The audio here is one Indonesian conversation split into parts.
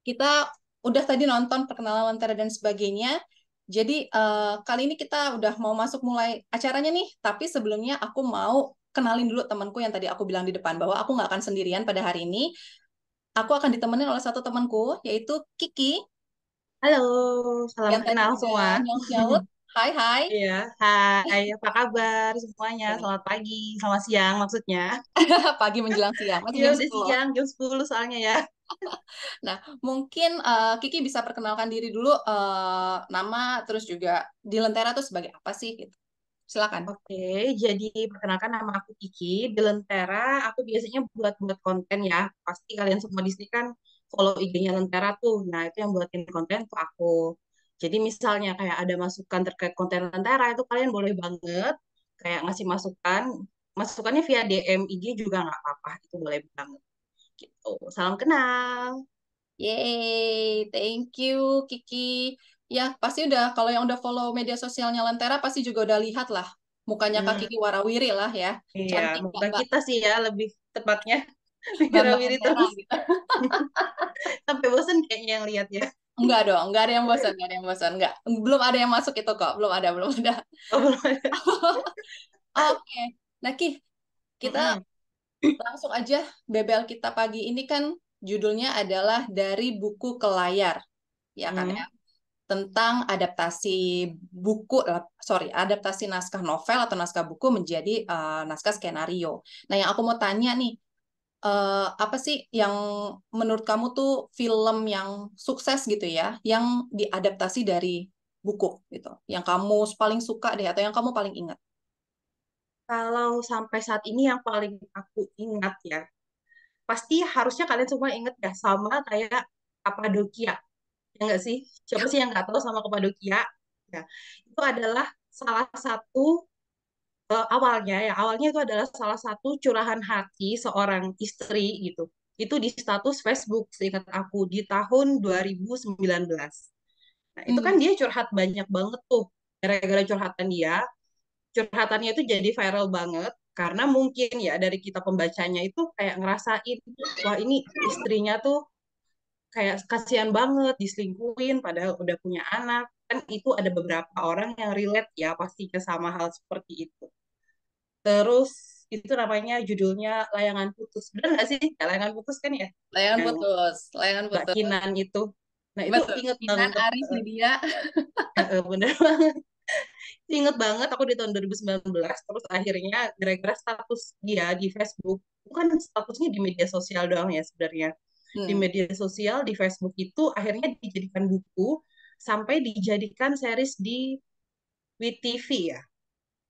Kita udah tadi nonton perkenalan Lentera dan sebagainya. Jadi kali ini kita udah mau masuk mulai acaranya nih. Tapi sebelumnya aku mau kenalin dulu temanku yang tadi aku bilang di depan bahwa aku nggak akan sendirian pada hari ini. Aku akan ditemenin oleh satu temanku yaitu Kiki Halo, salam yang tadi kenal udah semua. nyaut-nyaut. Hai hai. Iya, hai, apa kabar semuanya? Selamat pagi, selamat siang maksudnya. Pagi menjelang siang, masih Iya, jam udah 10. siang, jam 10 soalnya ya. Nah, mungkin Kiki bisa perkenalkan diri dulu, nama, terus juga di Lentera tuh sebagai apa sih gitu. Silakan. Oke, jadi perkenalkan nama aku Kiki. Di Lentera, aku biasanya buat-buat konten ya. Pasti kalian semua di sini kan follow IG-nya Lentera tuh. Nah, itu yang buatin konten tuh aku. Jadi misalnya kayak ada masukan terkait konten Lentera, itu kalian boleh banget kayak ngasih masukan. Masukannya via DM IG juga nggak apa-apa, itu boleh banget. Gitu. Salam kenal. Yeay, thank you Kiki. Ya, pasti udah kalau yang udah follow media sosialnya Lentera pasti juga udah lihat lah mukanya Kak Hmm, Kiki warawiri lah ya. iya, Cantik muka Mbak kita sih ya lebih tepatnya Mbak wirawiri Lentera terus. gitu. Sampai bosen kayaknya yang lihat ya. Enggak dong, enggak ada yang bosan, enggak ada yang bosan, enggak. Belum ada yang masuk itu kok, belum ada, belum ada. Oh, belum ada. Oke. Nah, Ki, kita Mm-mm. langsung aja bebel kita pagi ini kan judulnya adalah dari buku ke layar, ya kan ya? Mm. Tentang adaptasi buku, sorry, adaptasi naskah novel atau naskah buku menjadi naskah skenario. Nah, yang aku mau tanya nih, apa sih yang menurut kamu tuh film yang sukses gitu ya, yang diadaptasi dari buku gitu, yang kamu paling suka deh atau yang kamu paling ingat? Kalau sampai saat ini yang paling aku ingat ya, pasti harusnya kalian semua ingat ya sama kayak Kapadokia. Ya nggak sih? Siapa sih yang nggak tahu sama Kapadokia? Ya, itu adalah salah satu awalnya itu adalah salah satu curahan hati seorang istri gitu. Itu di status Facebook seingat aku di tahun 2019. Nah, itu kan Hmm. dia curhat banyak banget tuh. Gara-gara curhatan dia, curhatannya itu jadi viral banget karena mungkin ya dari kita pembacanya itu kayak ngerasain wah ini istrinya tuh kayak kasihan banget diselingkuhin padahal udah punya anak. Kan itu ada beberapa orang yang relate ya pastinya sama hal seperti itu. Terus itu namanya judulnya Layangan Putus. Benar nggak sih? Ya, Layangan Putus kan ya? Layangan Yang putus, layangan Mbak putus. Kinan itu. Nah itu Betul. inget Kinan, banget. Aris, Lydia. Bener banget. Inget banget aku di tahun 2019. Terus akhirnya gara-gara status dia di Facebook. Itu kan statusnya di media sosial doang ya sebenarnya. Di Hmm. media sosial, di Facebook itu akhirnya dijadikan buku. Sampai dijadikan series di WeTV ya.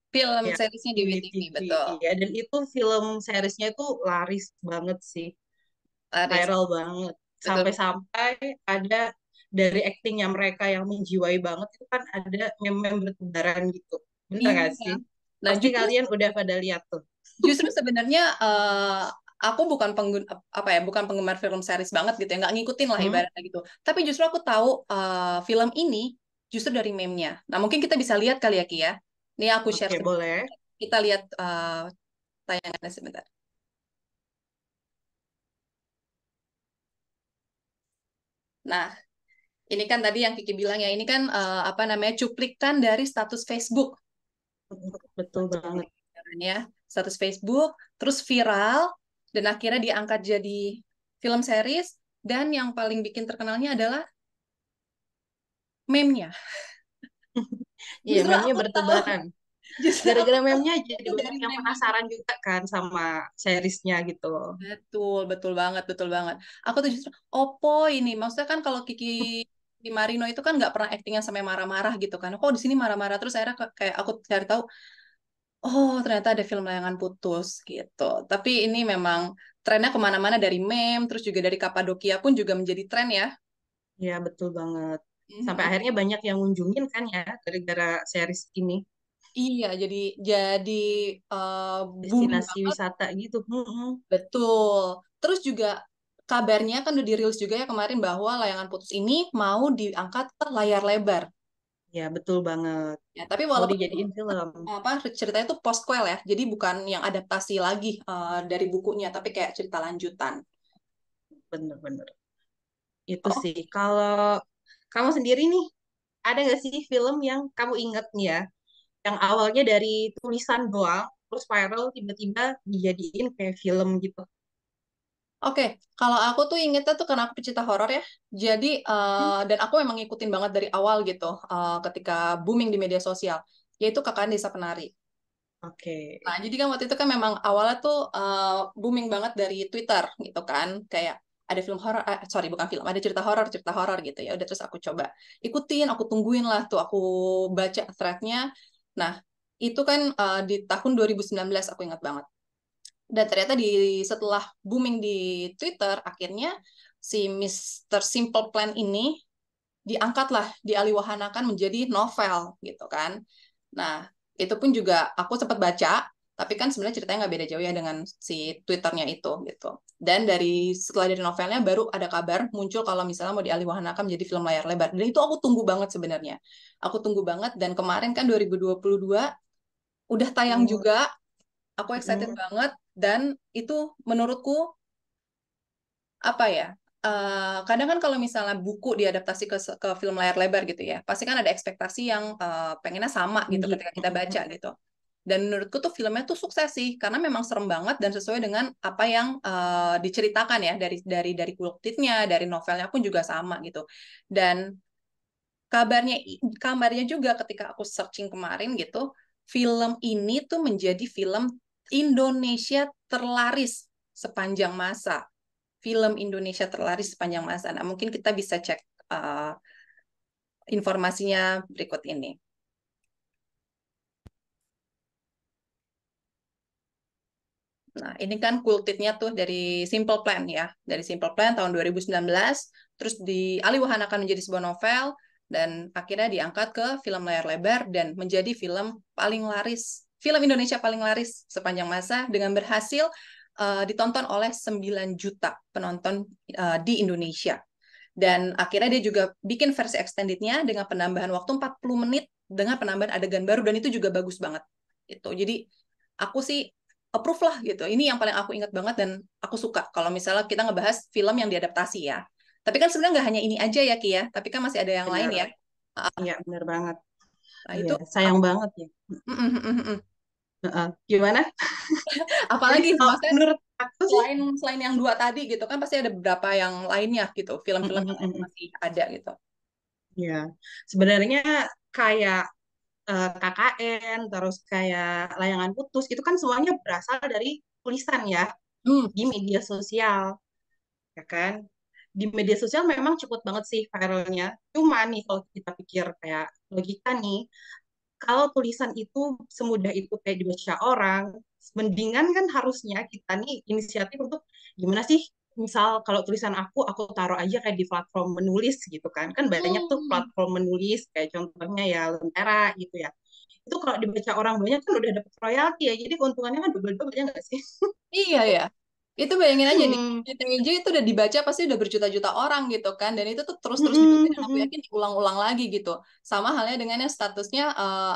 Film Ya, seriesnya di di WTV, WeTV. betul. Iya, dan itu film seriesnya itu laris banget sih. Aris, Viral banget betul. sampai-sampai ada dari aktingnya mereka yang menjiwai banget itu kan ada meme-meme bertebaran gitu bener gak Iya. sih Nah, pasti justru kalian udah pada lihat tuh. justru sebenarnya aku bukan apa ya, bukan penggemar film series banget gitu ya, nggak ngikutin lah Hmm? ibaratnya gitu. Tapi justru aku tahu film ini justru dari meme-nya. Nah, mungkin kita bisa lihat kali ya Ki ya. Ini aku share Oke sebentar. boleh. Kita lihat tayangannya sebentar. Nah, ini kan tadi yang Kiki bilang ya, ini kan apa namanya cuplikan dari status Facebook. Betul banget. Ya, status Facebook, terus viral, dan akhirnya diangkat jadi film series, dan yang paling bikin terkenalnya adalah meme-nya. Iya Justru meme-nya aku tahu, bertebaran justru aku gara-gara tahu meme-nya jadi itu banyak dari yang meme itu. penasaran juga kan sama seriesnya gitu. Betul, betul banget, betul banget. Aku tuh justru, Oppo ini, maksudnya kan kalau Kiki di Marino itu kan nggak pernah actingnya sampai marah-marah gitu kan. Kok di sini marah-marah terus akhirnya kayak aku cari tahu, oh ternyata ada film Layangan Putus gitu. Tapi ini memang trennya kemana-mana dari meme, terus juga dari Kapadokia pun juga menjadi tren ya. Iya betul banget sampai Mhm. akhirnya banyak yang ngunjungin kan ya gara-gara series ini Iya, jadi eh, booming destinasi banget, wisata gitu. betul. Terus juga kabarnya kan udah dirilis juga ya kemarin bahwa Layangan Putus ini mau diangkat ke layar lebar. Ya, betul banget. Ya, tapi Mau walaupun itu dijadiin film. apa ceritanya itu postquel ya, jadi bukan yang adaptasi lagi dari bukunya, tapi kayak cerita lanjutan. Bener-bener. Itu Oh, sih. Kalau kamu sendiri nih, ada nggak sih film yang kamu inget nih ya, yang awalnya dari tulisan doang, terus viral tiba-tiba dijadiin kayak film gitu? oke. Kalau aku tuh ingetnya tuh karena aku pecinta horor ya. Jadi Hmm? dan aku memang ngikutin banget dari awal gitu, ketika booming di media sosial, yaitu KKN Desa Penari. Oke. Nah, jadi kan waktu itu kan memang awalnya tuh booming banget dari Twitter gitu kan, kayak ada film horor, sorry bukan film, ada cerita horor gitu ya. Udah terus aku coba ikutin, aku tungguin lah tuh, aku baca threadnya. Nah, itu kan di tahun 2019 aku ingat banget. Dan ternyata setelah booming di Twitter, akhirnya si Mr. Simple Plan ini diangkatlah, dialiwahanakan menjadi novel gitu kan. Nah, itu pun juga aku sempat baca, tapi kan sebenarnya ceritanya nggak beda jauh ya dengan si Twitternya itu gitu. Dan setelah dari novelnya baru ada kabar muncul kalau misalnya mau dialiwahanakan menjadi film layar lebar. Dan itu aku tunggu banget sebenarnya. Aku tunggu banget dan kemarin kan 2022 udah tayang Hmm, juga. Aku excited hmm, banget dan itu menurutku apa ya? Kadang kan kalau misalnya buku diadaptasi ke film layar lebar gitu ya, pasti kan ada ekspektasi yang pengennya sama gitu tinggi. ketika kita baca gitu. Dan menurutku tuh filmnya tuh sukses sih, karena memang serem banget dan sesuai dengan apa yang diceritakan ya dari kulitnya, dari novelnya pun juga sama gitu. Dan kabarnya kabarnya juga ketika aku searching kemarin gitu, film ini tuh menjadi film Indonesia terlaris sepanjang masa, film Indonesia terlaris sepanjang masa. Nah, mungkin kita bisa cek informasinya berikut ini. Nah, ini kan kultitnya tuh dari Simple Plan ya. Dari Simple Plan tahun 2019, terus dialihwahanakan menjadi sebuah novel, dan akhirnya diangkat ke film layar lebar dan menjadi film paling laris, film Indonesia paling laris sepanjang masa dengan berhasil ditonton oleh 9 juta penonton di Indonesia. Dan akhirnya dia juga bikin versi extendednya dengan penambahan waktu 40 menit dengan penambahan adegan baru dan itu juga bagus banget. Itu. Jadi aku sih approve lah gitu. Ini yang paling aku ingat banget dan aku suka kalau misalnya kita ngebahas film yang diadaptasi ya. Tapi kan sebenarnya nggak hanya ini aja ya Ki ya, tapi kan masih ada yang lain Bener. ya. Iya, bener banget. Nah Iya, itu sayang banget ya. Heeh. Gimana? Jadi apalagi kalau maksudnya menurut aku sih, selain selain yang dua tadi gitu kan pasti ada beberapa yang lainnya gitu, film-film yang lain masih ada gitu. ya sebenarnya kayak KKN, terus kayak layangan putus, itu kan semuanya berasal dari tulisan ya, Hmm. di media sosial, ya kan? Di media sosial memang cepet banget sih viralnya. Cuma nih kalau kita pikir kayak logika nih, kalau tulisan itu semudah itu kayak dibaca orang, mendingan kan harusnya kita nih inisiatif untuk gimana sih, misal kalau tulisan aku taruh aja kayak di platform menulis gitu kan. Kan banyak tuh Hmm. platform menulis kayak contohnya ya Lentera gitu ya. Itu kalau dibaca orang banyak kan udah dapat royalti ya. Jadi keuntungannya kan double-double ya nggak sih? Iya ya. Itu bayangin aja Hmm, di TJ itu udah dibaca pasti udah berjuta-juta orang gitu kan. Dan itu tuh terus-terus dibaca mm-mm, dan aku mm-mm. yakin diulang-ulang lagi gitu. Sama halnya dengan yang statusnya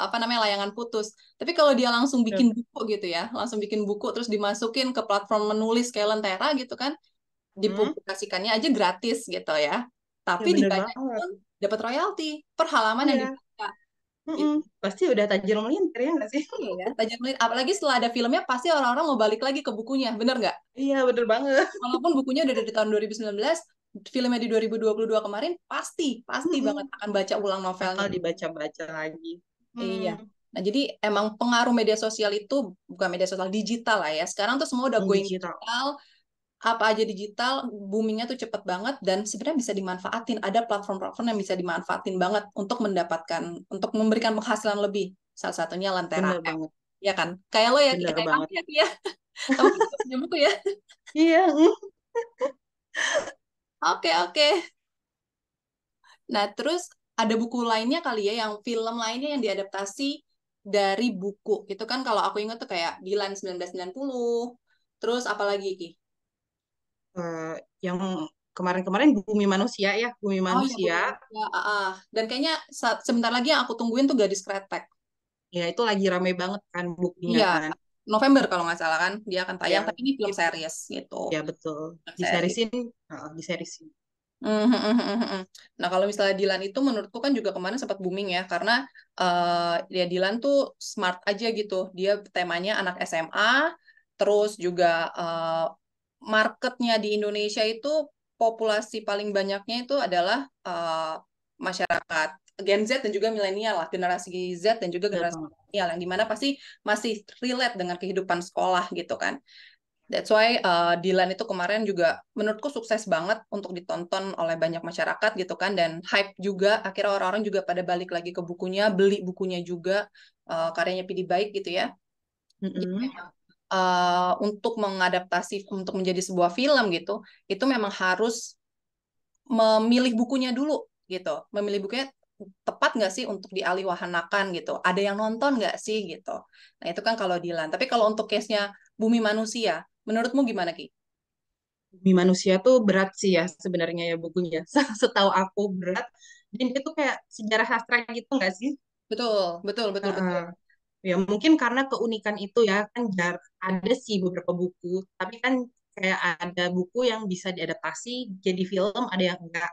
apa namanya layangan putus. Tapi kalau dia langsung bikin buku gitu ya, langsung bikin buku terus dimasukin ke platform menulis kayak Lentera gitu kan, Hmm, dipublikasikannya aja gratis gitu ya. ya Tapi bener dibaca banget. pun dapat royalti per halaman yang Iya, dibaca. mm-mm. Itu. Pasti udah tajir melintir ya nggak sih? Iya ya, tajam lilit. Apalagi setelah ada filmnya, pasti orang-orang mau balik lagi ke bukunya, bener nggak? Iya, bener banget. Walaupun bukunya udah dari tahun 2019, filmnya di 2022 kemarin, pasti, pasti banget Mm-mm. akan baca ulang novelnya. Bakal dibaca-baca lagi. Iya. Hmm, Nah, jadi emang pengaruh media sosial itu, bukan media sosial, digital lah ya. Sekarang tuh semua udah going digital. digital, apa aja digital, boomingnya tuh cepet banget, dan sebenarnya bisa dimanfaatin. Ada platform-platform yang bisa dimanfaatin banget untuk untuk memberikan penghasilan lebih. Salah satunya Lentera Bener App. banget. Ya kan? Kayak lo ya, Bener kayak kamu banget. ya, Ki, ya. Kamu kan juga punya buku ya. Iya. Oke, oke. Nah, terus ada buku lainnya kali ya, yang film lainnya yang diadaptasi dari buku. Itu kan kalau aku ingat tuh kayak Dilan 1990. Terus apa lagi, Ki? Eh, yang kemarin-kemarin Bumi Manusia ya, Bumi Oh iya, Bu Manusia. Manusia. Dan kayaknya sebentar lagi yang aku tungguin tuh Gadis Kretek. Ya itu lagi rame banget kan bukunya Iya, kan. November kalau nggak salah kan. Dia akan tayang, Ya, tapi ini film series gitu. ya betul. Film series. Diserisin, diserisin. Nah, kalau misalnya Dilan itu menurutku kan juga kemarin sempat booming ya, karena ya Dilan tuh smart aja gitu. Dia temanya anak SMA, terus juga marketnya di Indonesia itu populasi paling banyaknya itu adalah masyarakat Gen Z dan juga milenial lah, generasi Z dan juga Benar generasi banget. milenial yang dimana pasti masih relate dengan kehidupan sekolah gitu kan. That's why Dilan itu kemarin juga menurutku sukses banget untuk ditonton oleh banyak masyarakat gitu kan, dan hype juga akhirnya orang-orang juga pada balik lagi ke bukunya, beli bukunya juga, karyanya Pidi Baik gitu ya. Jadi Mm-mm. memang untuk mengadaptasi untuk menjadi sebuah film gitu, itu memang harus memilih bukunya dulu gitu, memilih bukunya tepat nggak sih untuk dialihwahanakan gitu, ada yang nonton nggak sih gitu. Nah itu kan kalau Dilan, tapi kalau untuk case-nya Bumi Manusia, menurutmu gimana Ki? Bumi Manusia tuh berat sih ya sebenarnya ya bukunya. Setahu aku berat. Dan dia tuh kayak sejarah sastra gitu nggak sih? Betul, betul, betul, Heeh. betul. Ya mungkin karena keunikan itu ya kan ada sih beberapa buku, tapi kan kayak ada buku yang bisa diadaptasi jadi film, ada yang enggak.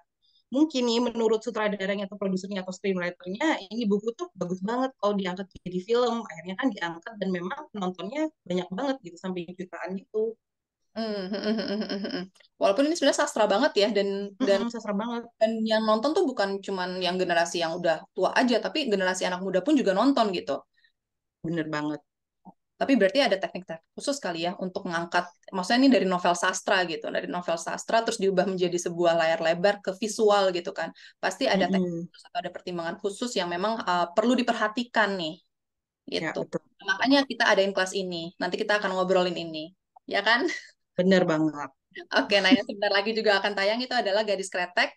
Mungkin nih menurut sutradaranya atau produsernya atau screenwriternya ini buku tuh bagus banget kalau diangkat jadi film. Akhirnya kan diangkat dan memang penontonnya banyak banget gitu sampai jutaan gitu. Walaupun ini sebenarnya sastra banget ya, dan Sastra banget, dan yang nonton tuh bukan cuman yang generasi yang udah tua aja, tapi generasi anak muda pun juga nonton gitu. bener banget. Tapi berarti ada teknik-teknik khusus kali ya untuk mengangkat, maksudnya ini dari novel sastra gitu, dari novel sastra terus diubah menjadi sebuah layar lebar ke visual gitu kan. Pasti ada teknik Mm-mm. khusus atau ada pertimbangan khusus yang memang perlu diperhatikan nih Ya gitu. betul, Makanya kita adain kelas ini. Nanti kita akan ngobrolin ini. Ya kan? bener banget. Oke, nah yang sebentar lagi juga akan tayang itu adalah Gadis Kretek.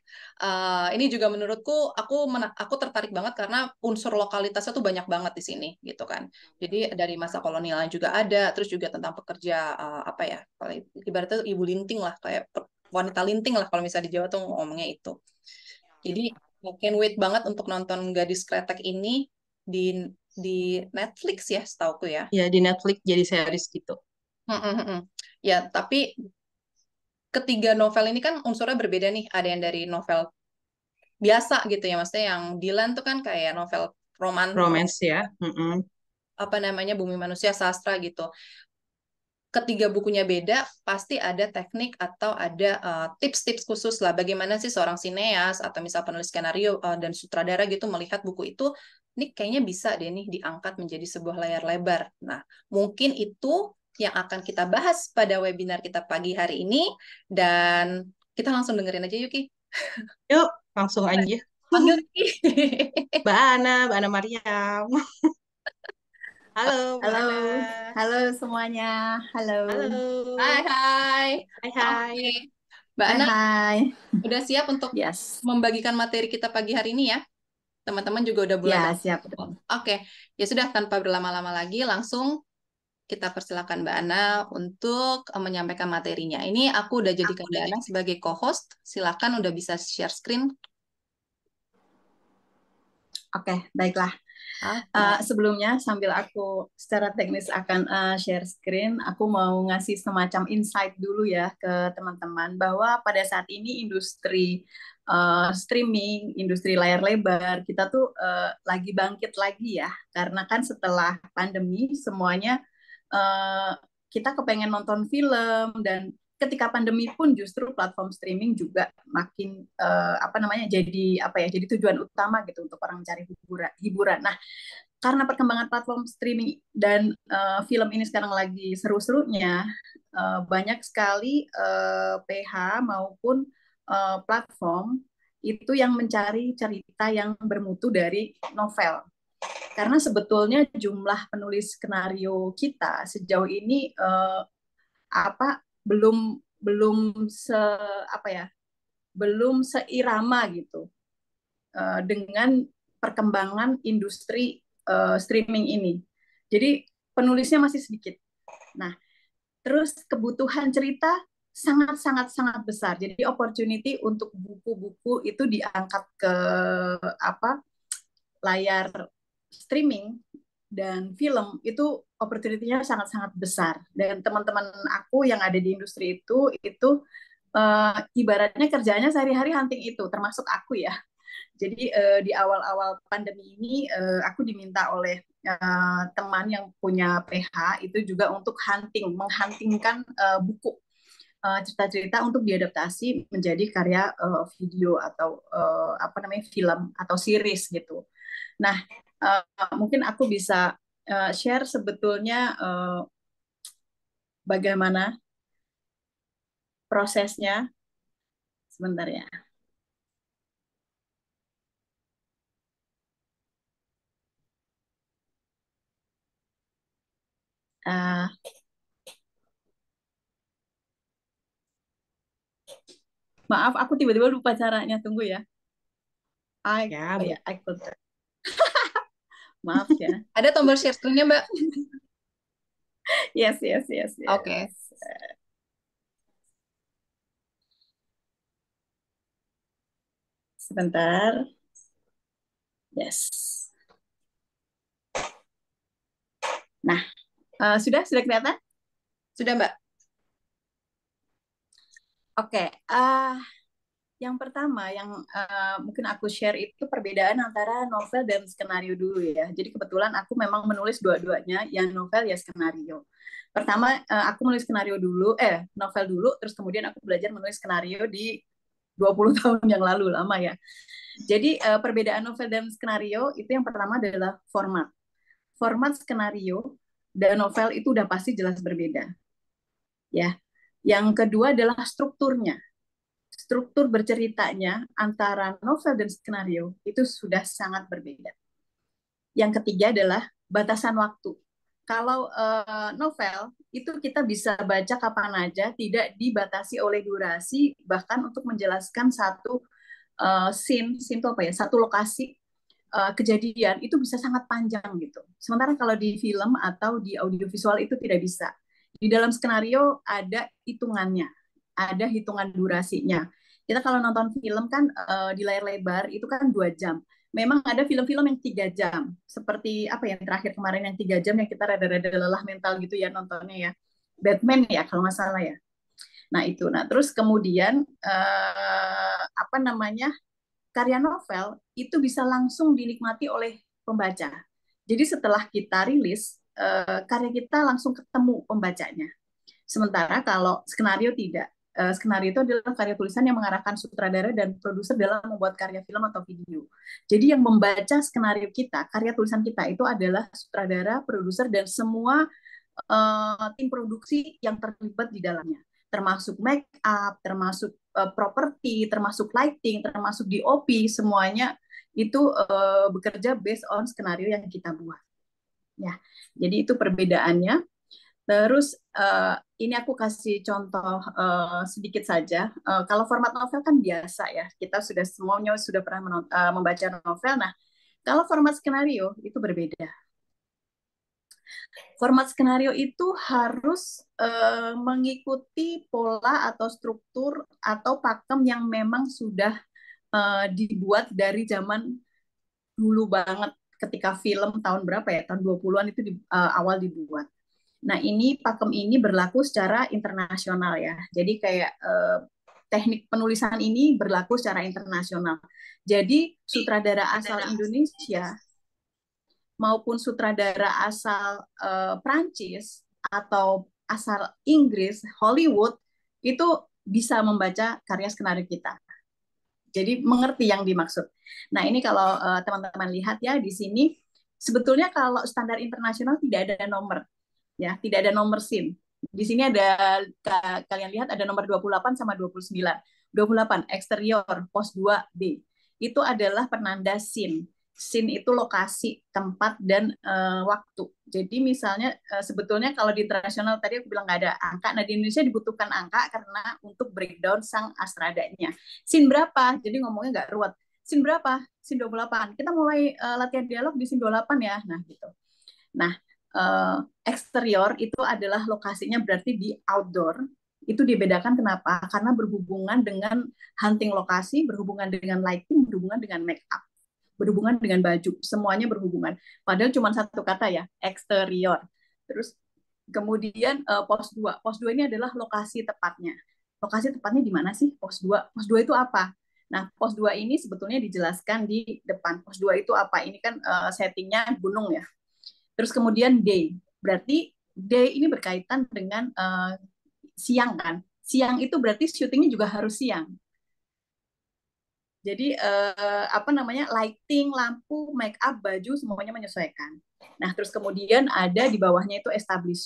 Ini juga menurutku aku tertarik banget karena unsur lokalitasnya tuh banyak banget di sini gitu kan. Jadi dari masa kolonialnya juga ada, terus juga tentang pekerja apa ya? Kalau ibaratnya ibu linting lah, kayak wanita linting lah kalau misalnya di Jawa tuh ngomongnya itu. Jadi can't wait banget untuk nonton Gadis Kretek ini di di Netflix ya, setauku ya. Ya di Netflix jadi series gitu. Hmm, hmm, hmm. Ya, tapi ketiga novel ini kan unsurnya berbeda nih. Ada yang dari novel biasa gitu ya, maksudnya yang Dilan tuh kan kayak novel roman, Romance ya. Mm-mm. apa namanya, Bumi Manusia sastra gitu. Ketiga bukunya beda, pasti ada teknik atau ada tips-tips khusus lah bagaimana sih seorang sineas atau misal penulis skenario dan sutradara gitu melihat buku itu, ini kayaknya bisa deh nih diangkat menjadi sebuah layar lebar. Nah, mungkin itu yang akan kita bahas pada webinar kita pagi hari ini, dan kita langsung dengerin aja Yuki. Yuk, langsung aja. Panggil Yuki. Mbak Ana Mariam. Halo, Mbak Halo, Ana. halo semuanya. Halo. Hai, Halo. hai. Hai, Oke, hai. Mbak Hai, Ana hai. udah siap untuk Yes. membagikan materi kita pagi hari ini ya? Teman-teman juga udah mulai Ya, banyak. siap. Oke, ya sudah tanpa berlama-lama lagi langsung kita persilakan Mbak Ana untuk menyampaikan materinya. Ini aku udah jadikan Mbak Ana sebagai co-host. Silakan udah bisa share screen. Oke, baiklah. Oke. Sebelumnya, sambil aku secara teknis akan share screen, aku mau ngasih semacam insight dulu ya ke teman-teman bahwa pada saat ini industri streaming, industri layar lebar, kita tuh lagi bangkit lagi ya. Karena kan setelah pandemi, semuanya uh, kita kepengen nonton film, dan ketika pandemi pun justru platform streaming juga makin apa namanya, jadi apa ya, jadi tujuan utama gitu untuk orang mencari hiburan. Nah, karena perkembangan platform streaming dan film ini sekarang lagi seru-serunya, banyak sekali PH maupun platform itu yang mencari cerita yang bermutu dari novel. Karena sebetulnya jumlah penulis skenario kita sejauh ini apa belum belum se apa ya, belum seirama gitu dengan perkembangan industri streaming ini. Jadi penulisnya masih sedikit. Nah, terus kebutuhan cerita sangat sangat sangat besar. Jadi opportunity untuk buku-buku itu diangkat ke apa, layar streaming dan film itu opportunity-nya sangat sangat besar. Dan teman-teman aku yang ada di industri itu ibaratnya kerjanya sehari-hari hunting itu, termasuk aku ya. Jadi di awal-awal pandemi ini aku diminta oleh teman yang punya PH itu juga untuk menghuntingkan buku cerita-cerita untuk diadaptasi menjadi karya video atau apa namanya film atau series gitu. Nah, mungkin aku bisa share sebetulnya bagaimana prosesnya sebentar ya. Uh, Maaf, aku tiba-tiba lupa caranya. Tunggu ya. Ya, Oh ya, I could. Maaf ya. Ada tombol share screen-nya, Mbak? Yes, yes, yes, yes. Oke. Sebentar. Yes. Nah, sudah kelihatan? Sudah, Mbak. Oke. Yang pertama yang mungkin aku share itu perbedaan antara novel dan skenario dulu ya. Jadi kebetulan aku memang menulis dua-duanya, yang novel ya skenario. Pertama aku menulis skenario dulu, novel dulu, terus kemudian aku belajar menulis skenario di 20 tahun yang lalu, lama ya. Jadi perbedaan novel dan skenario itu yang pertama adalah format. Format skenario dan novel itu udah pasti jelas berbeda. Ya. Yang kedua adalah strukturnya. Struktur berceritanya antara novel dan skenario itu sudah sangat berbeda. Yang ketiga adalah batasan waktu. Kalau novel itu kita bisa baca kapan aja, tidak dibatasi oleh durasi, bahkan untuk menjelaskan satu scene itu apa ya, satu lokasi kejadian itu bisa sangat panjang gitu. Sementara kalau di film atau di audiovisual itu tidak bisa. Di dalam skenario ada hitungannya, ada hitungan durasinya. Kita kalau nonton film kan di layar lebar itu kan 2 jam. Memang ada film-film yang 3 jam, seperti apa yang terakhir kemarin yang 3 jam yang kita rada-rada lelah mental gitu ya nontonnya ya. Batman ya kalau nggak salah ya. Nah itu, nah terus kemudian apa namanya karya novel itu bisa langsung dinikmati oleh pembaca. Jadi setelah kita rilis karya kita langsung ketemu pembacanya. Sementara kalau skenario tidak. Skenario itu adalah karya tulisan yang mengarahkan sutradara dan produser dalam membuat karya film atau video. Jadi yang membaca skenario kita, karya tulisan kita itu adalah sutradara, produser, dan semua tim produksi yang terlibat di dalamnya. Termasuk make up, termasuk properti, termasuk lighting, termasuk DOP, semuanya itu bekerja based on skenario yang kita buat. Ya, jadi itu perbedaannya. Terus ini aku kasih contoh sedikit saja. Kalau format novel kan biasa ya, kita sudah semuanya sudah pernah membaca novel. Nah, kalau format skenario itu berbeda. Format skenario itu harus mengikuti pola atau struktur atau pakem yang memang sudah dibuat dari zaman dulu banget ketika film tahun berapa ya, tahun 20-an itu awal dibuat. Nah, ini pakem ini berlaku secara internasional ya. Jadi kayak teknik penulisan ini berlaku secara internasional. Jadi sutradara asal Indonesia maupun sutradara asal Prancis atau asal Inggris, Hollywood, itu bisa membaca karya skenario kita. Jadi mengerti yang dimaksud. Nah, ini kalau teman-teman lihat ya di sini, sebetulnya kalau standar internasional tidak ada nomor, ya, tidak ada nomor scene. Di sini ada kalian lihat ada nomor 28 sama 29. 28 eksterior pos 2B. Itu adalah penanda scene. Scene itu lokasi, tempat, dan waktu. Jadi misalnya sebetulnya kalau di internasional tadi aku bilang nggak ada angka. Nah di Indonesia dibutuhkan angka karena untuk breakdown sang astradanya. Scene berapa? Jadi ngomongnya nggak ruwet. Scene berapa? Scene 28. Kita mulai latihan dialog di scene 28 ya. Nah gitu. Nah eksterior itu adalah lokasinya berarti di outdoor. Itu dibedakan kenapa? Karena berhubungan dengan hunting lokasi, berhubungan dengan lighting, berhubungan dengan make up, berhubungan dengan baju, semuanya berhubungan. Padahal cuma satu kata ya, eksterior. Terus kemudian pos 2. Pos 2 ini adalah lokasi tepatnya. lokasi tepatnya di mana sih pos 2? Pos 2 itu apa? Nah, pos 2 ini sebetulnya dijelaskan di depan. Pos 2 itu apa? Ini kan settingnya gunung ya. Terus kemudian day. Berarti day ini berkaitan dengan siang kan. Siang itu berarti syutingnya juga harus siang. Jadi apa namanya, lighting, lampu, make up, baju semuanya menyesuaikan. Nah, terus kemudian ada di bawahnya itu establish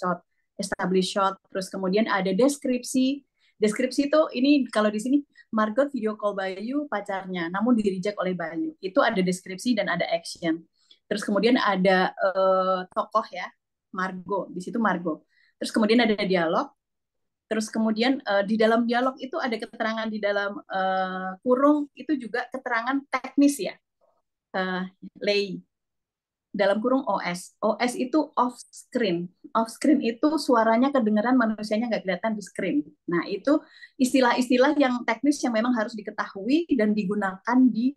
shot. Terus kemudian ada deskripsi. Deskripsi itu ini kalau di sini Margot video call Bayu pacarnya, namun di reject oleh Bayu. Itu ada deskripsi dan ada action. Terus kemudian ada tokoh ya, Margot. Di situ Margot. Terus kemudian ada dialog. Terus kemudian di dalam dialog itu ada keterangan di dalam kurung itu juga keterangan teknis ya, lay dalam kurung OS. OS itu off screen. Off screen itu suaranya kedengeran, manusianya nggak kelihatan di screen. Nah, itu istilah-istilah yang teknis yang memang harus diketahui dan digunakan di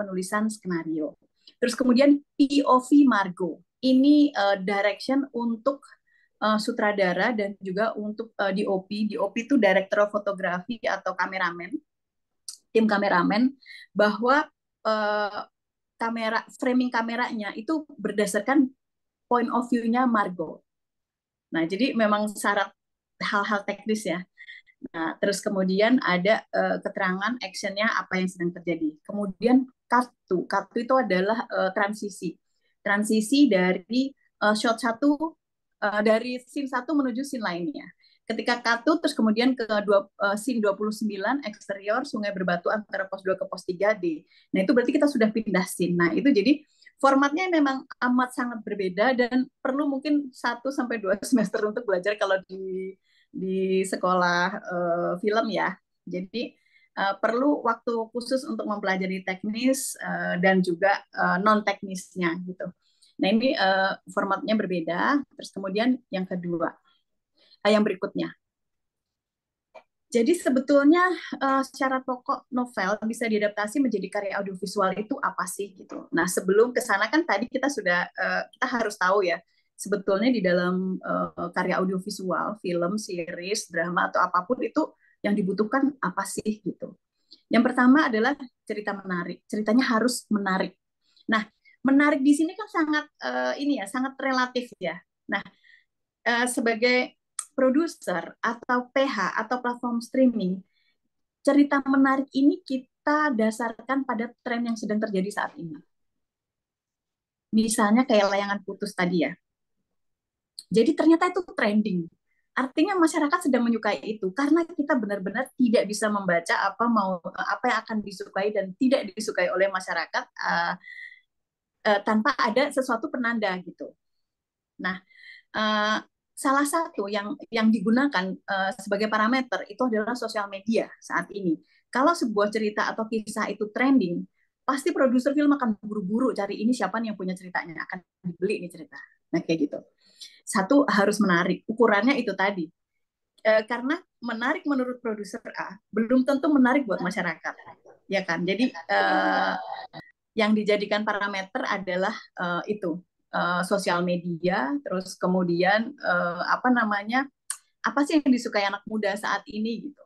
penulisan skenario. Terus kemudian POV Margot. Ini direction untuk sutradara dan juga untuk DOP. DOP itu Director of Photography atau kameramen, tim kameramen, bahwa framing kameranya itu berdasarkan point of view-nya Margot. Nah, jadi memang syarat hal-hal teknis ya. Nah, terus kemudian ada keterangan actionnya apa yang sedang terjadi. Kemudian kartu itu adalah transisi. Transisi dari shot satu, dari scene satu menuju scene lainnya. Ketika kartu, terus kemudian ke scene 29 eksterior Sungai Berbatu antara pos 2 ke pos 3D. Nah, itu berarti kita sudah pindah scene. Nah, itu jadi formatnya memang amat sangat berbeda dan perlu mungkin 1 sampai 2 semester untuk belajar kalau di sekolah film ya. Jadi perlu waktu khusus untuk mempelajari teknis dan juga non teknisnya gitu. Nah, ini formatnya berbeda. Terus kemudian yang kedua, yang berikutnya. Jadi sebetulnya secara pokok novel bisa diadaptasi menjadi karya audiovisual itu apa sih gitu. Nah, sebelum ke sana kan tadi kita sudah kita harus tahu ya, sebetulnya di dalam karya audiovisual, film, series, drama atau apapun itu yang dibutuhkan apa sih gitu. Yang pertama adalah cerita menarik. Ceritanya harus menarik. Nah, menarik di sini kan sangat ini ya, sangat relatif ya. Nah, sebagai produser atau PH atau platform streaming, cerita menarik ini kita dasarkan pada tren yang sedang terjadi saat ini. Misalnya kayak Layangan Putus tadi ya. Jadi ternyata itu trending. Artinya masyarakat sedang menyukai itu karena kita benar-benar tidak bisa membaca apa yang akan disukai dan tidak disukai oleh masyarakat tanpa ada sesuatu penanda gitu. Nah, salah satu yang digunakan sebagai parameter itu adalah sosial media saat ini. Kalau sebuah cerita atau kisah itu trending, pasti produser film akan buru-buru cari ini siapa nih yang punya ceritanya, akan dibeli ini cerita. Nah, kayak gitu. Satu, harus menarik. Ukurannya itu tadi. Karena menarik menurut produser A, belum tentu menarik buat masyarakat. Ya kan? Jadi yang dijadikan parameter adalah itu sosial media, terus kemudian apa sih yang disukai anak muda saat ini gitu.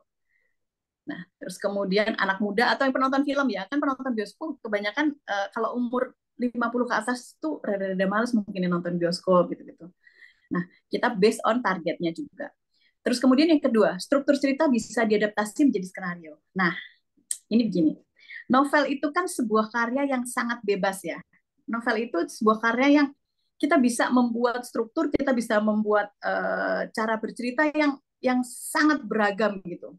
Nah, terus kemudian anak muda atau yang penonton film ya, kan penonton bioskop kebanyakan kalau umur 50 ke atas tuh rada-rada males mungkin nonton bioskop gitu-gitu. Nah, kita based on targetnya juga. Terus kemudian yang kedua, struktur cerita bisa diadaptasi menjadi skenario. Nah, ini begini. Novel itu kan sebuah karya yang sangat bebas ya. Novel itu sebuah karya yang kita bisa membuat struktur, kita bisa membuat cara bercerita yang sangat beragam gitu.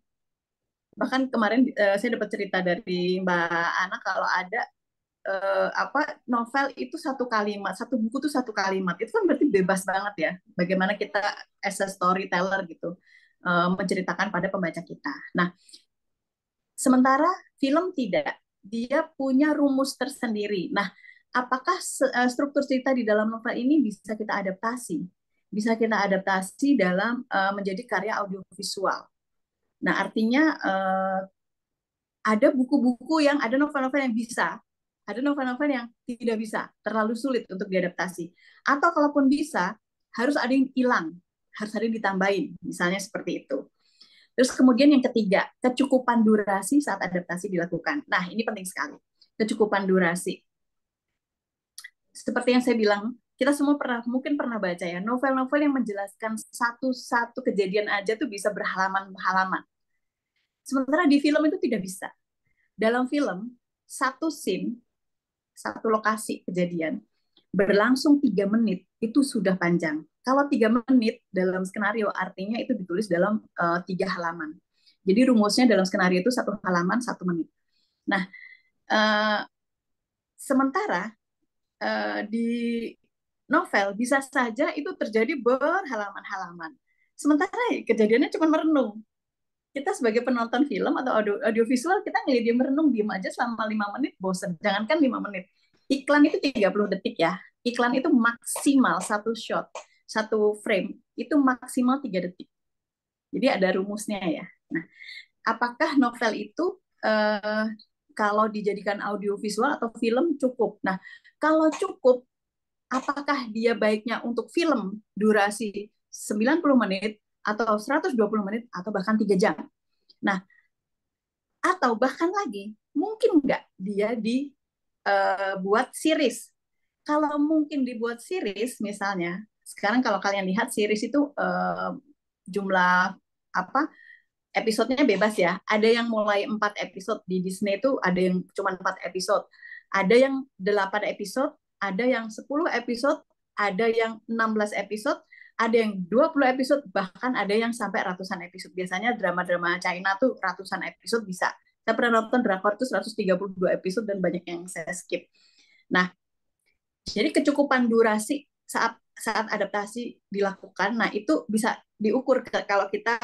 Bahkan kemarin saya dapat cerita dari Mbak Ana kalau ada novel itu satu kalimat, satu buku itu satu kalimat. Itu kan berarti bebas banget ya. Bagaimana kita as a storyteller gitu menceritakan pada pembaca kita. Nah, sementara film tidak, dia punya rumus tersendiri. Nah, apakah struktur cerita di dalam novel ini bisa kita adaptasi? Bisa kita adaptasi dalam menjadi karya audiovisual. Nah, artinya ada buku-buku ada novel-novel yang bisa, ada novel-novel yang tidak bisa, terlalu sulit untuk diadaptasi. Atau kalaupun bisa, harus ada yang hilang, harus ada yang ditambahin, misalnya seperti itu. Terus kemudian yang ketiga, kecukupan durasi saat adaptasi dilakukan. Nah, ini penting sekali. Kecukupan durasi. Seperti yang saya bilang, kita semua mungkin pernah baca ya, novel-novel yang menjelaskan satu-satu kejadian aja tuh bisa berhalaman-halaman. Sementara di film itu tidak bisa. Dalam film, satu scene, satu lokasi kejadian, berlangsung 3 menit, itu sudah panjang. Kalau 3 menit dalam skenario, artinya itu ditulis dalam 3 halaman. Jadi rumusnya dalam skenario itu 1 halaman, 1 menit. Nah, sementara di novel bisa saja itu terjadi berhalaman-halaman. Sementara kejadiannya cuma merenung. Kita sebagai penonton film atau audiovisual, kita ngeliat dia merenung, diem aja selama 5 menit, bosen. Jangankan 5 menit. Iklan itu 30 detik ya. Iklan itu maksimal satu shot, satu frame, itu maksimal 3 detik. Jadi ada rumusnya ya. Nah, apakah novel itu kalau dijadikan audiovisual atau film cukup? Nah, kalau cukup, apakah dia baiknya untuk film durasi 90 menit atau 120 menit atau bahkan 3 jam? Nah, atau bahkan lagi, mungkin nggak dia dibuat series? Kalau mungkin dibuat series, misalnya, sekarang kalau kalian lihat series itu jumlah apa episodenya bebas ya. Ada yang mulai 4 episode di Disney itu, ada yang cuma 4 episode, ada yang 8 episode, ada yang 10 episode, ada yang 16 episode, ada yang 20 episode, bahkan ada yang sampai ratusan episode. Biasanya drama-drama China tuh ratusan episode bisa. Saya pernah nonton drakor itu 132 episode dan banyak yang saya skip. Nah, jadi kecukupan durasi saat adaptasi dilakukan, nah itu bisa diukur kalau kita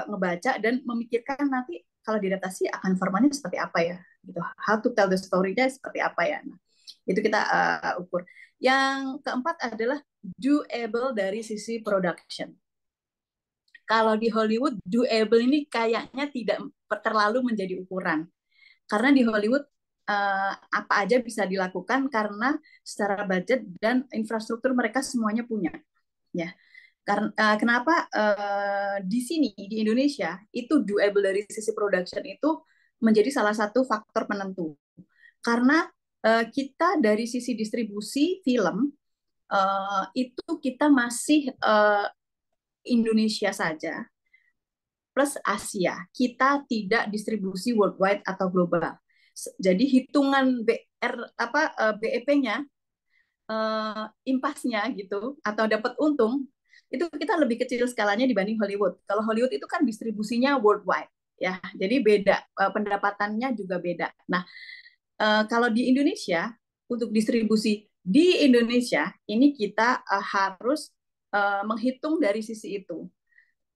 ngebaca dan memikirkan nanti kalau diadaptasi akan formatnya seperti apa ya, gitu. How to tell the story-nya seperti apa ya. Nah, itu kita ukur. Yang keempat adalah doable dari sisi production. Kalau di Hollywood, doable ini kayaknya tidak terlalu menjadi ukuran. Karena di Hollywood apa aja bisa dilakukan karena secara budget dan infrastruktur mereka semuanya punya. Ya, karena kenapa di sini di Indonesia itu doable dari sisi production itu menjadi salah satu faktor penentu. Karena kita dari sisi distribusi film itu kita masih Indonesia saja plus Asia. Kita tidak distribusi worldwide atau global. Jadi hitungan BEP-nya, impasnya gitu, atau dapat untung, itu kita lebih kecil skalanya dibanding Hollywood. Kalau Hollywood itu kan distribusinya worldwide, ya, jadi beda, pendapatannya juga beda. Nah, kalau di Indonesia, untuk distribusi di Indonesia, ini kita harus menghitung dari sisi itu.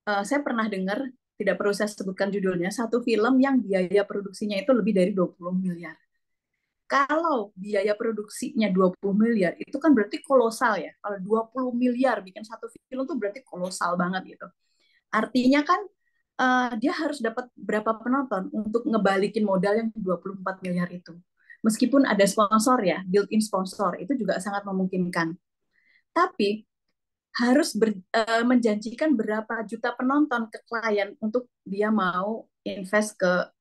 Saya pernah dengar, tidak perlu saya sebutkan judulnya, satu film yang biaya produksinya itu lebih dari 20 miliar. Kalau biaya produksinya 20 miliar, itu kan berarti kolosal ya. Kalau 20 miliar bikin satu film itu berarti kolosal banget gitu. Artinya kan dia harus dapat berapa penonton untuk ngebalikin modal yang 24 miliar itu. Meskipun ada sponsor ya, built-in sponsor, itu juga sangat memungkinkan. Tapi harus menjanjikan berapa juta penonton ke klien untuk dia mau invest ke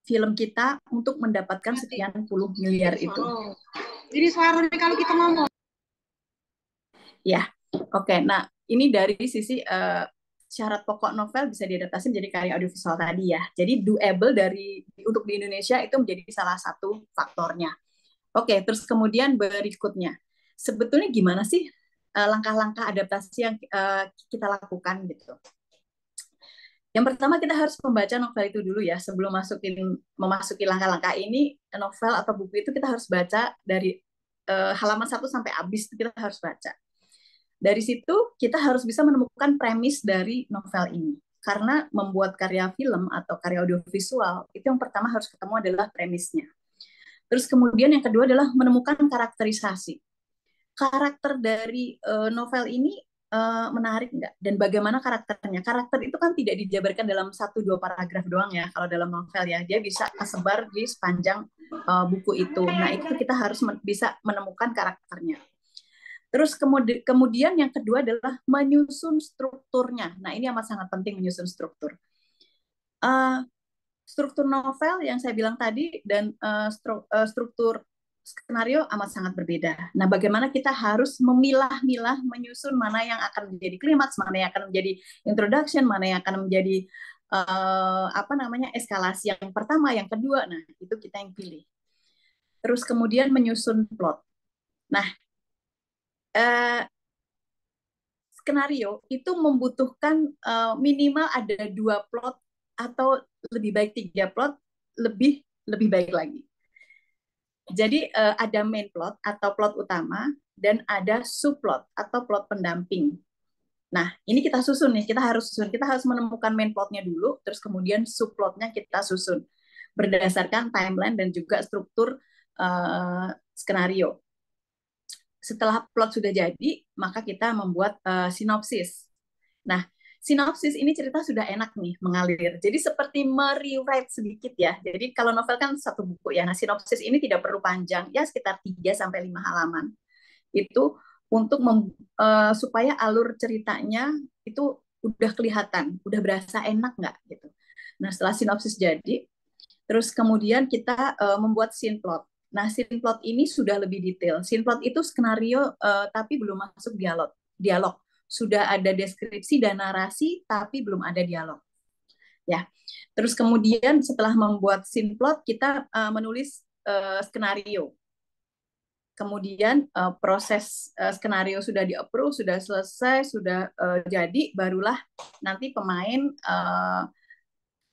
film kita untuk mendapatkan sekian puluh miliar itu. Jadi suara kalau kita ngomong. Ya, oke. Nah, ini dari sisi syarat pokok novel bisa diadaptasi menjadi karya audiovisual tadi ya. Jadi doable untuk di Indonesia itu menjadi salah satu faktornya. Oke, terus kemudian berikutnya, sebetulnya gimana sih langkah-langkah adaptasi yang kita lakukan gitu? Yang pertama kita harus membaca novel itu dulu ya, sebelum memasuki langkah-langkah ini, novel atau buku itu kita harus baca dari halaman 1 sampai habis, kita harus baca. Dari situ kita harus bisa menemukan premis dari novel ini. Karena membuat karya film atau karya audiovisual, itu yang pertama harus ketemu adalah premisnya. Terus kemudian yang kedua adalah menemukan karakterisasi. Karakter dari novel ini menarik nggak? Dan bagaimana karakternya? Karakter itu kan tidak dijabarkan dalam 1-2 paragraf doang ya, kalau dalam novel ya. Dia bisa tersebar di sepanjang buku itu. Nah, itu kita harus bisa menemukan karakternya. Terus kemudian yang kedua adalah menyusun strukturnya. Nah, ini amat sangat penting menyusun struktur. Struktur novel yang saya bilang tadi dan struktur skenario amat sangat berbeda. Nah, bagaimana kita harus memilah-milah, menyusun mana yang akan menjadi klimaks, mana yang akan menjadi introduction, mana yang akan menjadi eskalasi yang pertama, yang kedua. Nah, itu kita yang pilih. Terus kemudian menyusun plot. Nah, skenario itu membutuhkan minimal ada 2 plot atau lebih baik 3 plot, lebih baik lagi. Jadi ada main plot atau plot utama dan ada subplot atau plot pendamping. Nah, ini kita susun nih, kita harus menemukan main plotnya dulu, terus kemudian subplotnya kita susun berdasarkan timeline dan juga struktur skenario. Setelah plot sudah jadi, maka kita membuat sinopsis. Nah, sinopsis ini cerita sudah enak nih mengalir. Jadi seperti merewrite sedikit ya. Jadi kalau novel kan 1 buku ya. Nah, sinopsis ini tidak perlu panjang, ya sekitar 3-5 halaman. Itu untuk supaya alur ceritanya itu udah kelihatan, udah berasa enak nggak gitu. Nah, setelah sinopsis jadi, terus kemudian kita membuat scene plot. Nah, scene plot ini sudah lebih detail. Scene plot itu skenario tapi belum masuk dialog. Sudah ada deskripsi dan narasi tapi belum ada dialog. Ya. Terus kemudian setelah membuat scene plot kita menulis skenario. Kemudian proses skenario sudah di-approve, sudah selesai, sudah jadi, barulah nanti pemain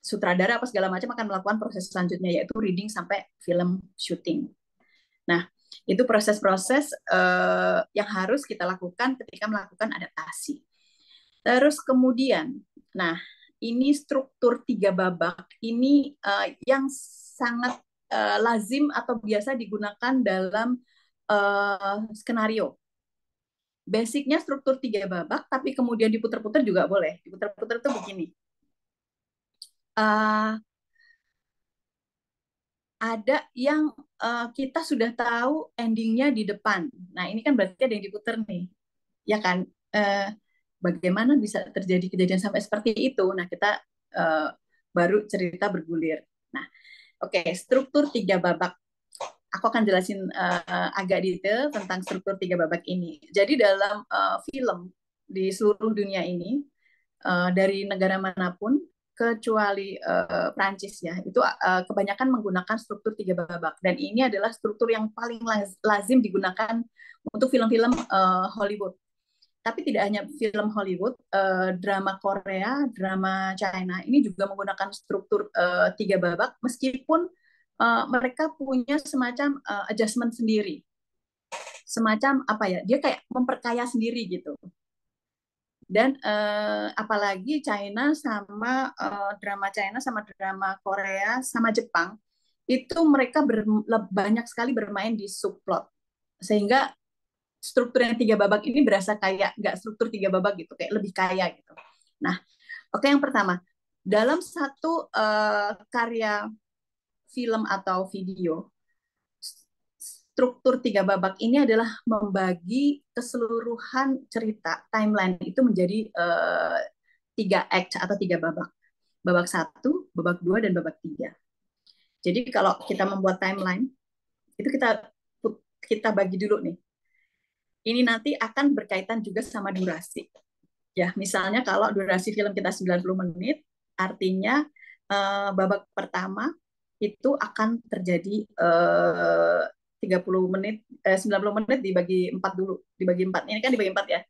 sutradara apa segala macam akan melakukan proses selanjutnya, yaitu reading sampai film syuting. Nah, itu proses-proses yang harus kita lakukan ketika melakukan adaptasi. Terus kemudian, nah ini struktur 3 babak ini yang sangat lazim atau biasa digunakan dalam skenario. Basicnya struktur 3 babak, tapi kemudian diputar-putar juga boleh. Diputar-putar itu begini. Ada yang kita sudah tahu endingnya di depan. Nah, ini kan berarti ada yang diputar nih. Ya kan? Bagaimana bisa terjadi kejadian sampai seperti itu? Nah, kita baru cerita bergulir. Nah, oke, struktur 3 babak. Aku akan jelasin agak detail tentang struktur 3 babak ini. Jadi dalam film di seluruh dunia ini, dari negara manapun, kecuali Prancis ya, itu kebanyakan menggunakan struktur 3 babak. Dan ini adalah struktur yang paling lazim digunakan untuk film-film Hollywood. Tapi tidak hanya film Hollywood, drama Korea, drama China, ini juga menggunakan struktur 3 babak, meskipun mereka punya semacam adjustment sendiri. Semacam apa ya, dia kayak memperkaya sendiri gitu. Dan apalagi China sama drama China sama drama Korea sama Jepang, itu mereka banyak sekali bermain di subplot. Sehingga struktur yang 3 babak ini berasa kayak nggak struktur 3 babak gitu, kayak lebih kaya gitu. Nah, oke, yang pertama, dalam satu karya film atau video, struktur 3 babak ini adalah membagi keseluruhan cerita timeline itu menjadi 3 act atau 3 babak. Babak 1, babak 2, dan babak 3. Jadi kalau kita membuat timeline, itu kita bagi dulu nih. Ini nanti akan berkaitan juga sama durasi. Ya, misalnya kalau durasi film kita 90 menit, artinya babak pertama itu akan terjadi 30 menit, 90 menit dibagi 4 dulu. Dibagi 4. Ini kan dibagi 4 ya.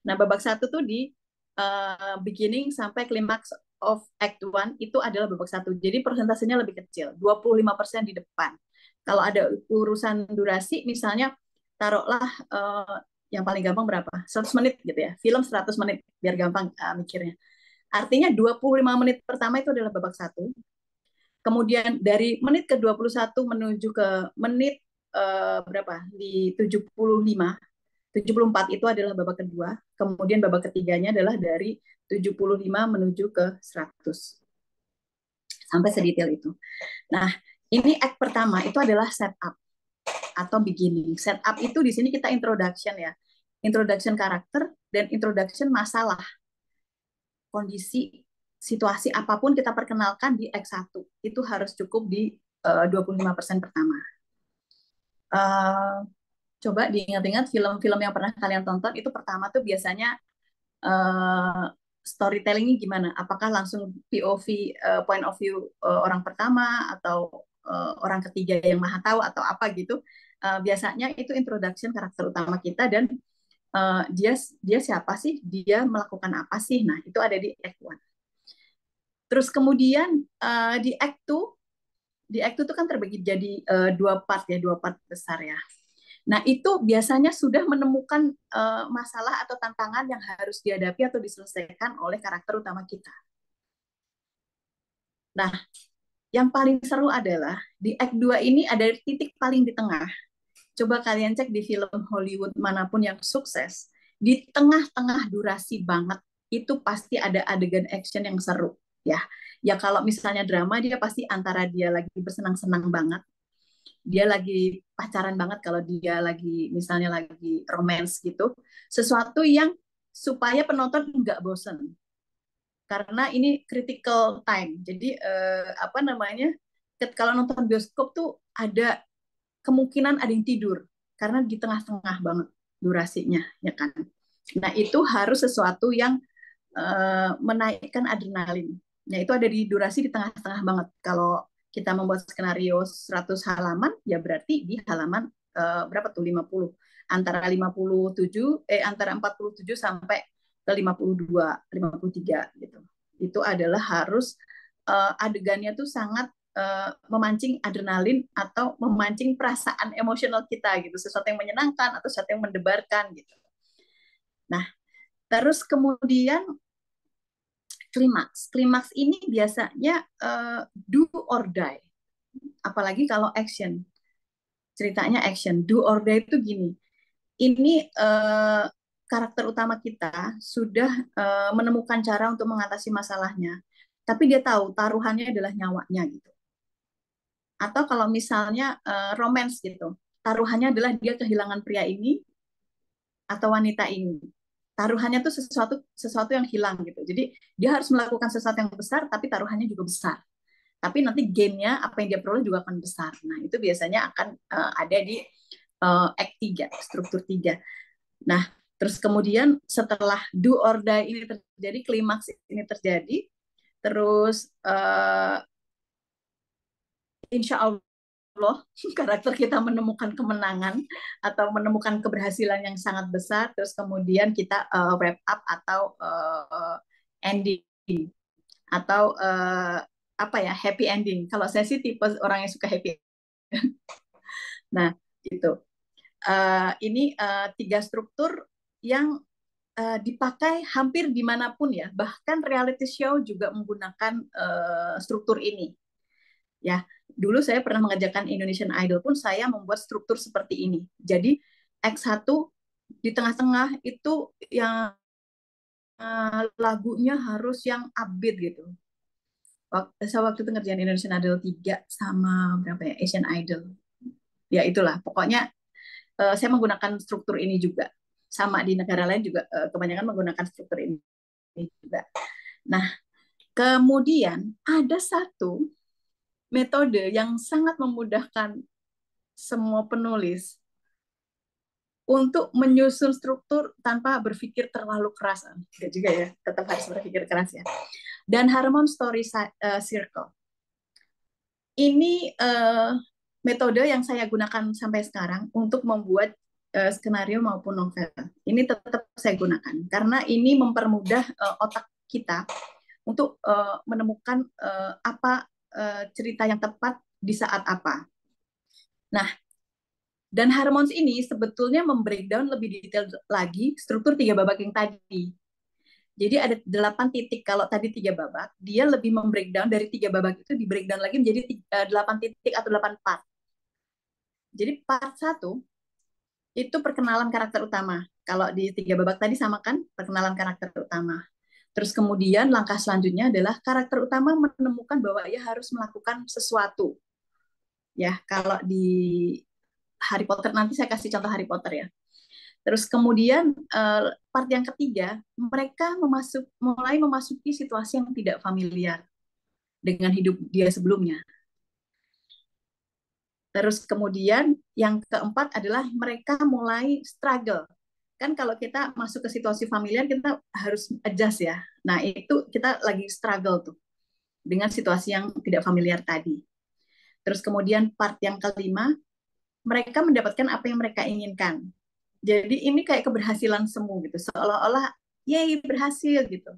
Nah, babak 1 tuh di beginning sampai climax of act 1 itu adalah babak 1. Jadi persentasenya lebih kecil, 25% di depan. Kalau ada urusan durasi, misalnya taruhlah yang paling gampang berapa? 100 menit gitu ya. Film 100 menit, biar gampang mikirnya. Artinya 25 menit pertama itu adalah babak 1. Kemudian dari menit ke 21 menuju ke menit berapa? Di 75, 74 itu adalah babak kedua. Kemudian babak ketiganya adalah dari 75 menuju ke 100. Sampai sedetail itu. Nah, ini act pertama itu adalah setup atau beginning. Setup itu di sini kita introduction ya. introduction karakter, dan introduction masalah, kondisi, situasi apapun kita perkenalkan di Act 1. Itu harus cukup di 25% pertama. Coba diingat-ingat film-film yang pernah kalian tonton, itu pertama tuh biasanya storytellingnya gimana? Apakah langsung POV, point of view orang pertama, atau orang ketiga yang maha tahu, atau apa gitu. Biasanya itu introduction karakter utama kita, dan dia siapa sih, dia melakukan apa sih. Nah, itu ada di Act 1. Terus kemudian di Act 2, itu kan terbagi jadi dua part besar ya. Nah, itu biasanya sudah menemukan masalah atau tantangan yang harus dihadapi atau diselesaikan oleh karakter utama kita. Nah, yang paling seru adalah di Act 2 ini ada titik paling di tengah. Coba kalian cek di film Hollywood manapun yang sukses, di tengah-tengah durasi banget, itu pasti ada adegan action yang seru. Ya, kalau misalnya drama, dia pasti antara dia lagi bersenang-senang banget, dia lagi pacaran banget, kalau dia lagi misalnya lagi romance gitu, sesuatu yang supaya penonton nggak bosen, karena ini critical time. Jadi apa namanya, kalau nonton bioskop tuh ada kemungkinan ada yang tidur karena di tengah-tengah banget durasinya, ya kan. Nah, itu harus sesuatu yang menaikkan adrenalin. Nah, itu ada di durasi di tengah-tengah banget. Kalau kita membuat skenario 100 halaman, ya berarti di halaman berapa tuh, 50. Antara 57 antara 47 sampai ke 52, 53 gitu. Itu adalah harus adegannya tuh sangat memancing adrenalin atau memancing perasaan emosional kita gitu, sesuatu yang menyenangkan atau sesuatu yang mendebarkan gitu. Nah, terus kemudian klimaks ini biasanya do or die, apalagi kalau action, ceritanya action. Do or die itu gini, ini karakter utama kita sudah menemukan cara untuk mengatasi masalahnya, tapi dia tahu taruhannya adalah nyawanya gitu. Atau kalau misalnya romance gitu, taruhannya adalah dia kehilangan pria ini atau wanita ini. Taruhannya tuh sesuatu yang hilang gitu. Jadi dia harus melakukan sesuatu yang besar, tapi taruhannya juga besar. Tapi nanti gain-nya, apa yang dia peroleh juga akan besar. Nah, itu biasanya akan ada di Act 3, struktur 3. Nah, terus kemudian setelah do or die ini terjadi, klimaks ini terjadi, terus insya Allah karakter kita menemukan kemenangan atau menemukan keberhasilan yang sangat besar, terus kemudian kita wrap up atau ending atau apa ya, happy ending. Kalau saya sih tipe orang yang suka happy. Nah, gitu. Ini 3 struktur yang dipakai hampir dimanapun ya, bahkan reality show juga menggunakan struktur ini. Ya, dulu saya pernah mengerjakan Indonesian Idol pun saya membuat struktur seperti ini. Jadi X1 di tengah-tengah itu yang lagunya harus yang upbeat gitu. Saya waktu itu ngerjain Indonesian Idol 3 sama berapa ya, Asian Idol. Ya itulah, pokoknya saya menggunakan struktur ini juga. Sama di negara lain juga kebanyakan menggunakan struktur ini juga. Nah, kemudian ada satu metode yang sangat memudahkan semua penulis untuk menyusun struktur tanpa berpikir terlalu keras. Tidak juga ya, tetap harus berpikir keras ya. Dan Harmon Story Circle. Ini metode yang saya gunakan sampai sekarang untuk membuat skenario maupun novel. Ini tetap saya gunakan karena ini mempermudah otak kita untuk menemukan apa cerita yang tepat di saat apa. Nah, dan Harmons ini sebetulnya membreakdown lebih detail lagi struktur 3 babak yang tadi. Jadi ada 8 titik. Kalau tadi 3 babak, dia lebih membreakdown dari 3 babak itu, di breakdown lagi menjadi 8 titik atau 8 part. Jadi part 1 itu perkenalan karakter utama. Kalau di 3 babak tadi sama kan, perkenalan karakter utama. Terus kemudian langkah selanjutnya adalah karakter utama menemukan bahwa ia harus melakukan sesuatu. Ya, kalau di Harry Potter, nanti saya kasih contoh Harry Potter ya. Terus kemudian part yang ketiga, mereka mulai memasuki situasi yang tidak familiar dengan hidup dia sebelumnya. Terus kemudian yang keempat adalah mereka mulai struggle. Kan kalau kita masuk ke situasi familiar kita harus adjust ya. Nah, itu kita lagi struggle tuh dengan situasi yang tidak familiar tadi. Terus kemudian part yang kelima, mereka mendapatkan apa yang mereka inginkan. Jadi ini kayak keberhasilan semu gitu, seolah-olah yay berhasil gitu.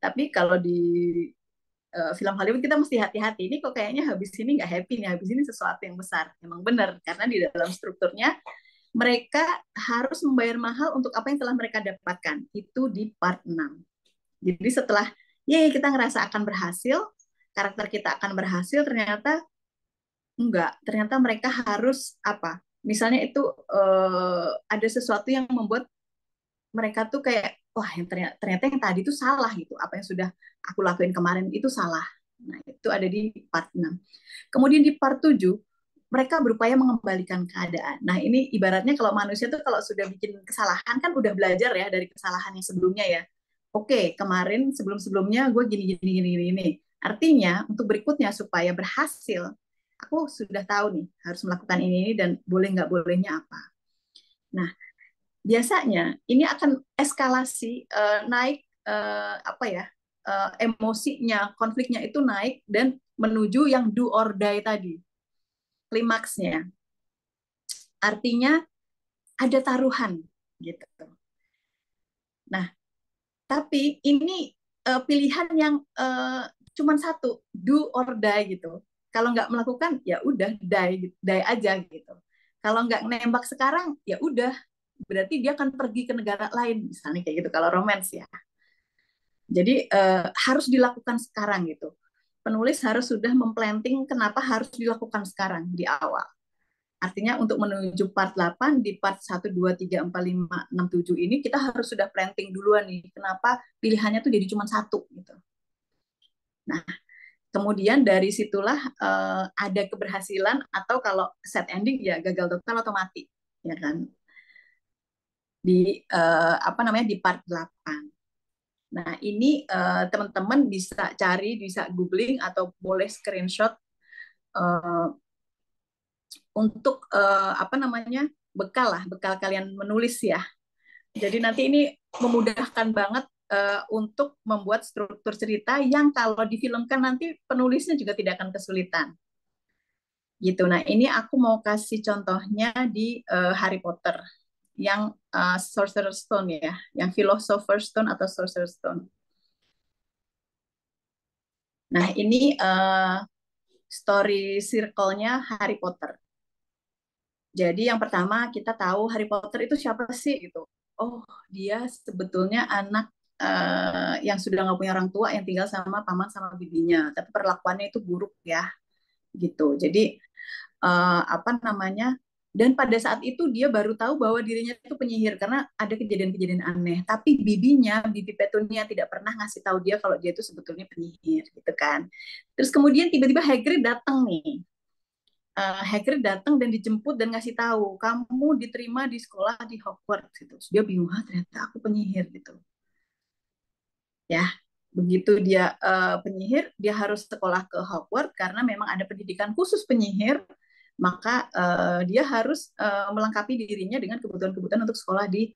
Tapi kalau di film Hollywood kita mesti hati-hati. Ini kok kayaknya habis ini nggak happy nih, habis ini sesuatu yang besar. Emang benar, karena di dalam strukturnya mereka harus membayar mahal untuk apa yang telah mereka dapatkan. Itu di part 6. Jadi setelah yay kita ngerasa akan berhasil, karakter kita akan berhasil, ternyata enggak. Ternyata mereka harus apa? Misalnya itu ada sesuatu yang membuat mereka tuh kayak wah yang ternyata yang tadi itu salah gitu. Apa yang sudah aku lakuin kemarin itu salah. Nah, itu ada di part 6. Kemudian di part 7 mereka berupaya mengembalikan keadaan. Nah, ini ibaratnya kalau manusia tuh kalau sudah bikin kesalahan kan udah belajar ya dari kesalahan yang sebelumnya ya. Oke, kemarin sebelum-sebelumnya gue gini. Artinya untuk berikutnya supaya berhasil, aku sudah tahu nih harus melakukan ini dan boleh nggak bolehnya apa. Nah, biasanya ini akan eskalasi naik apa ya emosinya, konfliknya itu naik dan menuju yang do or die tadi, klimaksnya. Artinya ada taruhan gitu. Nah, tapi ini pilihan yang cuman satu, do or die gitu. Kalau nggak melakukan ya udah die aja gitu. Kalau nggak nembak sekarang ya udah berarti dia akan pergi ke negara lain misalnya kayak gitu kalau romance ya. Jadi harus dilakukan sekarang gitu. Penulis harus sudah memplanting kenapa harus dilakukan sekarang di awal. Artinya untuk menuju part 8 di part 1 2 3 4 5 6 7 ini kita harus sudah planting duluan nih. Kenapa pilihannya tuh jadi cuma satu gitu. Nah, kemudian dari situlah ada keberhasilan atau kalau set ending ya gagal total atau mati ya kan. Di apa namanya di part 8. Nah, ini teman-teman bisa cari, bisa googling atau boleh screenshot untuk apa namanya bekal kalian menulis ya. Jadi nanti ini memudahkan banget untuk membuat struktur cerita yang kalau difilmkan nanti penulisnya juga tidak akan kesulitan. Gitu. Nah, ini aku mau kasih contohnya di Harry Potter yang Sorcerer's Stone ya, yang Philosopher's Stone atau Sorcerer's Stone. Nah, ini story circle-nya Harry Potter. Jadi yang pertama kita tahu Harry Potter itu siapa sih gitu. Oh, dia sebetulnya anak yang sudah nggak punya orang tua yang tinggal sama paman sama bibinya, tapi perlakuannya itu buruk ya, gitu. Jadi apa namanya? Dan pada saat itu dia baru tahu bahwa dirinya itu penyihir karena ada kejadian-kejadian aneh. Tapi bibinya, bibi Petunia tidak pernah ngasih tahu dia kalau dia itu sebetulnya penyihir, gitu kan. Terus kemudian tiba-tiba Hagrid datang nih. Hagrid datang dan dijemput dan ngasih tahu kamu diterima di sekolah di Hogwarts gitu. Terus dia bingung, ternyata aku penyihir gitu. Ya, begitu dia penyihir, dia harus sekolah ke Hogwarts karena memang ada pendidikan khusus penyihir, maka dia harus melengkapi dirinya dengan kebutuhan-kebutuhan untuk sekolah di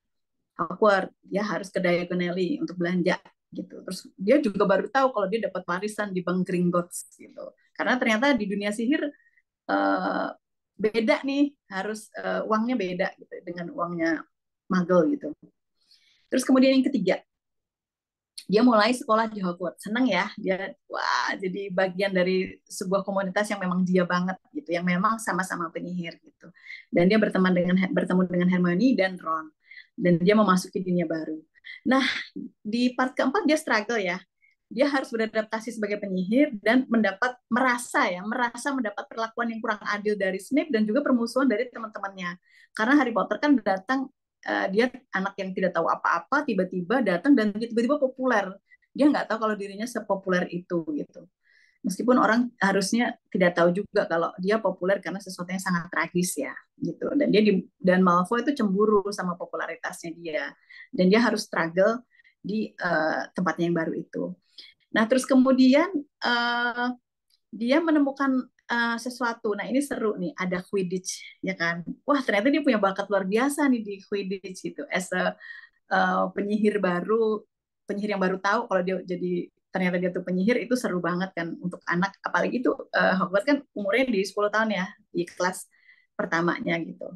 Hogwarts. Dia harus ke Diagon Alley untuk belanja gitu. Terus dia juga baru tahu kalau dia dapat warisan di Bank Gringotts gitu. Karena ternyata di dunia sihir beda nih, harus uangnya beda gitu dengan uangnya Muggle gitu. Terus kemudian yang ketiga, dia mulai sekolah di Hogwarts. Seneng ya, dia wah jadi bagian dari sebuah komunitas yang memang dia banget gitu, yang memang sama-sama penyihir gitu. Dan dia bertemu dengan Hermione dan Ron. Dan dia memasuki dunia baru. Nah, di part keempat dia struggle ya. Dia harus beradaptasi sebagai penyihir dan merasa mendapat perlakuan yang kurang adil dari Snape dan juga permusuhan dari teman-temannya. Karena Harry Potter kan datang dia anak yang tidak tahu apa-apa tiba-tiba datang dan tiba-tiba populer. Dia nggak tahu kalau dirinya sepopuler itu gitu. Meskipun orang harusnya tidak tahu juga kalau dia populer karena sesuatu yang sangat tragis ya, gitu. Dan Malfoy itu cemburu sama popularitasnya dia, dan dia harus struggle di tempatnya yang baru itu. Nah, terus kemudian dia menemukan sesuatu. Nah, ini seru nih, ada Quidditch, ya kan? Wah, ternyata dia punya bakat luar biasa nih di Quidditch gitu. As a penyihir baru, penyihir yang baru tahu kalau dia jadi ternyata dia tuh penyihir, itu seru banget kan untuk anak, apalagi itu Hogwarts kan umurnya di 10 tahun ya, di kelas pertamanya gitu.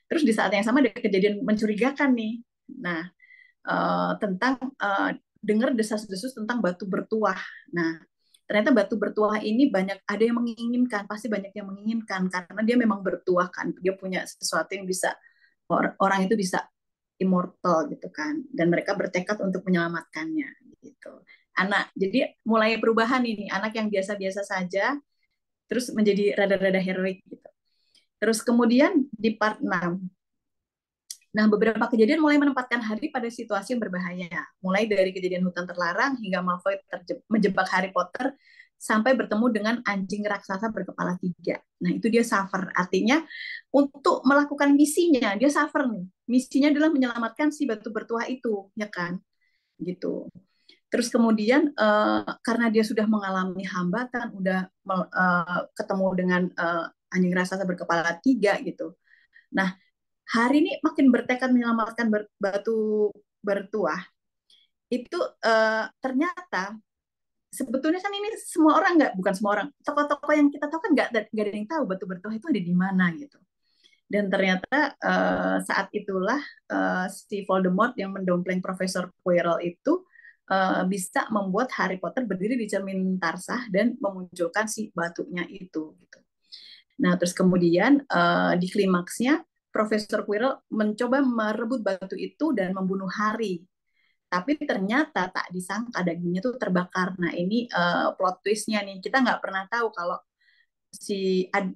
Terus di saat yang sama ada kejadian mencurigakan nih. Nah, tentang dengar desas-desus tentang batu bertuah. Nah, ternyata batu bertuah ini banyak ada yang menginginkan, pasti banyak yang menginginkan karena dia memang bertuah kan, dia punya sesuatu yang bisa orang itu bisa immortal gitu kan, dan mereka bertekad untuk menyelamatkannya gitu. Jadi mulai perubahan ini, anak yang biasa-biasa saja terus menjadi rada-rada heroik gitu. Terus kemudian di part 6, nah, beberapa kejadian mulai menempatkan Harry pada situasi yang berbahaya. Mulai dari kejadian hutan terlarang hingga Malfoy menjebak Harry Potter sampai bertemu dengan anjing raksasa berkepala 3. Nah, itu dia suffer. Artinya, untuk melakukan misinya, dia suffer nih. Misinya adalah menyelamatkan si batu bertuah itu, ya kan? Gitu. Terus kemudian, karena dia sudah mengalami hambatan, udah ketemu dengan anjing raksasa berkepala 3 gitu. Nah, Hari ini makin bertekad menyelamatkan batu bertuah. Itu ternyata sebetulnya kan ini semua orang nggak, bukan semua orang, tokoh-tokoh yang kita tahu kan nggak ada yang tahu batu bertuah itu ada di mana gitu. Dan ternyata saat itulah si Voldemort yang mendompleng Profesor Quirrell itu bisa membuat Harry Potter berdiri di cermin tarsah dan memunculkan si batunya itu gitu. Nah, terus kemudian di klimaksnya Profesor Quirrell mencoba merebut batu itu dan membunuh Harry. Tapi ternyata tak disangka dagingnya tuh terbakar. Nah, ini plot twistnya nih. Kita nggak pernah tahu kalau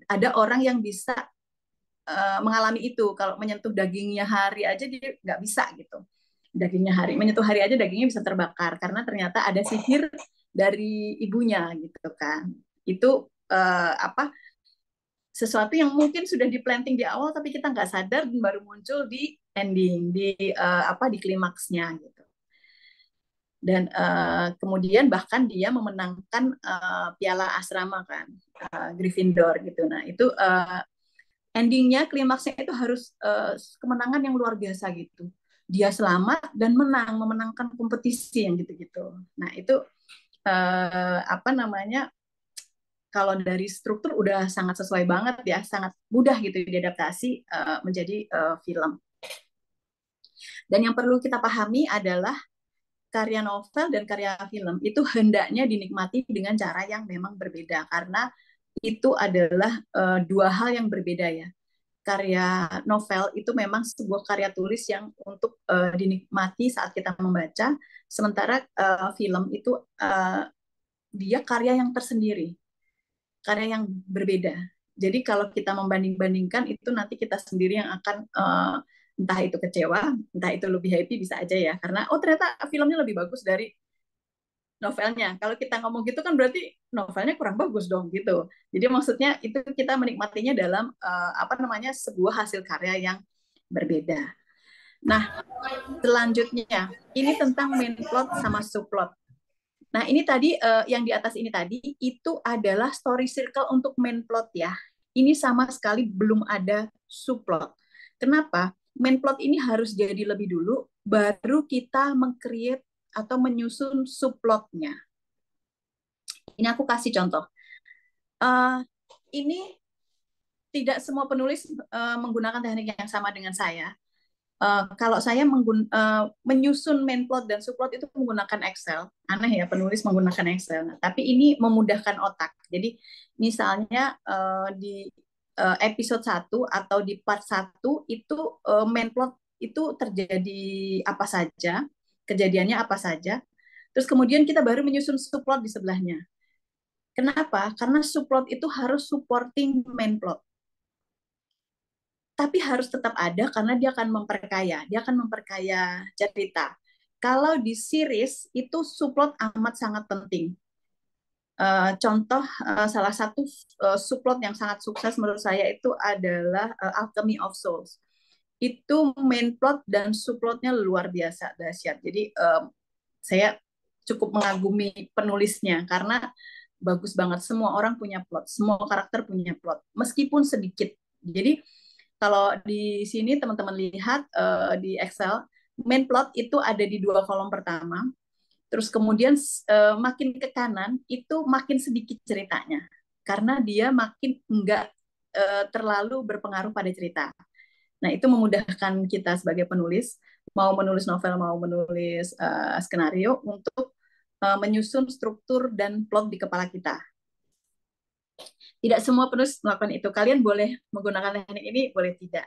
ada orang yang bisa mengalami itu. Kalau menyentuh dagingnya Harry aja dia nggak bisa gitu. Dagingnya Harry, menyentuh Harry aja dagingnya bisa terbakar karena ternyata ada sihir dari ibunya gitu kan. Itu apa sesuatu yang mungkin sudah di-planting di awal tapi kita nggak sadar dan baru muncul di ending, di di klimaksnya gitu. Dan kemudian bahkan dia memenangkan piala asrama kan, Gryffindor gitu. Nah, itu endingnya, klimaksnya itu harus kemenangan yang luar biasa gitu. Dia selamat dan memenangkan kompetisi yang gitu-gitu. Nah, itu apa namanya, kalau dari struktur udah sangat sesuai banget ya, sangat mudah gitu diadaptasi menjadi film. Dan yang perlu kita pahami adalah karya novel dan karya film itu hendaknya dinikmati dengan cara yang memang berbeda karena itu adalah dua hal yang berbeda ya. Karya novel itu memang sebuah karya tulis yang untuk dinikmati saat kita membaca, sementara film itu dia karya yang tersendiri, karya yang berbeda. Jadi kalau kita membanding-bandingkan itu nanti kita sendiri yang akan entah itu kecewa, entah itu lebih happy bisa aja ya. Karena oh ternyata filmnya lebih bagus dari novelnya. Kalau kita ngomong gitu kan berarti novelnya kurang bagus dong gitu. Jadi maksudnya itu kita menikmatinya dalam apa namanya sebuah hasil karya yang berbeda. Nah, selanjutnya ini tentang main plot sama subplot. Nah, ini tadi yang di atas ini tadi itu adalah story circle untuk main plot ya. Ini sama sekali belum ada subplot. Kenapa? Main plot ini harus jadi lebih dulu, baru kita meng-create atau menyusun subplotnya. Ini aku kasih contoh. Ini tidak semua penulis menggunakan teknik yang sama dengan saya. Kalau saya menyusun main plot dan subplot itu menggunakan Excel. Aneh ya penulis menggunakan Excel. Nah, tapi ini memudahkan otak. Jadi misalnya di episode 1 atau di part 1 itu main plot itu terjadi apa saja, kejadiannya apa saja. Terus kemudian kita baru menyusun subplot di sebelahnya. Kenapa? Karena subplot itu harus supporting main plot. Tapi harus tetap ada karena dia akan memperkaya cerita. Kalau di series itu subplot amat sangat penting. Contoh salah satu subplot yang sangat sukses menurut saya itu adalah Alchemy of Souls. Itu main plot dan subplotnya luar biasa dahsyat. Jadi saya cukup mengagumi penulisnya karena bagus banget. Semua orang punya plot, semua karakter punya plot, meskipun sedikit. Jadi kalau di sini teman-teman lihat di Excel, main plot itu ada di 2 kolom pertama. Terus kemudian makin ke kanan itu makin sedikit ceritanya, karena dia makin enggak terlalu berpengaruh pada cerita. Nah, itu memudahkan kita sebagai penulis, mau menulis novel, mau menulis skenario, untuk menyusun struktur dan plot di kepala kita. Tidak semua penulis melakukan itu. Kalian boleh menggunakan teknik ini, boleh tidak.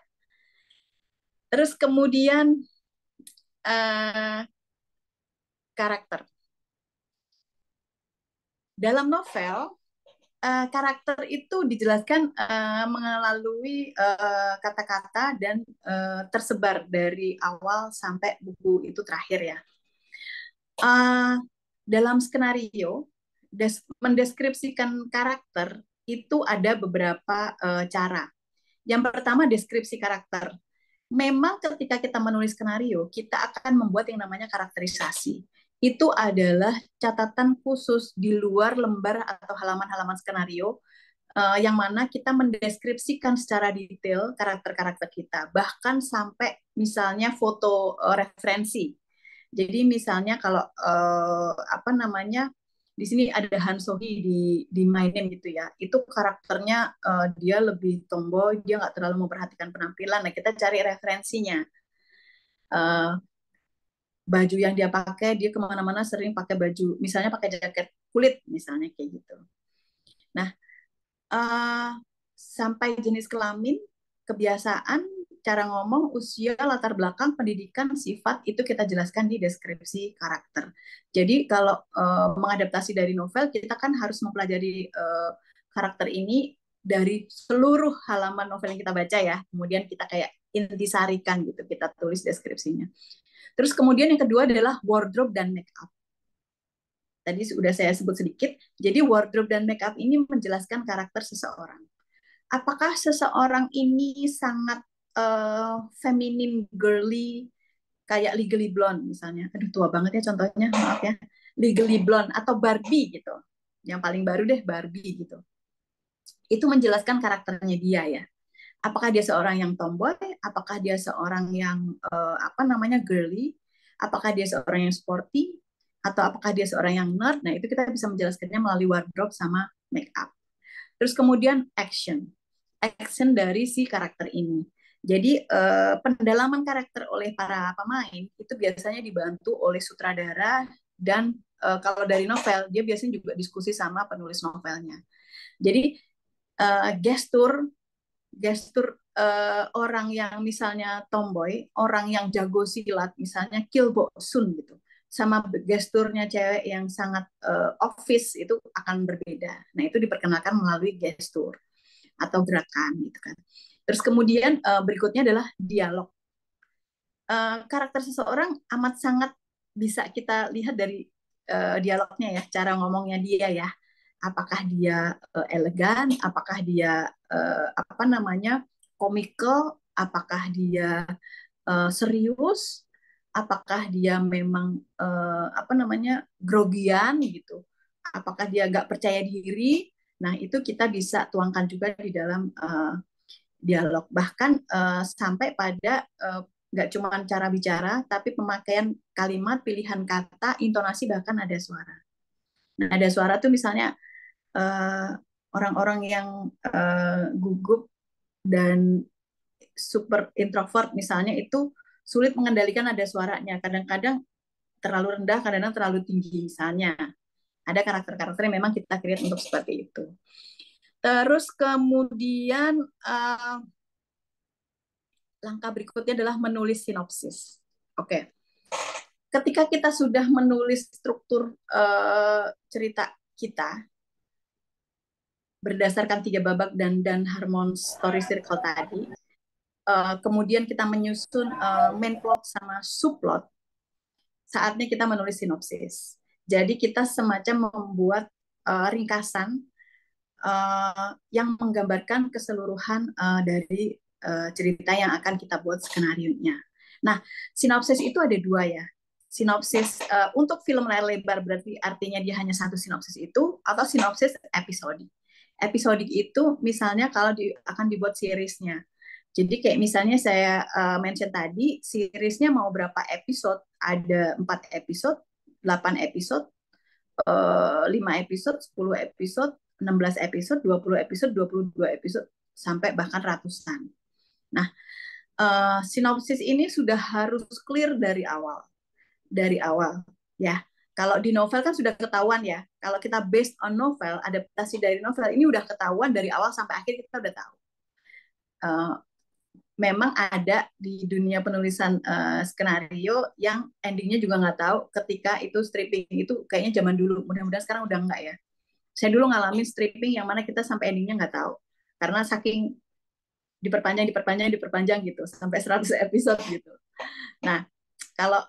Terus kemudian karakter. Dalam novel, karakter itu dijelaskan melalui kata-kata dan tersebar dari awal sampai buku itu terakhir ya. Dalam skenario, mendeskripsikan karakter itu ada beberapa cara. Yang pertama, deskripsi karakter. Memang ketika kita menulis skenario, kita akan membuat yang namanya karakterisasi. Itu adalah catatan khusus di luar lembar atau halaman-halaman skenario, yang mana kita mendeskripsikan secara detail karakter-karakter kita, bahkan sampai misalnya foto referensi. Jadi misalnya kalau apa namanya, di sini ada Han Sohee di My Name gitu ya, itu karakternya dia lebih tomboy, dia nggak terlalu memperhatikan penampilan. Nah, kita cari referensinya. Baju yang dia pakai, dia kemana-mana sering pakai baju, misalnya pakai jaket kulit, misalnya kayak gitu. Nah, sampai jenis kelamin, kebiasaan, cara ngomong, usia, latar belakang, pendidikan, sifat, itu kita jelaskan di deskripsi karakter. Jadi kalau mengadaptasi dari novel, kita kan harus mempelajari karakter ini dari seluruh halaman novel yang kita baca ya. Kemudian kita kayak intisarikan gitu, kita tulis deskripsinya. Terus kemudian yang kedua adalah wardrobe dan make up. Tadi sudah saya sebut sedikit. Jadi wardrobe dan make up ini menjelaskan karakter seseorang. Apakah seseorang ini sangat feminim, girly, kayak Legally Blonde misalnya. Aduh, tua banget ya contohnya, maaf ya. Legally Blonde atau Barbie gitu. Yang paling baru deh, Barbie gitu. Itu menjelaskan karakternya dia ya. Apakah dia seorang yang tomboy, apakah dia seorang yang apa namanya, girly, apakah dia seorang yang sporty, atau apakah dia seorang yang nerd. Nah, itu kita bisa menjelaskannya melalui wardrobe sama make up. Terus kemudian action dari si karakter ini. Jadi pendalaman karakter oleh para pemain itu biasanya dibantu oleh sutradara, dan kalau dari novel dia biasanya juga diskusi sama penulis novelnya. Jadi gestur orang yang misalnya tomboy, orang yang jago silat, misalnya Kil Bo Sun gitu, sama gesturnya cewek yang sangat office, itu akan berbeda. Nah, itu diperkenalkan melalui gestur atau gerakan gitu kan. Terus kemudian berikutnya adalah dialog. Karakter seseorang amat sangat bisa kita lihat dari dialognya ya, cara ngomongnya dia ya. Apakah dia elegan, apakah dia apa namanya, komikal, apakah dia serius, apakah dia memang apa namanya, grogian gitu, apakah dia nggak percaya diri. Nah, itu kita bisa tuangkan juga di dalam dialog. Bahkan sampai pada nggak cuma cara bicara, tapi pemakaian kalimat, pilihan kata, intonasi, bahkan ada suara. Nah, ada suara tuh misalnya orang-orang yang gugup dan super introvert misalnya, itu sulit mengendalikan nada suaranya. Kadang-kadang terlalu rendah, kadang-kadang terlalu tinggi misalnya. Ada karakter-karakter yang memang kita create untuk seperti itu. Terus kemudian langkah berikutnya adalah menulis sinopsis. Oke. Ketika kita sudah menulis struktur cerita kita berdasarkan 3 babak dan Harmon Story Circle tadi, kemudian kita menyusun main plot sama subplot, saatnya kita menulis sinopsis. Jadi kita semacam membuat ringkasan yang menggambarkan keseluruhan dari cerita yang akan kita buat skenario-nya. Nah, sinopsis itu ada dua ya. Sinopsis untuk film layar lebar berarti artinya dia hanya satu sinopsis itu, atau sinopsis episodik. Episodik itu misalnya kalau akan dibuat seriesnya. Jadi kayak misalnya saya mention tadi, seriesnya mau berapa episode? Ada 4 episode, 8 episode, 5 episode, 10 episode, 16 episode, 20 episode, 22 episode, sampai bahkan ratusan. Nah, sinopsis ini sudah harus clear dari awal. Dari awal, ya. Kalau di novel kan sudah ketahuan ya. Kalau kita based on novel, adaptasi dari novel, ini udah ketahuan dari awal sampai akhir kita udah tahu. Memang ada di dunia penulisan skenario yang endingnya juga nggak tahu ketika itu stripping itu kayaknya zaman dulu. Mudah-mudahan sekarang udah nggak ya. Saya dulu ngalamin stripping yang mana kita sampai endingnya nggak tahu. Karena saking diperpanjang gitu sampai 100 episode gitu. Nah, kalau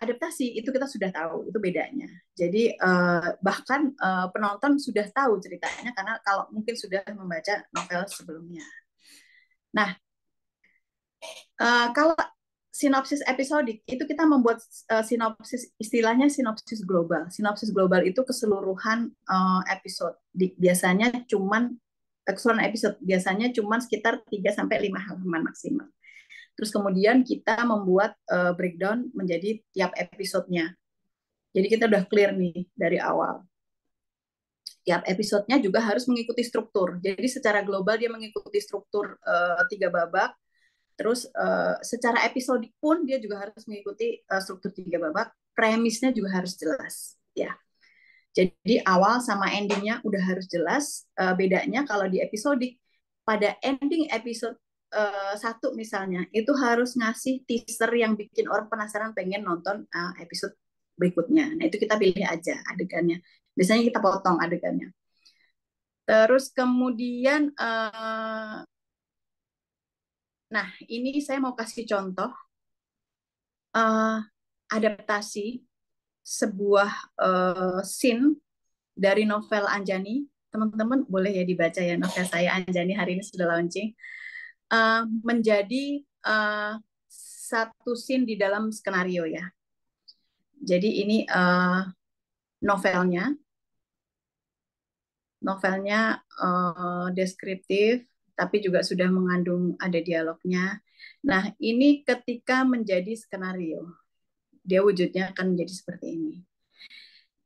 adaptasi itu kita sudah tahu itu bedanya. Jadi bahkan penonton sudah tahu ceritanya karena kalau mungkin sudah membaca novel sebelumnya. Nah, kalau sinopsis episodik itu kita membuat sinopsis istilahnya sinopsis global. Sinopsis global itu keseluruhan episode. Biasanya cuman keseluruhan episode biasanya cuman sekitar 3 sampai 5 halaman maksimal. Terus kemudian kita membuat breakdown menjadi tiap episodenya. Jadi kita udah clear nih dari awal. Tiap episodenya juga harus mengikuti struktur. Jadi secara global dia mengikuti struktur 3 babak. Terus secara episodik pun dia juga harus mengikuti struktur 3 babak. Premisnya juga harus jelas, ya. Jadi awal sama endingnya udah harus jelas. Bedanya kalau di episodik, pada ending episode 1 misalnya, itu harus ngasih teaser yang bikin orang penasaran pengen nonton episode berikutnya. Nah itu kita pilih aja adegannya. Biasanya kita potong adegannya. Terus kemudian, nah ini saya mau kasih contoh adaptasi sebuah scene dari novel Anjani. Teman-teman boleh ya dibaca ya novel saya Anjani hari ini sudah launching. Menjadi satu scene di dalam skenario ya. Jadi ini novelnya deskriptif, tapi juga sudah mengandung ada dialognya. Nah ini ketika menjadi skenario, dia wujudnya akan menjadi seperti ini.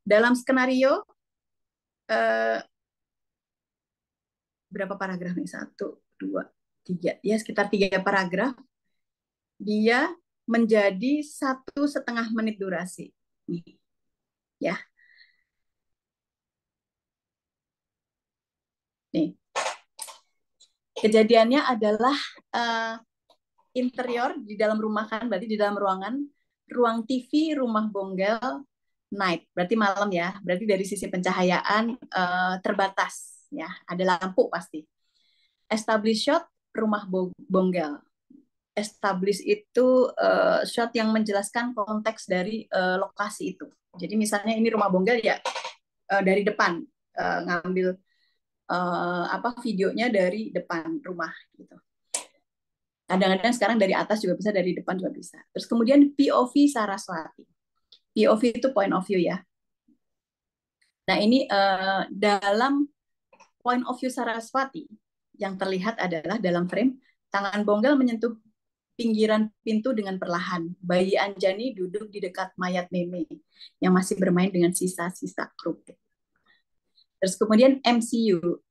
Dalam skenario berapa paragraf nih? 1, 2, 3. Ya sekitar 3 paragraf. Dia menjadi 1,5 menit durasi. Nih, ya. Nih. Kejadiannya adalah interior di dalam rumah kan, berarti di dalam ruangan, ruang TV, rumah Bonggel, night, berarti malam ya. Berarti dari sisi pencahayaan terbatas ya, ada lampu pasti. Establish shot rumah Bonggel. Establish itu shot yang menjelaskan konteks dari lokasi itu. Jadi misalnya ini rumah Bonggel ya dari depan ngambil videonya dari depan rumah gitu. Kadang-kadang sekarang dari atas juga bisa, dari depan juga bisa. Terus kemudian POV Saraswati. POV itu point of view ya. Nah ini dalam point of view Saraswati yang terlihat adalah dalam frame tangan Bonggel menyentuh pinggiran pintu dengan perlahan. Bayi Anjani duduk di dekat mayat Meme yang masih bermain dengan sisa-sisa kerupuk. Terus kemudian MCU.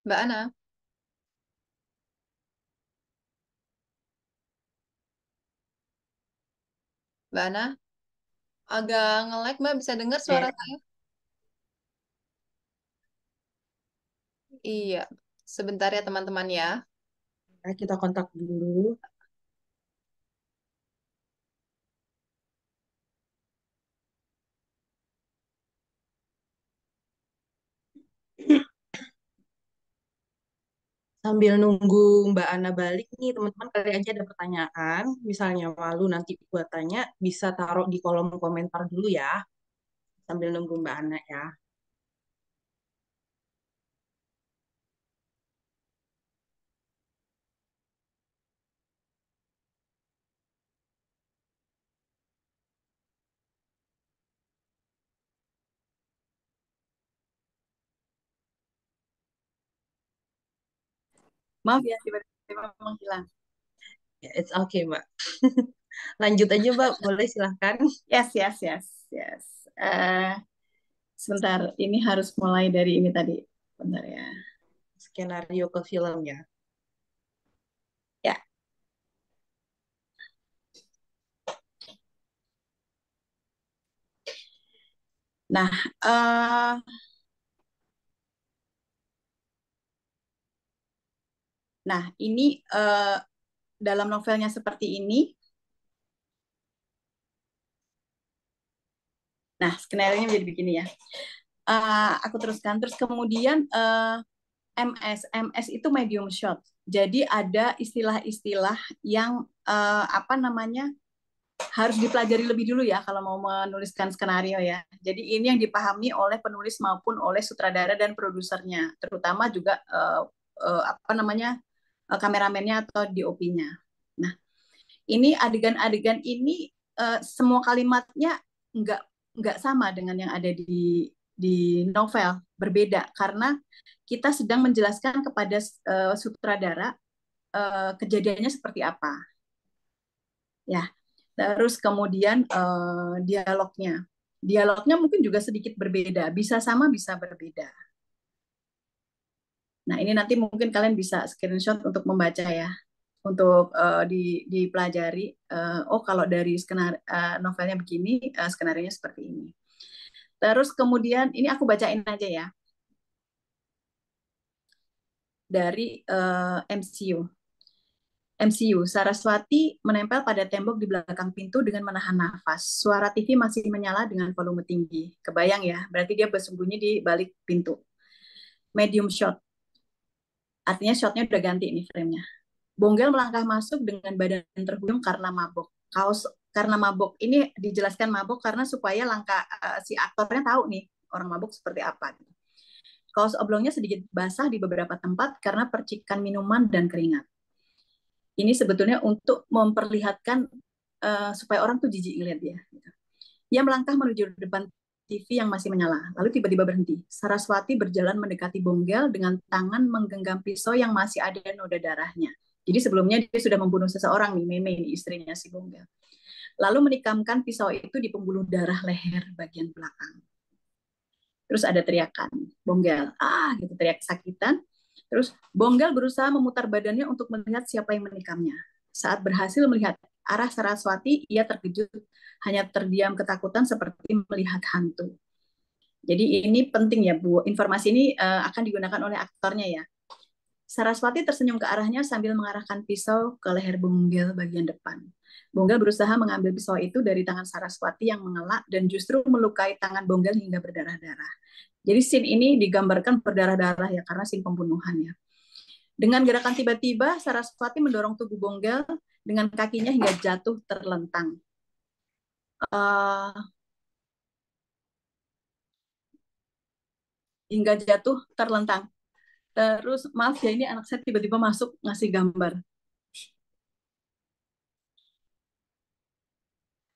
Mbak Ana, Mbak Ana, agak nge-lag, Mbak. Bisa dengar suara saya? Iya. Sebentar ya teman-teman ya. Kita kontak dulu. Sambil nunggu Mbak Ana balik nih, teman-teman kali aja ada pertanyaan, misalnya malu nanti buat tanya, bisa taruh di kolom komentar dulu ya, sambil nunggu Mbak Ana ya. Maaf ya, tiba-tiba menghilang. Ya, it's okay, Mbak. Lanjut aja, Mbak. Boleh silahkan. Yes, yes, yes, yes. Sebentar, ini harus mulai dari ini tadi. Bentar ya. Skenario ke film ya. Ya. Nah, eh, ini dalam novelnya seperti ini. Nah, skenario-nya menjadi begini ya. Aku teruskan. Terus kemudian MS itu medium shot. Jadi ada istilah-istilah yang apa namanya harus dipelajari lebih dulu ya kalau mau menuliskan skenario ya. Jadi ini yang dipahami oleh penulis maupun oleh sutradara dan produsernya, terutama juga apa namanya kameramennya atau DOP-nya. Nah, ini adegan-adegan ini semua kalimatnya nggak nggak sama dengan yang ada di novel, berbeda karena kita sedang menjelaskan kepada sutradara kejadiannya seperti apa. Ya, terus kemudian dialognya mungkin juga sedikit berbeda, bisa sama bisa berbeda. Nah, ini nanti mungkin kalian bisa screenshot untuk membaca ya, untuk dipelajari. Oh, kalau dari novelnya begini, skenarionya seperti ini. Terus kemudian ini aku bacain aja ya dari MCU. Saraswati menempel pada tembok di belakang pintu dengan menahan nafas. Suara TV masih menyala dengan volume tinggi. Kebayang ya, berarti dia bersembunyi di balik pintu. Medium shot, artinya shotnya udah ganti ini frame-nya. Bonggel melangkah masuk dengan badan terhuyung karena mabok. Karena mabok, ini dijelaskan mabok karena supaya si aktornya tahu nih orang mabok seperti apa. Kaos oblongnya sedikit basah di beberapa tempat karena percikan minuman dan keringat. Ini sebetulnya untuk memperlihatkan supaya orang tuh jijik ngeliat dia. Dia melangkah menuju depan TV yang masih menyala, lalu tiba-tiba berhenti. Saraswati berjalan mendekati Bonggel dengan tangan menggenggam pisau yang masih ada noda darahnya. Jadi sebelumnya dia sudah membunuh seseorang nih, Meme, istrinya si Bonggel. Lalu menikamkan pisau itu di pembuluh darah leher bagian belakang. Terus ada teriakan, Bonggel, gitu, teriak kesakitan. Terus Bonggel berusaha memutar badannya untuk melihat siapa yang menikamnya. Saat berhasil melihat arah Saraswati, ia terkejut, hanya terdiam ketakutan seperti melihat hantu. Jadi ini penting ya Bu, informasi ini akan digunakan oleh aktornya ya. Saraswati tersenyum ke arahnya sambil mengarahkan pisau ke leher Bonggel bagian depan. Bonggel berusaha mengambil pisau itu dari tangan Saraswati yang mengelak dan justru melukai tangan Bonggel hingga berdarah-darah. Jadi scene ini digambarkan berdarah-darah ya karena scene pembunuhan ya. Dengan gerakan tiba-tiba, Saraswati mendorong tubuh Bonggel dengan kakinya hingga jatuh terlentang. Hingga jatuh terlentang. Terus maaf ya, ini anak saya tiba-tiba masuk ngasih gambar.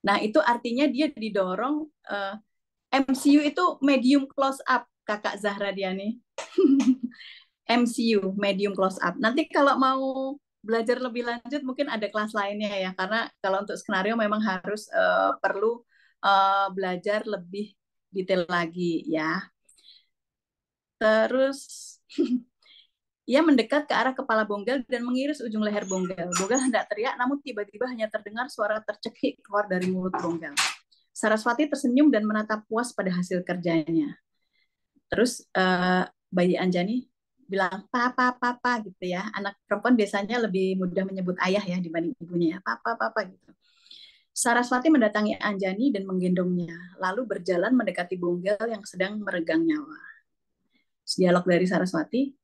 Nah, itu artinya dia didorong MCU itu medium close up, Kakak Zahra Diani. MCU, medium close up. Nanti kalau mau belajar lebih lanjut mungkin ada kelas lainnya ya, karena kalau untuk skenario memang harus perlu belajar lebih detail lagi ya. Terus ia mendekat ke arah kepala Bonggel dan mengiris ujung leher Bonggel. Bonggel hendak teriak, namun tiba-tiba hanya terdengar suara tercekik keluar dari mulut Bonggel. Saraswati tersenyum dan menatap puas pada hasil kerjanya. Terus bayi Anjani bilang papa papa gitu ya. Anak perempuan biasanya lebih mudah menyebut ayah ya dibanding ibunya ya. Papa papa gitu. Saraswati mendatangi Anjani dan menggendongnya, lalu berjalan mendekati Bonggel yang sedang meregang nyawa. Dialog dari Saraswati.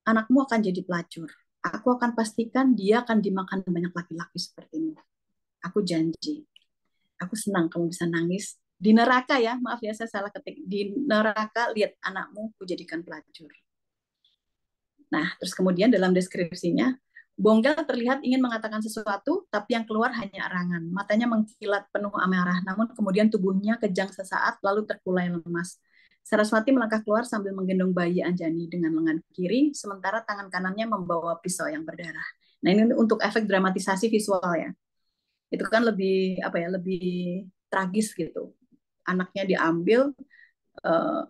anakmu akan jadi pelacur. Aku akan pastikan dia akan dimakan banyak laki-laki sepertimu. Aku janji. Aku senang kamu bisa nangis. Di neraka ya, maaf ya saya salah ketik. Di neraka lihat anakmu kujadikan pelacur. Nah, terus kemudian dalam deskripsinya, Bonggel terlihat ingin mengatakan sesuatu, tapi yang keluar hanya erangan. Matanya mengkilat penuh amarah, namun kemudian tubuhnya kejang sesaat, lalu terkulai lemas. Saraswati melangkah keluar sambil menggendong bayi Anjani dengan lengan kiri, sementara tangan kanannya membawa pisau yang berdarah. Nah, ini untuk efek dramatisasi visual ya. Itu kan lebih apa ya, lebih tragis gitu. Anaknya diambil, eh,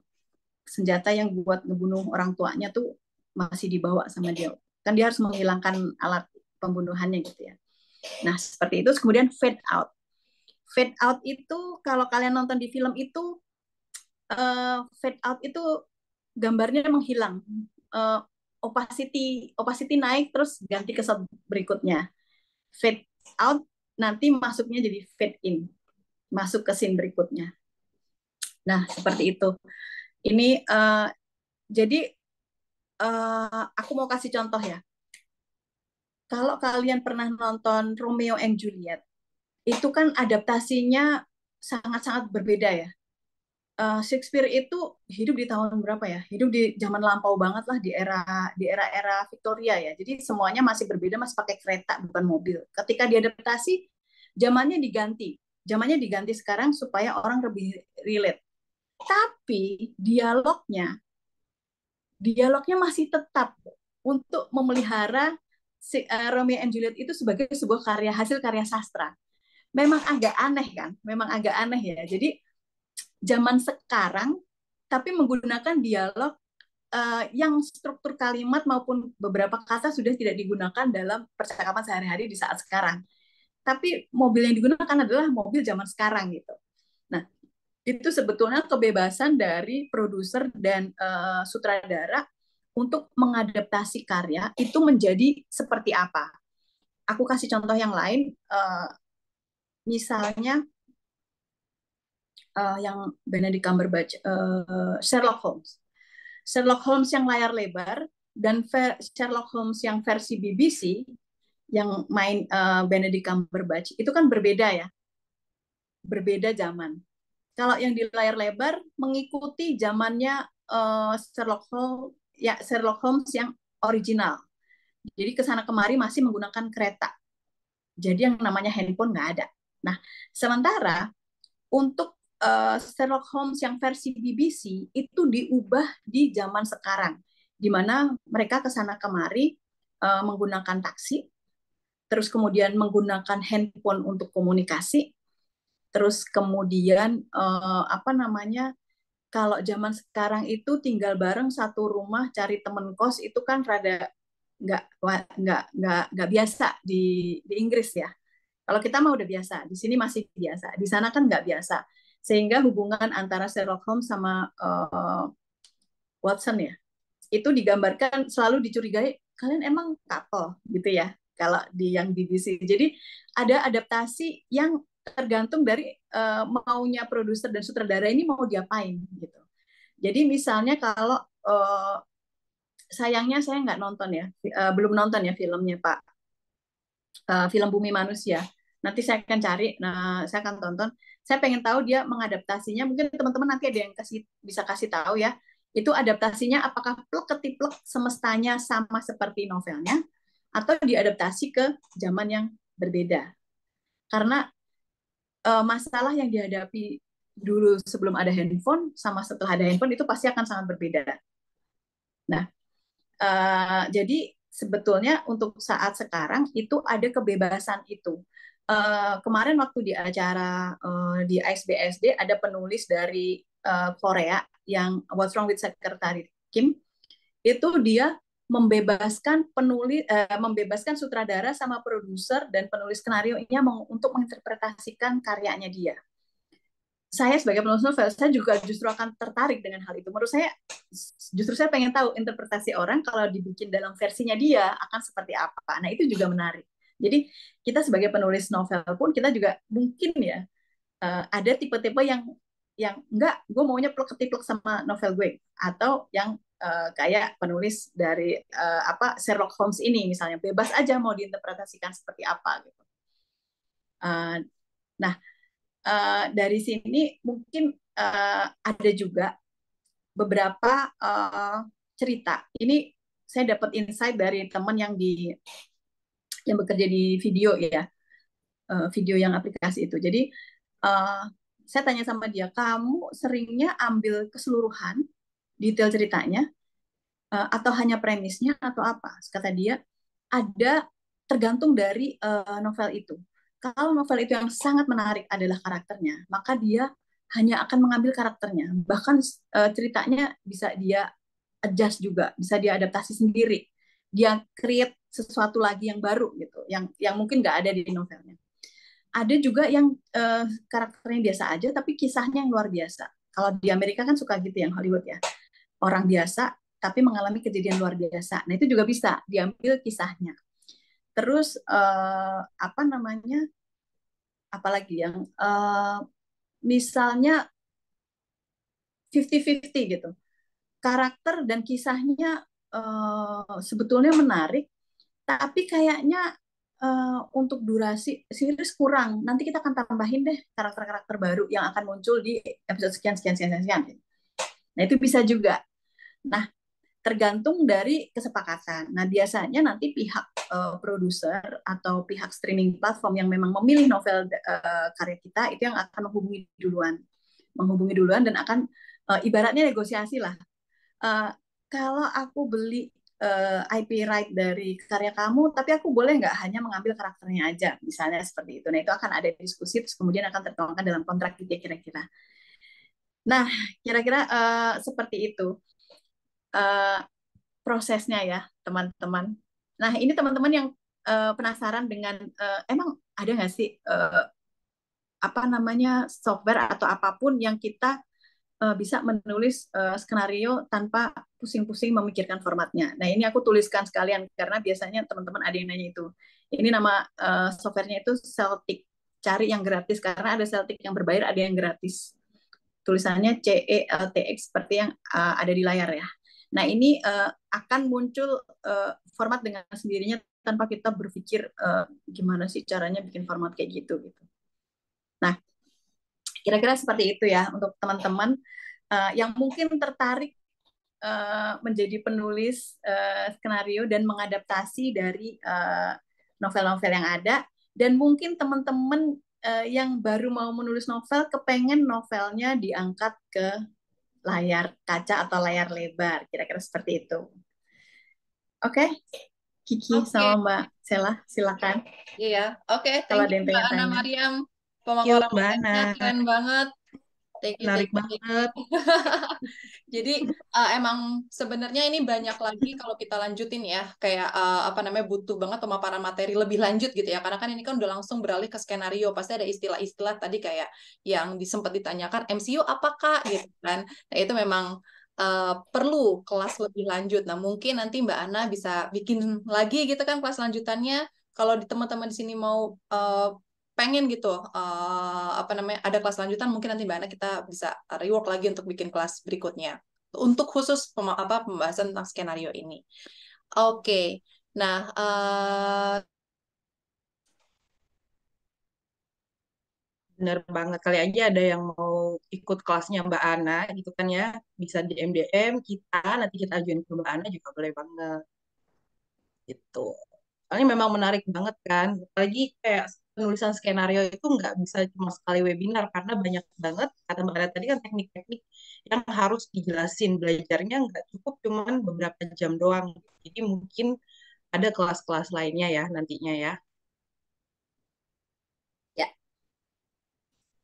senjata yang buat ngebunuh orang tuanya tuh masih dibawa sama dia. Kan dia harus menghilangkan alat pembunuhannya gitu ya. Nah, seperti itu. Kemudian fade out. Fade out itu kalau kalian nonton di film itu, fade out itu gambarnya menghilang. Uh, opacity naik terus ganti ke shot berikutnya. Fade out nanti masuknya jadi fade in, masuk ke scene berikutnya. Nah, seperti itu. Ini jadi aku mau kasih contoh ya. Kalau kalian pernah nonton Romeo and Juliet, itu kan adaptasinya sangat-sangat berbeda ya. Shakespeare itu hidup di tahun berapa ya? Hidup di zaman lampau banget lah, di era Victoria ya. Jadi semuanya masih berbeda, masih pakai kereta bukan mobil. Ketika diadaptasi, zamannya diganti. Zamannya diganti sekarang supaya orang lebih relate. Tapi dialognya masih tetap untuk memelihara Romeo and Juliet itu sebagai sebuah hasil karya sastra. Memang agak aneh kan? Memang agak aneh ya. Jadi zaman sekarang tapi menggunakan dialog yang struktur kalimat maupun beberapa kata sudah tidak digunakan dalam percakapan sehari-hari di saat sekarang. Tapi mobil yang digunakan adalah mobil zaman sekarang gitu. Nah, itu sebetulnya kebebasan dari produser dan sutradara untuk mengadaptasi karya itu menjadi seperti apa. Aku kasih contoh yang lain, misalnya yang Benedict Cumberbatch, Sherlock Holmes. Sherlock Holmes yang layar lebar dan Sherlock Holmes yang versi BBC yang main Benedict Cumberbatch itu kan berbeda ya, berbeda zaman. Kalau yang di layar lebar mengikuti zamannya Sherlock Holmes yang original. Jadi kesana kemari masih menggunakan kereta. Jadi yang namanya handphone nggak ada. Nah, sementara untuk Sherlock Holmes yang versi BBC itu diubah di zaman sekarang, di mana mereka kesana kemari menggunakan taksi, terus kemudian menggunakan handphone untuk komunikasi, terus kemudian apa namanya, kalau zaman sekarang itu tinggal bareng satu rumah cari temen kos itu kan rada nggak nggak biasa di Inggris ya. Kalau kita mah udah biasa, di sini masih biasa, di sana kan nggak biasa. Sehingga hubungan antara Sherlock Holmes sama Watson ya, itu digambarkan selalu dicurigai kalian emang couple gitu ya. Kalau di yang BBC, jadi ada adaptasi yang tergantung dari maunya produser dan sutradara ini mau diapain gitu. Jadi misalnya kalau sayangnya saya nggak nonton ya, belum nonton ya filmnya Pak, film Bumi Manusia. Nanti saya akan cari, nah saya akan tonton. Saya pengen tahu dia mengadaptasinya. Mungkin teman-teman nanti ada yang bisa kasih tahu ya. Itu adaptasinya apakah plek ketiplek semestanya sama seperti novelnya, atau diadaptasi ke zaman yang berbeda. Karena masalah yang dihadapi dulu sebelum ada handphone sama setelah ada handphone itu pasti akan sangat berbeda. Nah, jadi sebetulnya untuk saat sekarang itu ada kebebasan itu. Kemarin waktu di acara di ASBSD ada penulis dari Korea yang What's Wrong with Secretary Kim, itu dia membebaskan sutradara sama produser dan penulis skenario-nya untuk menginterpretasikan karyanya dia. Saya sebagai penulis novel, saya juga justru akan tertarik dengan hal itu. Menurut saya, justru saya pengen tahu interpretasi orang kalau dibikin dalam versinya dia akan seperti apa. Nah, itu juga menarik. Jadi, kita sebagai penulis novel pun, kita juga mungkin ya, ada tipe-tipe yang enggak, gue maunya plek-ketiplek sama novel gue. Atau yang kayak penulis dari Sherlock Holmes ini misalnya, bebas aja mau diinterpretasikan seperti apa gitu. Nah, dari sini mungkin ada juga beberapa cerita. Ini saya dapat insight dari teman yang bekerja di video ya, video yang aplikasi itu. Jadi saya tanya sama dia, kamu seringnya ambil keseluruhan detail ceritanya atau hanya premisnya atau apa? Kata dia, ada tergantung dari novel itu. Kalau novel itu yang sangat menarik adalah karakternya, maka dia hanya akan mengambil karakternya. Bahkan ceritanya bisa dia adjust juga, bisa dia adaptasi sendiri. Dia create sesuatu lagi yang baru gitu, yang mungkin nggak ada di novelnya. Ada juga yang karakternya biasa aja, tapi kisahnya yang luar biasa. Kalau di Amerika kan suka gitu yang Hollywood ya, orang biasa tapi mengalami kejadian luar biasa. Nah itu juga bisa diambil kisahnya. Terus apa namanya? Apalagi yang misalnya 50-50 gitu. Karakter dan kisahnya sebetulnya menarik, tapi kayaknya untuk durasi series kurang. Nanti kita akan tambahin deh karakter-karakter baru yang akan muncul di episode sekian sekian sekian sekian. Nah itu bisa juga. Nah tergantung dari kesepakatan. Nah biasanya nanti pihak produser atau pihak streaming platform yang memang memilih novel karya kita itu yang akan menghubungi duluan dan akan ibaratnya negosiasi lah. Kalau aku beli IP right dari karya kamu, tapi aku boleh nggak hanya mengambil karakternya aja, misalnya seperti itu. Nah itu akan ada diskusi, terus kemudian akan tertuangkan dalam kontrak kita kira-kira. Nah kira-kira seperti itu prosesnya ya teman-teman. Nah ini teman-teman yang penasaran dengan emang ada nggak sih apa namanya software atau apapun yang kita bisa menulis skenario tanpa pusing-pusing memikirkan formatnya. Nah, ini aku tuliskan sekalian karena biasanya teman-teman ada yang nanya itu. Ini nama softwarenya itu Celtic. Cari yang gratis karena ada Celtic yang berbayar, ada yang gratis. Tulisannya CELTX seperti yang ada di layar ya. Nah, ini akan muncul format dengan sendirinya tanpa kita berpikir gimana sih caranya bikin format kayak gitu. Nah, kira-kira seperti itu ya untuk teman-teman yang mungkin tertarik menjadi penulis skenario dan mengadaptasi dari novel-novel yang ada. Dan mungkin teman-teman yang baru mau menulis novel, kepengen novelnya diangkat ke layar kaca atau layar lebar. Kira-kira seperti itu. Oke, Kiki sama Mbak Sela, silakan. Iya, oke. Kalau Thank ada you yang Mbak Ana tanya-tanya. Mariam. Yuk, Pemaparan Mbak Ana. materinya keren banget. Thank you, Menarik thank you, thank you. banget. Jadi emang sebenarnya ini banyak lagi kalau kita lanjutin ya, kayak apa namanya butuh banget pemaparan materi lebih lanjut gitu ya, karena kan ini kan udah langsung beralih ke skenario, pasti ada istilah-istilah tadi kayak yang sempat ditanyakan MCU apakah gitu kan. Nah itu memang perlu kelas lebih lanjut. Nah mungkin nanti Mbak Ana bisa bikin lagi gitu kan kelas lanjutannya. Kalau di teman-teman di sini mau pengen gitu apa namanya ada kelas lanjutan mungkin nanti Mbak Ana kita bisa rework lagi untuk bikin kelas berikutnya untuk khusus pembahasan tentang skenario ini. Oke. Nah, Bener banget. Kali aja ada yang mau ikut kelasnya Mbak Ana gitu kan ya. Bisa di MDM kita, nanti kita ajuin ke Mbak Ana juga boleh banget gitu. Soalnya memang menarik banget kan. Apalagi kayak penulisan skenario itu nggak bisa cuma sekali webinar karena banyak banget kata Mbak Ana tadi kan teknik-teknik yang harus dijelasin. Belajarnya nggak cukup cuman beberapa jam doang. Jadi mungkin ada kelas-kelas lainnya ya nantinya ya. Ya,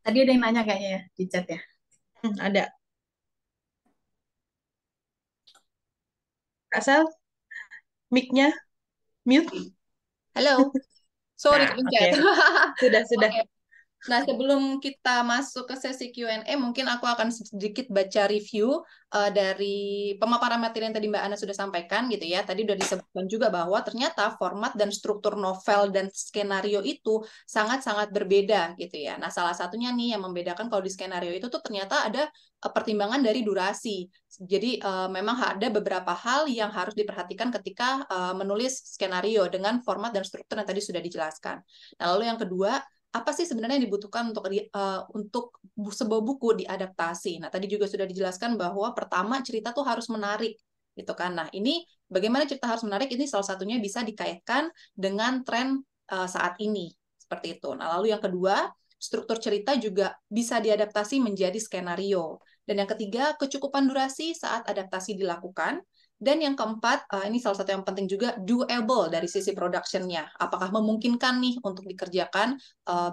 tadi ada yang nanya kayaknya ya di chat ya. Ada. Asal mic-nya mute. halo. Sorry Nah, oke. kepencet. Sudah. Oke. Nah, sebelum kita masuk ke sesi Q&A, mungkin aku akan sedikit baca review dari pemaparan materi yang tadi Mbak Ana sudah sampaikan gitu ya. Tadi udah disebutkan juga bahwa ternyata format dan struktur novel dan skenario itu sangat-sangat berbeda gitu ya. Nah, salah satunya nih yang membedakan kalau di skenario itu tuh ternyata ada pertimbangan dari durasi. Jadi memang ada beberapa hal yang harus diperhatikan ketika menulis skenario dengan format dan struktur yang tadi sudah dijelaskan. Nah, lalu yang kedua, apa sih sebenarnya yang dibutuhkan untuk sebuah buku diadaptasi. Nah, tadi juga sudah dijelaskan bahwa pertama cerita tuh harus menarik gitu kan. Nah, ini bagaimana cerita harus menarik ini salah satunya bisa dikaitkan dengan tren saat ini seperti itu. Nah, lalu yang kedua, struktur cerita juga bisa diadaptasi menjadi skenario. Dan yang ketiga, kecukupan durasi saat adaptasi dilakukan. Dan yang keempat, ini salah satu yang penting juga, doable dari sisi production-nya. Apakah memungkinkan nih untuk dikerjakan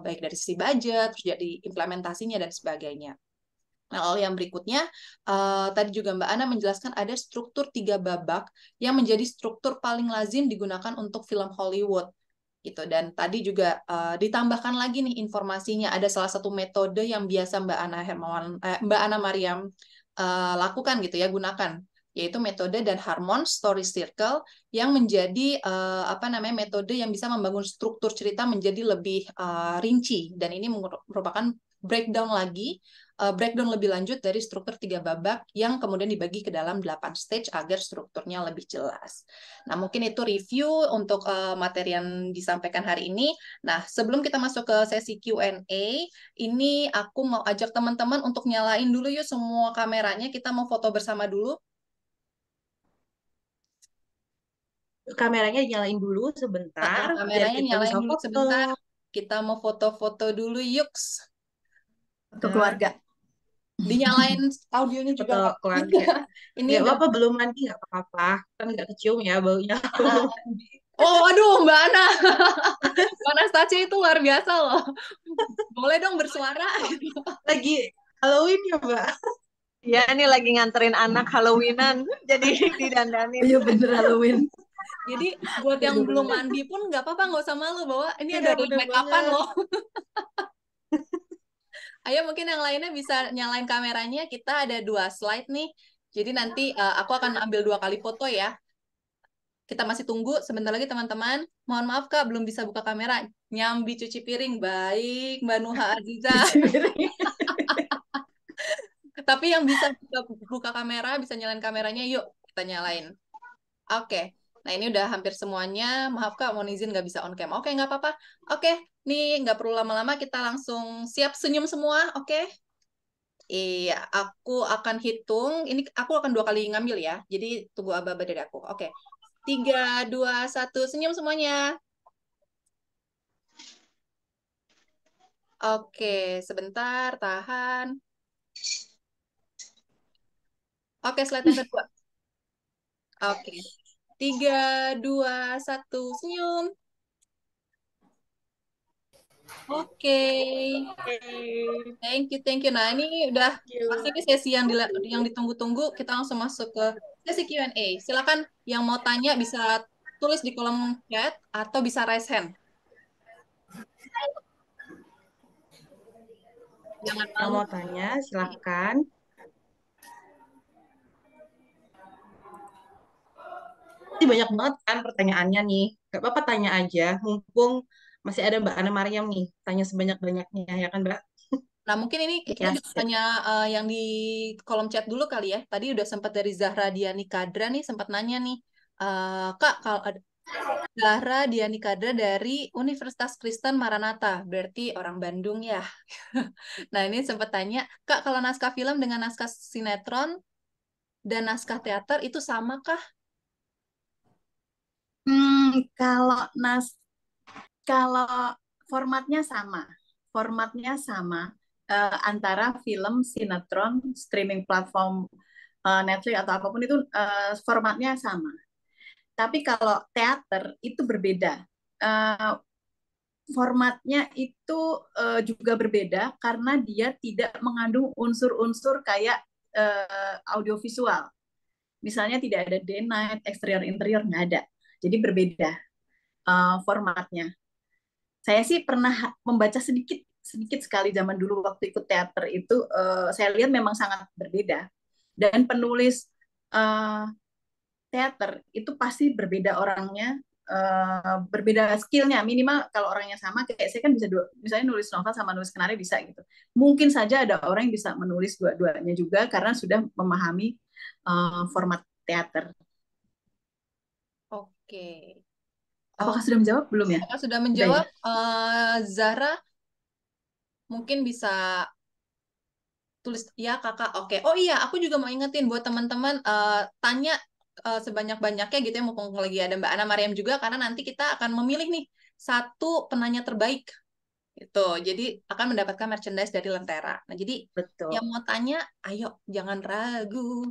baik dari sisi budget, terus jadi implementasinya, dan sebagainya. Nah, lalu yang berikutnya, tadi juga Mbak Ana menjelaskan ada struktur 3 babak yang menjadi struktur paling lazim digunakan untuk film Hollywood. Gitu. Dan tadi juga ditambahkan lagi nih informasinya, ada salah satu metode yang biasa Mbak Ana Mariam lakukan gitu ya, gunakan, yaitu metode dan Harmon Story Circle yang menjadi apa namanya metode yang bisa membangun struktur cerita menjadi lebih rinci, dan ini merupakan breakdown lebih lanjut dari struktur 3 babak yang kemudian dibagi ke dalam 8 stage agar strukturnya lebih jelas. Nah, mungkin itu review untuk materi yang disampaikan hari ini. Nah, sebelum kita masuk ke sesi Q&A, ini aku mau ajak teman-teman untuk nyalain dulu yuk semua kameranya. Kita mau foto bersama dulu. Kameranya nyalain dulu sebentar biar Kameranya kita nyalain bisa dulu foto. sebentar. Kita mau foto-foto dulu yuk. Untuk Nah, keluarga. Dinyalain audionya juga foto Kak. keluarga. Ini Nggak udah. apa-apa, belum mandi nggak apa-apa. Kan nggak kecium ya baunya. Oh, aduh, Mbak Ana. Mbak Anastasia itu luar biasa loh. Boleh dong bersuara. Lagi Halloween ya, Mbak? Ya, ini lagi nganterin anak Halloweenan, jadi didandanin. Iya bener Halloween. Jadi buat yang Bener, belum bener. mandi pun nggak apa-apa, nggak usah malu bahwa ini Iya, ada bener make upan banget. loh. Ayo mungkin yang lainnya bisa nyalain kameranya. Kita ada 2 slide nih. Jadi nanti aku akan ambil 2 kali foto ya. Kita masih tunggu sebentar lagi teman-teman. Mohon maaf Kak, belum bisa buka kamera. Nyambi cuci piring. Baik, Mbak Nuha Aziza. Cuci piring. Tapi yang bisa buka kamera, bisa nyalain kameranya, yuk kita nyalain. Oke. Nah, ini udah hampir semuanya. Maaf Kak, mohon izin nggak bisa on cam. Oke, nggak apa-apa. Oke, nih nggak perlu lama-lama, kita langsung siap senyum semua. Oke. Iya, aku akan hitung. Ini aku akan 2 kali ngambil ya. Jadi tunggu aba-aba dari aku. Oke. 3, 2, 1. Senyum semuanya. Oke, sebentar. Tahan. Oke, slide yang kedua. Oke. 3, 2, 1. Senyum. Oke. Oke. Thank you, thank you. Nah, ini udah Thank you. pasti ini sesi yang ditunggu-tunggu. Kita langsung masuk ke sesi Q&A. Silakan yang mau tanya bisa tulis di kolom chat atau bisa raise hand. Jangan Yang malu. mau tanya, silahkan. Ini banyak banget kan pertanyaannya nih. Gak apa-apa, tanya aja. Mumpung masih ada Mbak Ana Mariam nih. Tanya sebanyak-banyaknya, ya kan, Mbak? Nah, mungkin ini kita Ya, bisa tanya yang di kolom chat dulu kali ya. Tadi udah sempat dari Zahra Diani Kadra nih, sempat nanya nih. Kak, kalau ada Zahra Diani Kadra dari Universitas Kristen Maranatha, berarti orang Bandung ya. Nah, ini sempat tanya, Kak, kalau naskah film dengan naskah sinetron dan naskah teater itu sama kah? Kalau kalau formatnya sama, antara film, sinetron, streaming platform Netflix atau apapun itu formatnya sama. Tapi kalau teater itu berbeda. Eh, Formatnya itu juga berbeda karena dia tidak mengandung unsur-unsur kayak audiovisual. Misalnya tidak ada day night, eksterior interior nggak ada. Jadi berbeda formatnya. Saya sih pernah membaca sedikit sedikit sekali zaman dulu waktu ikut teater itu saya lihat memang sangat berbeda. Dan penulis eh, teater itu pasti berbeda orangnya, berbeda skillnya. Minimal kalau orangnya sama, kayak saya kan bisa misalnya nulis novel sama nulis skenario bisa gitu. Mungkin saja ada orang yang bisa menulis dua-duanya juga karena sudah memahami format teater. Oke. Apakah sudah menjawab belum ya? Apakah sudah Udah ya? menjawab? Zahra mungkin bisa tulis ya kakak. Oke. Oh iya, aku juga mau ingetin buat teman-teman tanya sebanyak-banyaknya gitu ya, mumpung lagi ada Mbak Ana Mariam juga, karena nanti kita akan memilih nih satu penanya terbaik gitu. Jadi akan mendapatkan merchandise dari Lentera. Nah, jadi Betul. yang mau tanya, ayo jangan ragu.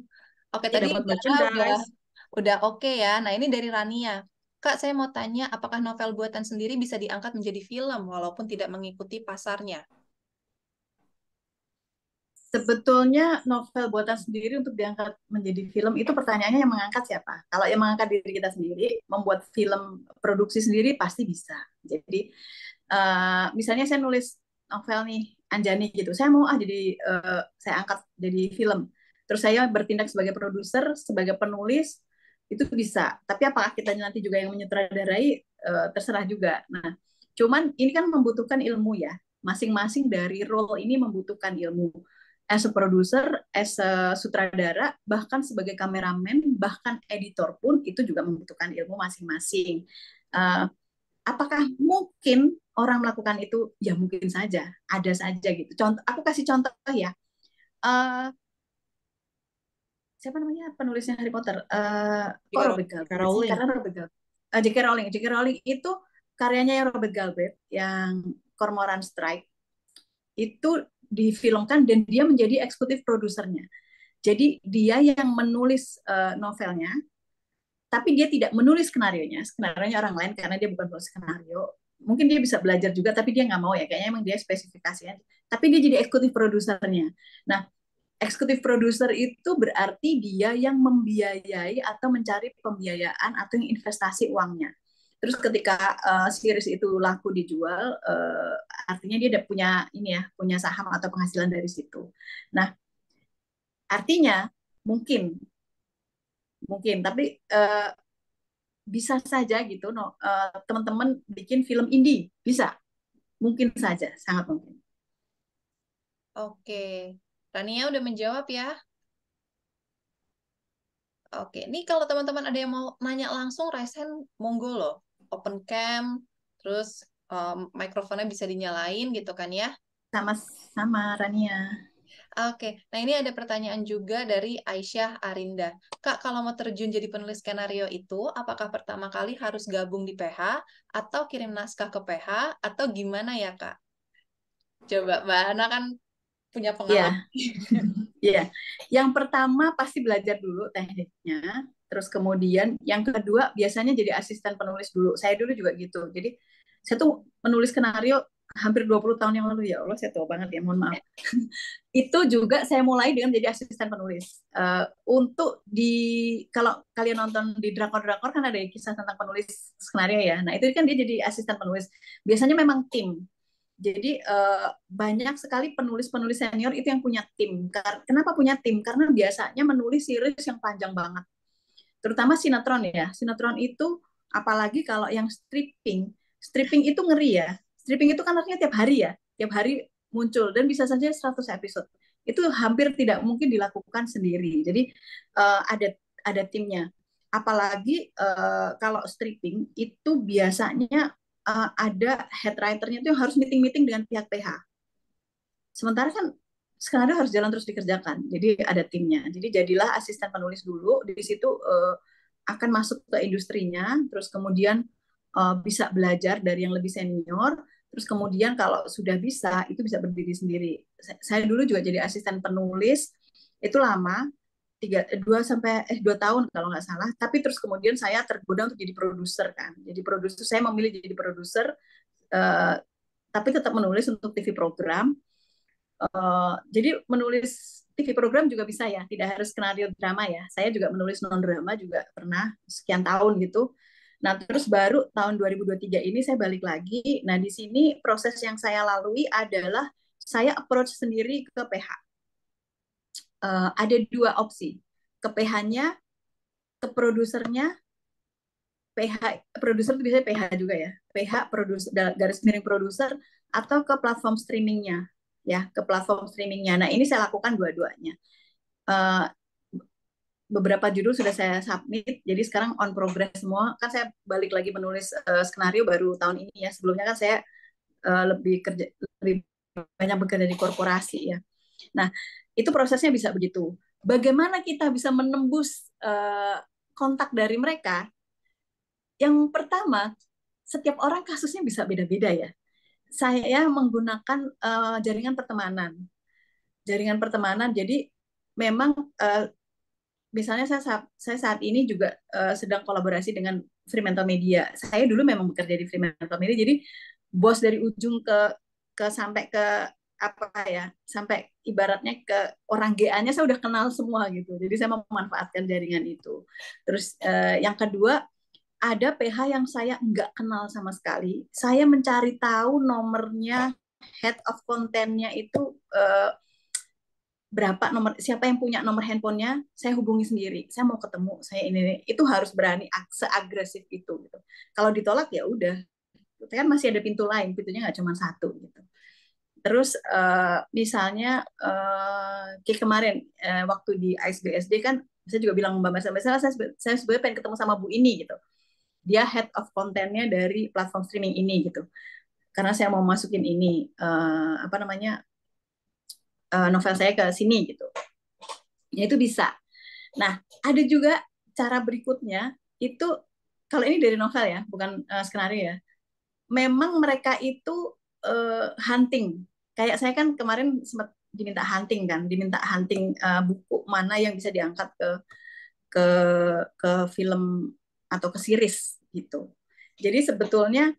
Oke, Nanti tadi dapat Zahra merchandise. udah oke ya. Nah, ini dari Rania. Kak, saya mau tanya, apakah novel buatan sendiri bisa diangkat menjadi film walaupun tidak mengikuti pasarnya? Sebetulnya novel buatan sendiri untuk diangkat menjadi film itu pertanyaannya yang mengangkat siapa? Kalau yang mengangkat diri kita sendiri, membuat film produksi sendiri pasti bisa. Jadi misalnya saya nulis novel nih Anjani gitu, saya mau jadi saya angkat jadi film. Terus saya bertindak sebagai produser, sebagai penulis itu bisa. Tapi apakah kita nanti juga yang menyutradarai terserah juga. Nah, cuman ini kan membutuhkan ilmu ya. Masing-masing dari role ini membutuhkan ilmu as a producer, as a sutradara, bahkan sebagai kameramen, bahkan editor pun itu juga membutuhkan ilmu masing-masing. Uh, apakah mungkin orang melakukan itu? Ya mungkin saja, ada saja gitu. Contoh, aku kasih contoh ya. Uh, siapa namanya penulisnya Harry Potter? Kok Robert Galbraith sih? Rowling. Karena Robert Galbraith. J.K. Rowling. J.K. Rowling itu karyanya yang Robert Galbraith yang Cormoran Strike itu difilmkan dan dia menjadi eksekutif produsernya. Jadi dia yang menulis novelnya, tapi dia tidak menulis skenario-nya. Skenario-nya orang lain karena dia bukan penulis skenario. Mungkin dia bisa belajar juga, tapi dia nggak mau ya. Kayaknya emang dia spesifikasinya. Tapi dia jadi eksekutif produsernya. Nah, eksekutif produser itu berarti dia yang membiayai atau mencari pembiayaan atau yang investasi uangnya. Terus ketika series itu laku dijual, artinya dia udah punya ini ya, punya saham atau penghasilan dari situ. Nah, artinya mungkin tapi bisa saja gitu no, teman-teman bikin film indie bisa, mungkin saja, sangat mungkin. Oke. Rania udah menjawab ya? Oke, ini kalau teman-teman ada yang mau nanya langsung, raise hand, monggo loh. Open cam, terus mikrofonnya bisa dinyalain gitu kan ya. Sama-sama Rania. Oke, nah ini ada pertanyaan juga dari Aisyah Arinda. Kak, kalau mau terjun jadi penulis skenario itu, apakah pertama kali harus gabung di PH, atau kirim naskah ke PH, atau gimana ya Kak? Coba Mbak Hana kan punya pengalaman. Iya. Iya, yang pertama pasti belajar dulu tekniknya, terus kemudian yang kedua biasanya jadi asisten penulis dulu. Saya dulu juga gitu. Jadi saya tuh menulis skenario hampir 20 tahun yang lalu, ya Allah saya tua banget ya, mohon maaf. Itu juga saya mulai dengan jadi asisten penulis. Untuk kalau kalian nonton di drakor-drakor kan ada kisah tentang penulis skenario ya. Nah, itu kan dia jadi asisten penulis. Biasanya memang tim. Jadi banyak sekali penulis-penulis senior itu yang punya tim. Kenapa punya tim? Karena biasanya menulis series yang panjang banget. Terutama sinetron ya. Sinetron itu apalagi kalau yang stripping. Stripping itu ngeri ya. Stripping itu kan artinya tiap hari ya. Tiap hari muncul dan bisa saja 100 episode. Itu hampir tidak mungkin dilakukan sendiri. Jadi ada timnya. Apalagi kalau stripping itu biasanya ada head writer-nya itu yang harus meeting-meeting dengan pihak PH. Sementara kan skenario harus jalan terus dikerjakan. Jadi ada timnya. Jadi jadilah asisten penulis dulu. Di situ akan masuk ke industrinya, terus kemudian bisa belajar dari yang lebih senior. Terus kemudian kalau sudah bisa, itu bisa berdiri sendiri. Saya dulu juga jadi asisten penulis, itu lama, 2 tahun kalau nggak salah. Tapi terus kemudian saya tergoda untuk jadi produser kan. Jadi produser, saya memilih jadi produser, uh, tapi tetap menulis untuk TV program. Jadi menulis TV program juga bisa ya, tidak harus skenario drama ya. Saya juga menulis non drama juga pernah sekian tahun gitu. Nah, terus baru tahun 2023 ini saya balik lagi. Nah, di sini proses yang saya lalui adalah saya approach sendiri ke PH. Ada dua opsi, ke PH-nya, ke produsernya. PH produser itu biasanya PH juga ya, PH produser garis miring produser, atau ke platform streamingnya, ya, ke platform streamingnya. Nah, ini saya lakukan dua-duanya. Eh, Beberapa judul sudah saya submit, jadi sekarang on progress semua. Kan saya balik lagi menulis skenario baru tahun ini ya. Sebelumnya kan saya lebih banyak bekerja di korporasi ya. Nah, itu prosesnya bisa begitu. Bagaimana kita bisa menembus kontak dari mereka? Yang pertama, setiap orang kasusnya bisa beda-beda ya. Saya menggunakan jaringan pertemanan. Jaringan pertemanan, jadi memang misalnya saya saat ini juga sedang kolaborasi dengan Fremantle Media. Saya dulu memang bekerja di Fremantle Media, jadi bos dari ujung ke sampai ke apa ya, sampai ibaratnya ke orang GA-nya saya udah kenal semua gitu. Jadi saya memanfaatkan jaringan itu. Terus yang kedua, ada PH yang saya nggak kenal sama sekali. Saya mencari tahu nomornya head of content-nya itu berapa, nomor siapa yang punya nomor handphonenya, saya hubungi sendiri. Saya mau ketemu, saya ini itu harus berani seagresif itu gitu. Kalau ditolak ya udah, kan masih ada pintu lain, pintunya nggak cuma satu gitu. Terus misalnya kayak kemarin waktu di ISBSD kan saya juga bilang Mbak Mas, saya sebenarnya pengen ketemu sama Bu ini gitu. Dia head of content-nya dari platform streaming ini gitu. Karena saya mau masukin ini apa namanya novel saya ke sini gitu. Ya itu bisa. Nah, ada juga cara berikutnya itu, kalau ini dari novel ya, bukan skenario ya. Memang mereka itu hunting. Kayak saya kan kemarin sempat diminta hunting kan, diminta hunting buku mana yang bisa diangkat ke film atau ke series gitu. Jadi sebetulnya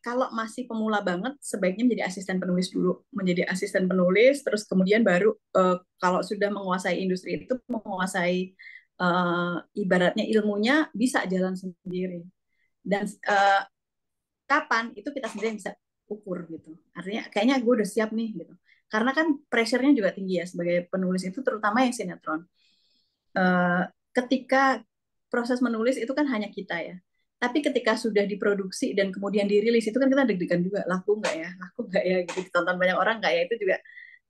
kalau masih pemula banget, sebaiknya menjadi asisten penulis dulu, menjadi asisten penulis, terus kemudian baru kalau sudah menguasai industri itu, menguasai ibaratnya ilmunya, bisa jalan sendiri. Dan kapan itu kita sendiri yang bisa ukur gitu. Artinya kayaknya gue udah siap nih gitu. Karena kan pressure-nya juga tinggi ya sebagai penulis itu, terutama yang sinetron. Ketika proses menulis itu kan hanya kita ya. Tapi ketika sudah diproduksi dan kemudian dirilis itu kan kita deg-degan juga, laku nggak ya, gitu, ditonton banyak orang nggak ya, itu juga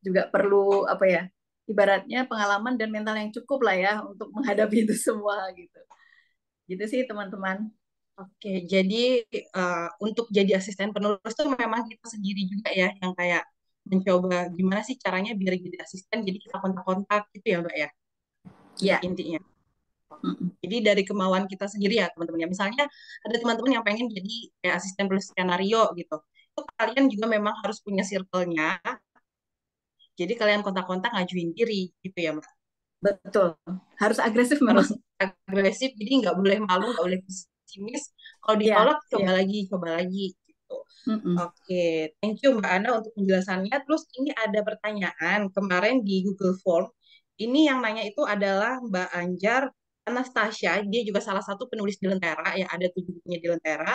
juga perlu apa ya, ibaratnya pengalaman dan mental yang cukup lah ya untuk menghadapi itu semua gitu. Gitu sih teman-teman. Oke, jadi untuk jadi asisten penulis itu memang kita sendiri juga ya yang kayak mencoba gimana sih caranya biar jadi asisten, jadi kita kontak-kontak gitu ya Mbak ya, untuk Ya. intinya. Jadi dari kemauan kita sendiri ya teman-teman ya. Misalnya ada teman-teman yang pengen jadi kayak asisten penulis skenario gitu. Itu kalian juga memang harus punya circle-nya. Jadi kalian kontak-kontak ngajuin diri gitu ya Mbak. Betul. Harus agresif Harus memang. agresif, jadi nggak boleh malu, nggak boleh pesimis. Kalau Iya, ditolak iya. coba lagi gitu. Oke, thank you Mbak Ana untuk penjelasannya. Terus ini ada pertanyaan kemarin di Google Form. Ini yang nanya itu adalah Mbak Anjar Anastasia. Dia juga salah satu penulis di Lentera, ya ada 7 bukunya di Lentera.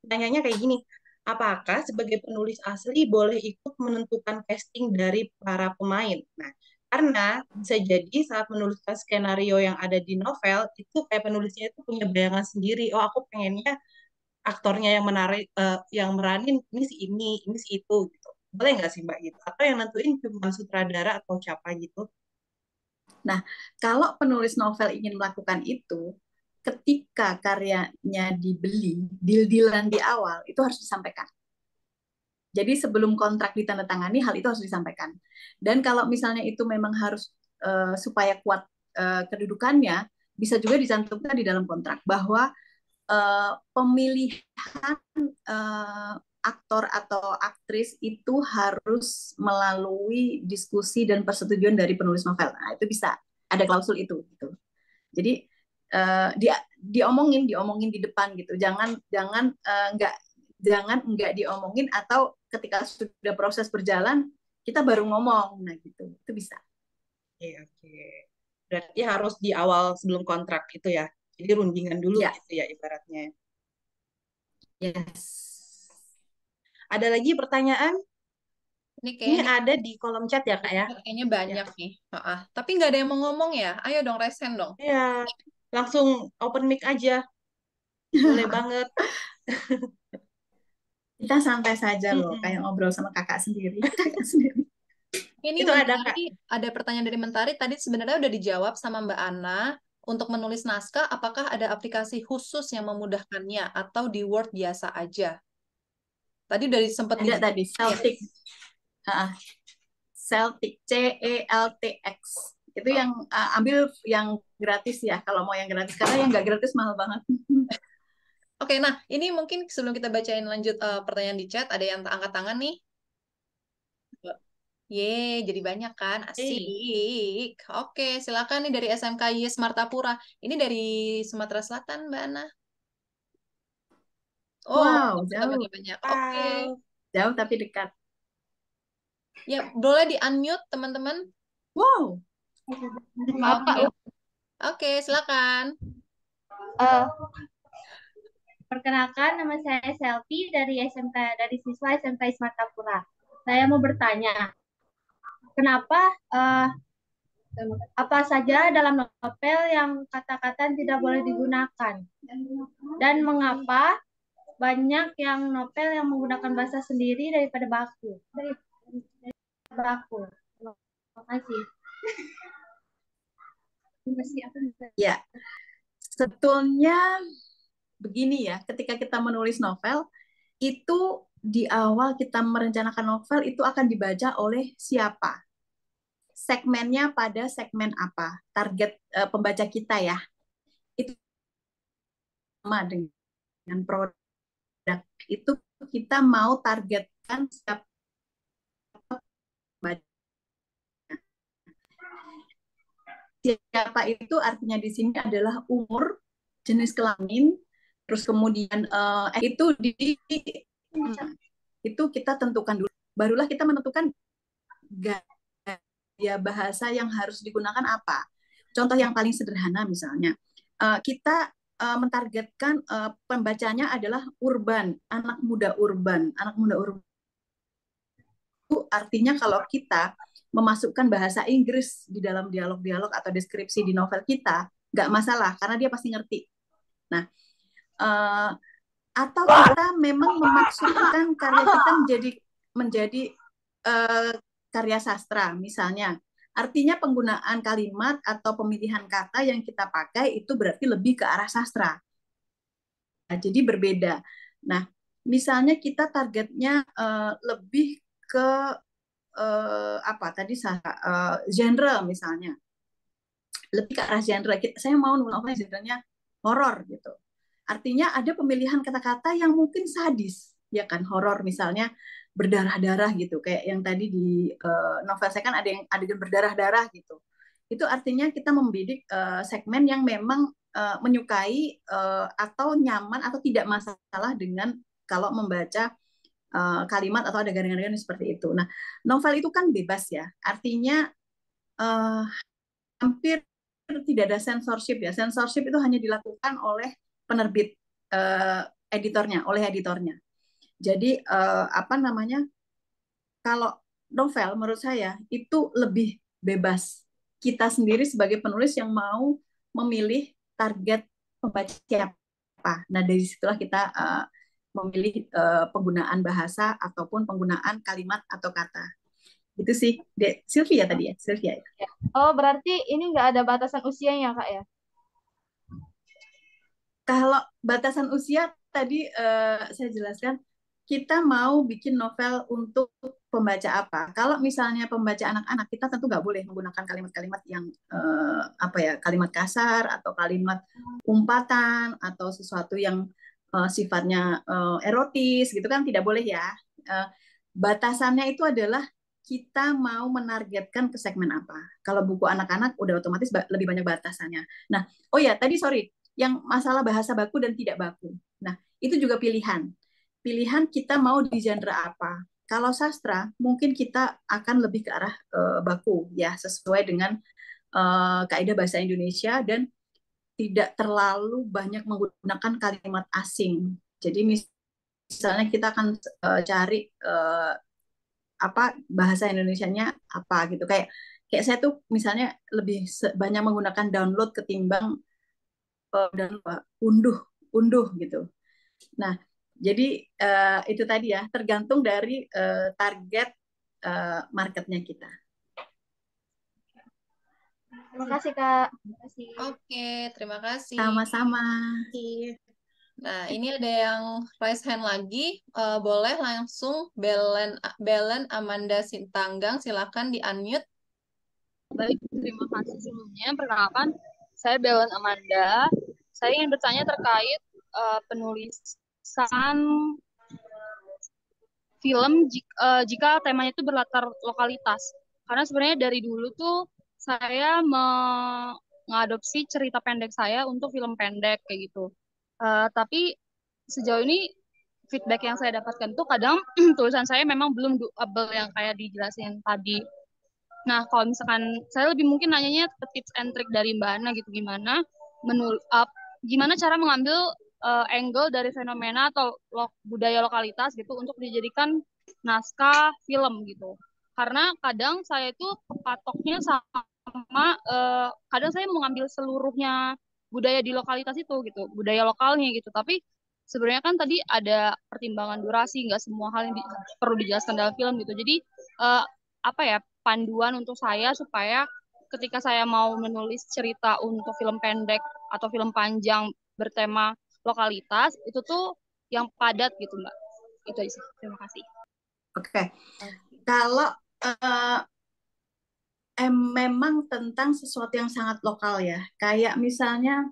Nanyanya kayak gini, apakah sebagai penulis asli boleh ikut menentukan casting dari para pemain? Nah, karena bisa jadi saat menuliskan skenario yang ada di novel, itu kayak penulisnya itu punya bayangan sendiri. Oh, aku pengennya aktornya yang menarik, yang meranin ini si itu gitu. Boleh nggak sih Mbak gitu? Atau yang nentuin cuma sutradara atau siapa gitu? Nah, kalau penulis novel ingin melakukan itu, ketika karyanya dibeli, deal-dealan di awal, itu harus disampaikan. Jadi sebelum kontrak ditandatangani, hal itu harus disampaikan. Dan kalau misalnya itu memang harus supaya kuat kedudukannya, bisa juga dicantumkan di dalam kontrak bahwa pemilihan aktor atau aktris itu harus melalui diskusi dan persetujuan dari penulis novel. Nah, itu bisa ada klausul itu gitu. Jadi diomongin di depan gitu. Jangan nggak diomongin, atau ketika sudah proses berjalan kita baru ngomong. Nah, gitu. Itu bisa. Oke, oke. Berarti harus di awal sebelum kontrak itu ya. Jadi rundingan dulu Ya, gitu ya ibaratnya. yes. Ada lagi pertanyaan? Ini Ini kayaknya ada di kolom chat ya, Kak ya? kayaknya Ya. banyak nih. Tapi nggak ada yang mau ngomong ya. Ayo dong, resen dong. Ya, langsung open mic aja. Boleh banget. Kita santai saja loh, kayak Mm-mm. ngobrol sama kakak sendiri. Kakak sendiri. Ini Itu ada, Kak. Mentari, ada pertanyaan dari Mentari. Tadi sebenarnya udah dijawab sama Mbak Ana. Untuk menulis naskah, apakah ada aplikasi khusus yang memudahkannya atau di Word biasa aja? Tadi udah sempat Ada dijawab tadi ya. Celtic, Ah, Celtic, CELTX. Itu yang ambil yang gratis ya. Kalau mau yang gratis, karena yang nggak gratis mahal banget. Oke, nah ini mungkin sebelum kita bacain lanjut pertanyaan di chat, ada yang angkat tangan nih. Jadi banyak kan? Eh, Asik. Oke, silakan nih dari SMK Yes Martapura. Ini dari Sumatera Selatan, Mbak Ana. Oh, Wow, sudah jauh. banyak-banyak. Oke. wow. Jauh tapi dekat. Ya, boleh di-unmute, teman-teman. Wow. Maaf Kak, Oke. Oke, silakan. Eh, Perkenalkan, nama saya Selvi dari SMK dari siswa SMK Ismartapura. Saya mau bertanya, kenapa apa saja dalam novel yang kata-kata tidak boleh digunakan, dan mengapa banyak yang novel yang menggunakan bahasa sendiri daripada baku? Baku. Terima kasih. Terima kasih. Ya, sebetulnya begini ya, ketika kita menulis novel, itu di awal kita merencanakan novel itu akan dibaca oleh siapa? Segmennya pada segmen apa? Target pembaca kita ya. Itu sama dengan produk. Itu kita mau targetkan siapa pembaca. Siapa itu artinya di sini adalah umur, jenis kelamin, terus kemudian itu kita tentukan dulu. Barulah kita menentukan gaya bahasa yang harus digunakan apa. Contoh yang paling sederhana misalnya, kita mentargetkan pembacanya adalah urban, anak muda urban. Anak muda urban itu artinya kalau kita memasukkan bahasa Inggris di dalam dialog-dialog atau deskripsi di novel kita, nggak masalah karena dia pasti ngerti. Nah, atau kita memang memaksudkan karya kita menjadi karya sastra, misalnya. Artinya penggunaan kalimat atau pemilihan kata yang kita pakai itu berarti lebih ke arah sastra. Nah, jadi berbeda. Nah, misalnya kita targetnya lebih ke apa tadi genre misalnya, lebih ke arah genre. Saya mau nulis genrenya horor gitu. Artinya ada pemilihan kata-kata yang mungkin sadis, ya kan, horor misalnya berdarah-darah gitu, kayak yang tadi di novel saya kan ada yang adegan berdarah-darah gitu. Itu artinya kita membidik segmen yang memang menyukai atau nyaman atau tidak masalah dengan kalau membaca kalimat atau adegan-adegan seperti itu. Nah, novel itu kan bebas ya, artinya uh, hampir tidak ada censorship ya. Censorship itu hanya dilakukan oleh penerbit editornya, oleh editornya. Jadi apa namanya? Kalau novel menurut saya itu lebih bebas. Kita sendiri sebagai penulis yang mau memilih target pembaca siapa. Nah, dari situlah kita memilih penggunaan bahasa ataupun penggunaan kalimat atau kata. Itu sih, Sylvia tadi ya, Sylvia. Oh, berarti ini nggak ada batasan usianya, Kak ya? Kalau batasan usia tadi saya jelaskan, kita mau bikin novel untuk pembaca apa. Kalau misalnya pembaca anak-anak, kita tentu nggak boleh menggunakan kalimat-kalimat yang apa ya, kalimat kasar atau kalimat umpatan atau sesuatu yang sifatnya erotis gitu kan, tidak boleh ya. Batasannya itu adalah kita mau menargetkan ke segmen apa. Kalau buku anak-anak udah otomatis lebih banyak batasannya. Nah, oh ya tadi sorry, yang masalah bahasa baku dan tidak baku. Nah, itu juga pilihan. Pilihan kita mau di genre apa. Kalau sastra, mungkin kita akan lebih ke arah baku ya, sesuai dengan kaidah bahasa Indonesia dan tidak terlalu banyak menggunakan kalimat asing. Jadi misalnya kita akan cari apa bahasa Indonesianya apa gitu. Kayak saya tuh misalnya lebih banyak menggunakan download ketimbang dan unduh unduh gitu. Nah, jadi itu tadi ya, tergantung dari target marketnya kita. Terima kasih, Kak. Terima kasih. Oke, terima kasih. Sama-sama. Nah, ini ada yang raise hand lagi. Boleh langsung Belen Amanda Sintanggang, silakan di-unmute. Baik, terima kasih sebelumnya. Perkenalkan, saya Belen Amanda. Saya ingin bertanya terkait penulisan film jika temanya itu berlatar lokalitas. Karena sebenarnya dari dulu tuh saya mengadopsi cerita pendek saya untuk film pendek kayak gitu. Tapi sejauh ini feedback yang saya dapatkan tuh kadang tulisan saya memang belum doable yang kayak dijelasin tadi. Nah, kalau misalkan saya lebih mungkin nanyanya ke tips and trick dari Mbak Ana gitu, gimana cara mengambil angle dari fenomena atau budaya lokalitas gitu untuk dijadikan naskah film gitu. Karena kadang saya itu kepatoknya sama kadang saya mengambil seluruhnya budaya di lokalitas itu gitu, budaya lokalnya gitu. Tapi sebenarnya kan tadi ada pertimbangan durasi, nggak semua hal yang perlu dijelaskan dalam film gitu. Jadi apa ya, panduan untuk saya supaya ketika saya mau menulis cerita untuk film pendek atau film panjang bertema lokalitas itu tuh yang padat gitu Mbak. Itu aja sih. Terima kasih. Oke. Kalau memang tentang sesuatu yang sangat lokal ya, kayak misalnya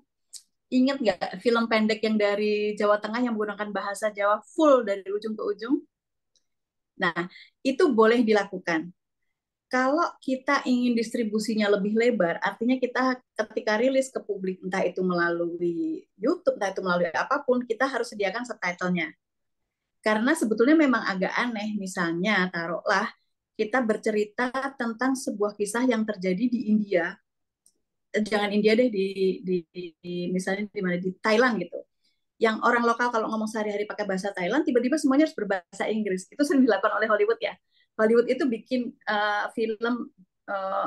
ingat nggak film pendek yang dari Jawa Tengah yang menggunakan bahasa Jawa full dari ujung ke ujung? Nah, itu boleh dilakukan. Kalau kita ingin distribusinya lebih lebar, artinya kita ketika rilis ke publik, entah itu melalui YouTube, entah itu melalui apapun, kita harus sediakan subtitlenya. Karena sebetulnya memang agak aneh, misalnya taruhlah kita bercerita tentang sebuah kisah yang terjadi di India, jangan India deh, misalnya di mana, di Thailand gitu. Yang orang lokal kalau ngomong sehari-hari pakai bahasa Thailand, tiba-tiba semuanya harus berbahasa Inggris. Itu sering dilakukan oleh Hollywood ya. Hollywood itu bikin film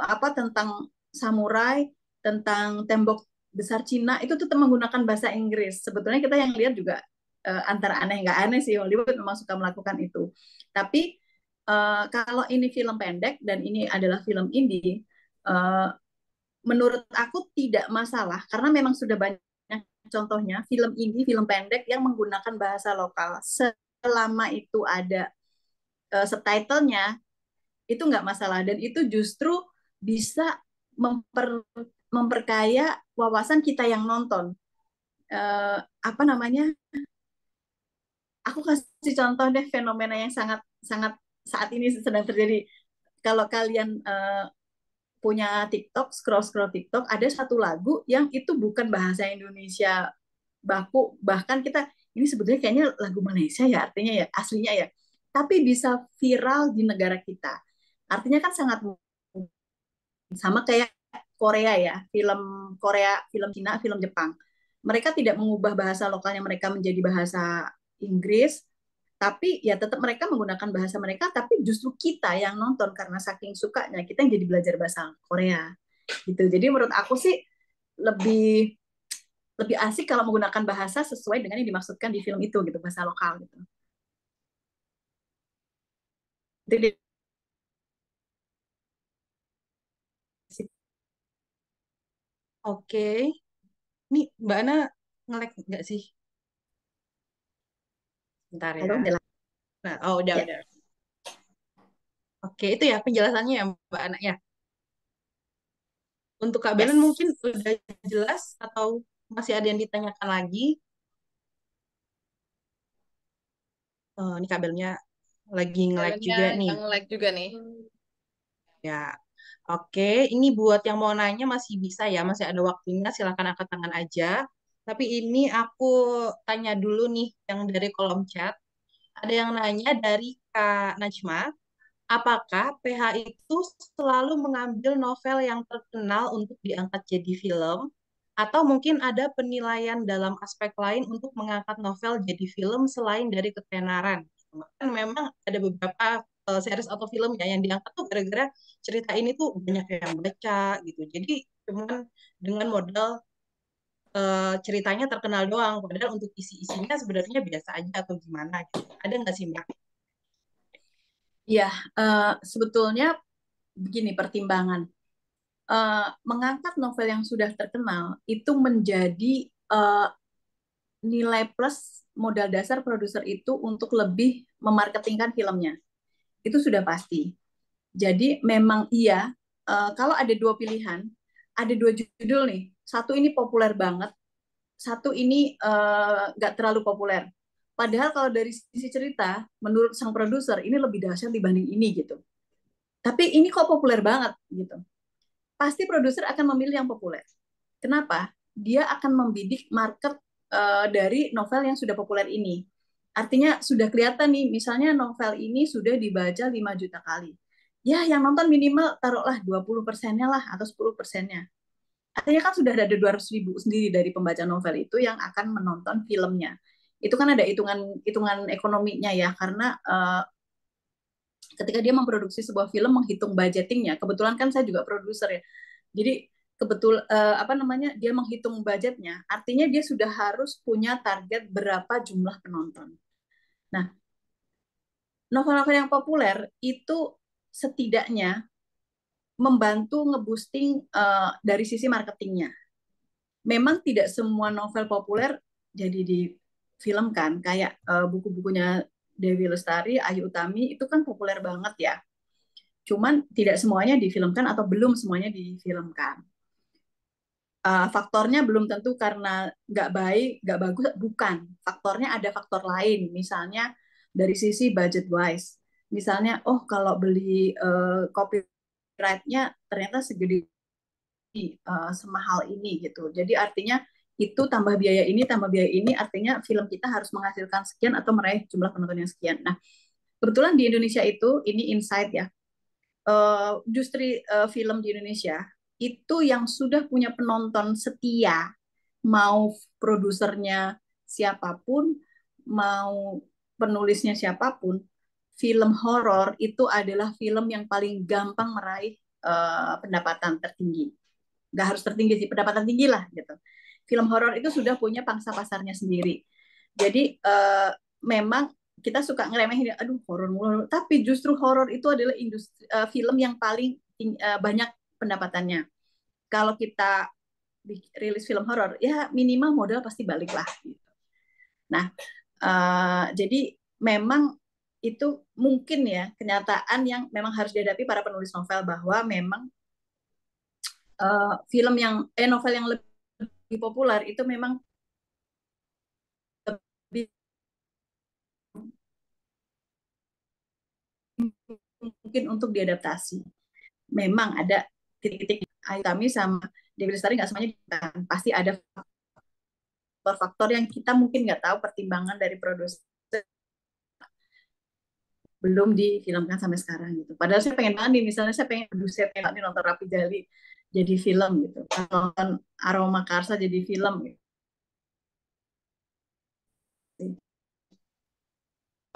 apa tentang samurai, tentang tembok besar Cina, itu tetap menggunakan bahasa Inggris. Sebetulnya kita yang lihat juga antara aneh nggak aneh sih, Hollywood memang suka melakukan itu. Tapi kalau ini film pendek dan ini adalah film indie, menurut aku tidak masalah karena memang sudah banyak contohnya film indie, film pendek yang menggunakan bahasa lokal. Selama itu ada subtitlenya, itu nggak masalah dan itu justru bisa memperkaya wawasan kita yang nonton. Apa namanya? Aku kasih contoh deh fenomena yang sangat sangat saat ini sedang terjadi. Kalau kalian punya TikTok, scroll TikTok, ada satu lagu yang itu bukan bahasa Indonesia baku, bahkan kita ini sebetulnya kayaknya lagu Malaysia ya, artinya ya aslinya ya, tapi bisa viral di negara kita. Artinya kan sangat sama kayak Korea ya, film Korea, film Cina, film Jepang. Mereka tidak mengubah bahasa lokalnya mereka menjadi bahasa Inggris, tapi ya tetap mereka menggunakan bahasa mereka, tapi justru kita yang nonton karena saking sukanya kita yang jadi belajar bahasa Korea gitu. Jadi menurut aku sih lebih lebih asik kalau menggunakan bahasa sesuai dengan yang dimaksudkan di film itu gitu, bahasa lokal gitu. Itu Oke. Nih, Mbak Ana nge-lag nggak sih? Bentar ya. Halo, Nah, oh udah, ya. udah. Oke, itu ya penjelasannya ya Mbak Ana ya. Untuk Kak Belen Yes. mungkin udah jelas atau masih ada yang ditanyakan lagi? Ini Kak Belennya lagi nge-lag Belennya juga nih. nge-lag juga nih. Ya, oke. Ini buat yang mau nanya masih bisa ya, masih ada waktunya. Silakan angkat tangan aja. Tapi ini aku tanya dulu nih yang dari kolom chat. Ada yang nanya dari Kak Najma. Apakah PH itu selalu mengambil novel yang terkenal untuk diangkat jadi film? Atau mungkin ada penilaian dalam aspek lain untuk mengangkat novel jadi film selain dari ketenaran. Kan memang ada beberapa series atau film ya yang diangkat tuh gara-gara cerita ini tuh banyak yang baca gitu. Jadi cuman dengan modal ceritanya terkenal doang, padahal untuk isi-isinya sebenarnya biasa aja atau gimana gitu. Ada nggak sih Mbak? Ya, sebetulnya begini pertimbangan. Mengangkat novel yang sudah terkenal itu menjadi eh, nilai plus modal dasar produser itu untuk lebih memarketingkan filmnya. Itu sudah pasti. Jadi memang iya, kalau ada dua pilihan, ada dua judul nih. Satu ini populer banget, satu ini nggak terlalu populer. Padahal kalau dari sisi cerita, menurut sang produser ini lebih dahsyat dibanding ini gitu. Tapi ini kok populer banget gitu. Pasti produser akan memilih yang populer. Kenapa? Dia akan membidik market dari novel yang sudah populer ini. Artinya sudah kelihatan nih, misalnya novel ini sudah dibaca 5 juta kali. Ya, yang nonton minimal taruhlah 20%-nya lah atau 10%-nya. Artinya kan sudah ada 200.000 sendiri dari pembaca novel itu yang akan menonton filmnya. Itu kan ada hitungan ekonominya ya, karena ketika dia memproduksi sebuah film menghitung budgetingnya. Kebetulan kan saya juga produser ya. Jadi apa namanya, dia menghitung budgetnya. Artinya dia sudah harus punya target berapa jumlah penonton. Nah, novel-novel yang populer itu setidaknya membantu ngeboosting dari sisi marketingnya. Memang tidak semua novel populer jadi difilmkan, kayak buku-bukunya Dewi Lestari, Ayu Utami itu kan populer banget ya. Cuman tidak semuanya difilmkan atau belum semuanya difilmkan. Faktornya belum tentu karena nggak baik, nggak bagus, bukan. Faktornya ada faktor lain, misalnya dari sisi budget wise. Misalnya, oh kalau beli copyright-nya ternyata segede semahal ini gitu. Jadi artinya itu tambah biaya ini, artinya film kita harus menghasilkan sekian atau meraih jumlah penonton yang sekian. Nah, kebetulan di Indonesia itu, ini insight ya, industri film di Indonesia itu yang sudah punya penonton setia, mau produsernya siapapun, mau penulisnya siapapun, film horor itu adalah film yang paling gampang meraih pendapatan tertinggi. Nggak harus tertinggi sih, pendapatan tinggi lah gitu. Film horor itu sudah punya pangsa pasarnya sendiri. Jadi memang kita suka ngeremehin, aduh horor mulu, tapi justru horor itu adalah industri film yang paling banyak pendapatannya. Kalau kita rilis film horor, ya minimal modal pasti balik lah. Gitu. Nah, jadi memang itu mungkin ya kenyataan yang memang harus dihadapi para penulis novel, bahwa memang film yang novel yang lebih populer itu memang lebih mungkin untuk diadaptasi. Memang ada titik-titik Ayu Tami sama Dewi Lestari nggak semuanya ditahan. Pasti ada faktor-faktor yang kita mungkin nggak tahu pertimbangan dari produser, belum difilmkan sampai sekarang gitu. Padahal saya pengen banget nih, misalnya saya pengen, saya pengen nih nonton Rapi Jali jadi film gitu, nonton Aroma Karsa jadi film gitu.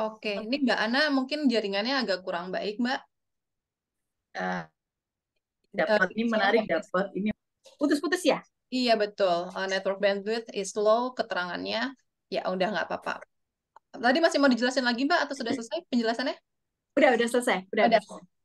Oke, ini Mbak Ana mungkin jaringannya agak kurang baik, Mbak. Uh, dapat ini menarik, dapat ini putus-putus ya. Iya betul, network bandwidth is low, keterangannya ya udah nggak apa-apa. Tadi masih mau dijelasin lagi Mbak atau sudah selesai penjelasannya? Udah selesai. Udah.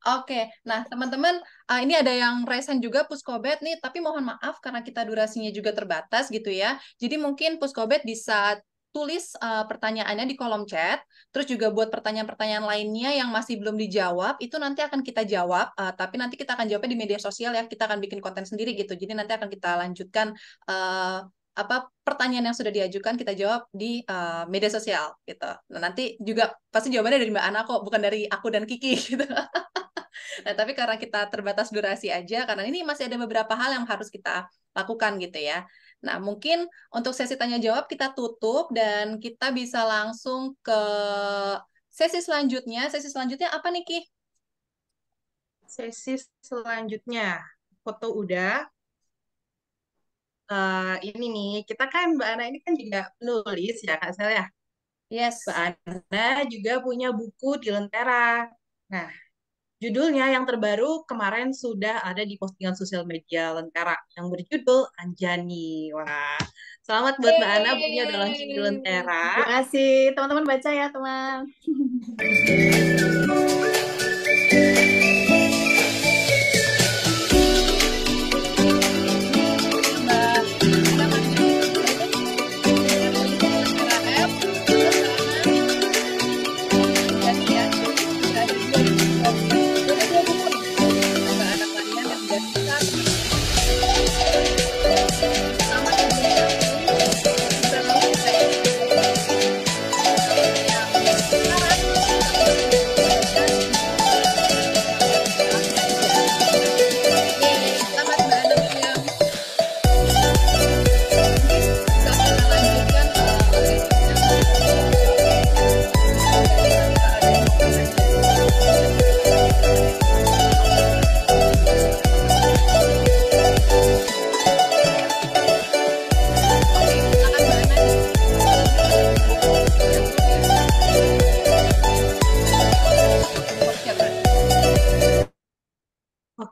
Oke, nah teman-teman, ini ada yang raise hand juga Puskobet nih, tapi mohon maaf karena kita durasinya juga terbatas gitu ya. Jadi mungkin Puskobet bisa tulis pertanyaannya di kolom chat, terus juga buat pertanyaan-pertanyaan lainnya yang masih belum dijawab, itu nanti akan kita jawab, tapi nanti kita akan jawabnya di media sosial ya, kita akan bikin konten sendiri gitu. Jadi nanti akan kita lanjutkan apa pertanyaan yang sudah diajukan kita jawab di media sosial gitu. Nah, nanti juga pasti jawabannya dari Mbak Ana kok, bukan dari aku dan Kiki gitu. Nah, tapi karena kita terbatas durasi aja, karena ini masih ada beberapa hal yang harus kita lakukan gitu ya. Nah, mungkin untuk sesi tanya jawab kita tutup dan kita bisa langsung ke sesi selanjutnya. Sesi selanjutnya apa nih, Ki? Sesi selanjutnya, foto udah. ini nih, kita kan Mbak Ana ini kan juga penulis ya Kak Sel ya. Mbak Yes. Ana juga punya buku di Lentera. Nah, judulnya yang terbaru kemarin sudah ada di postingan sosial media Lentera yang berjudul Anjani. Wah, selamat buat Mbak Ana, bukunya udah launching di Lentera. Terima kasih teman-teman, baca ya teman.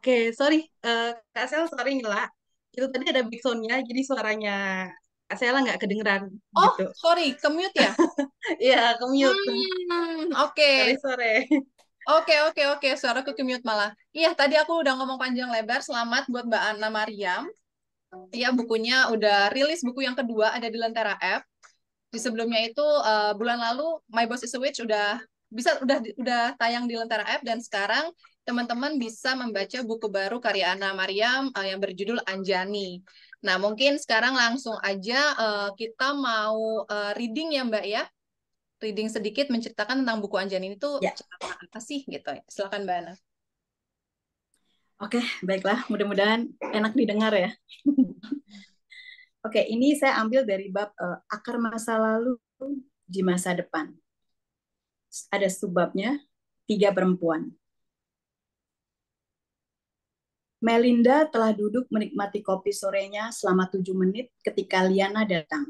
Oke, sorry, Kak Sel, sorry Nyela. Itu tadi ada backsound-nya, jadi suaranya Kak Sela nggak kedengeran Oh, gitu. sorry, ke-mute ya? Iya, ke-mute. Oke. Sorry, sore. Oke. Suaraku ke-mute malah. Iya, tadi aku udah ngomong panjang lebar. Selamat buat Mbak Anna Mariam. Iya, bukunya udah rilis buku yang kedua ada di Lentera App. Di sebelumnya itu bulan lalu My Boss is a Witch udah tayang di Lentera App dan sekarang teman-teman bisa membaca buku baru karya Anna Mariam yang berjudul Anjani. Nah, mungkin sekarang langsung aja kita mau reading ya Mbak ya. Reading sedikit menceritakan tentang buku Anjani itu Ya. cerita apa sih gitu ya. Silakan Mbak Ana. Oke, baiklah. Mudah-mudahan enak didengar ya. Oke, ini saya ambil dari bab akar masa lalu di masa depan. Ada subbabnya, 3 perempuan. Melinda telah duduk menikmati kopi sorenya selama 7 menit ketika Liana datang.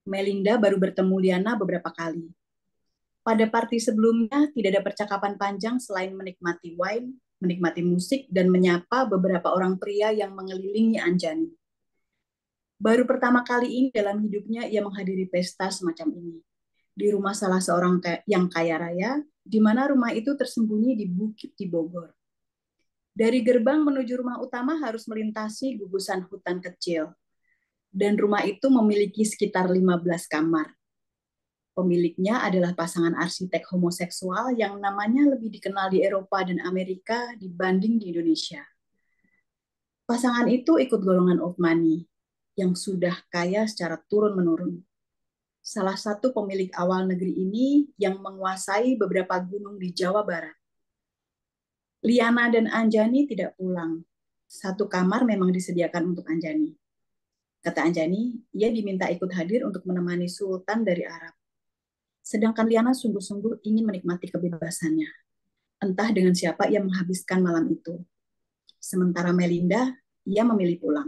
Melinda baru bertemu Liana beberapa kali. Pada party sebelumnya tidak ada percakapan panjang selain menikmati wine, menikmati musik, dan menyapa beberapa orang pria yang mengelilingi Anjani. Baru pertama kali ini dalam hidupnya ia menghadiri pesta semacam ini. Di rumah salah seorang yang kaya raya, di mana rumah itu tersembunyi di bukit di Bogor. Dari gerbang menuju rumah utama harus melintasi gugusan hutan kecil. Dan rumah itu memiliki sekitar 15 kamar. Pemiliknya adalah pasangan arsitek homoseksual yang namanya lebih dikenal di Eropa dan Amerika dibanding di Indonesia. Pasangan itu ikut golongan old money, yang sudah kaya secara turun-menurun. Salah satu pemilik awal negeri ini yang menguasai beberapa gunung di Jawa Barat. Liana dan Anjani tidak pulang. Satu kamar memang disediakan untuk Anjani. Kata Anjani, ia diminta ikut hadir untuk menemani Sultan dari Arab. Sedangkan Liana sungguh-sungguh ingin menikmati kebebasannya. Entah dengan siapa ia menghabiskan malam itu. Sementara Melinda, ia memilih pulang.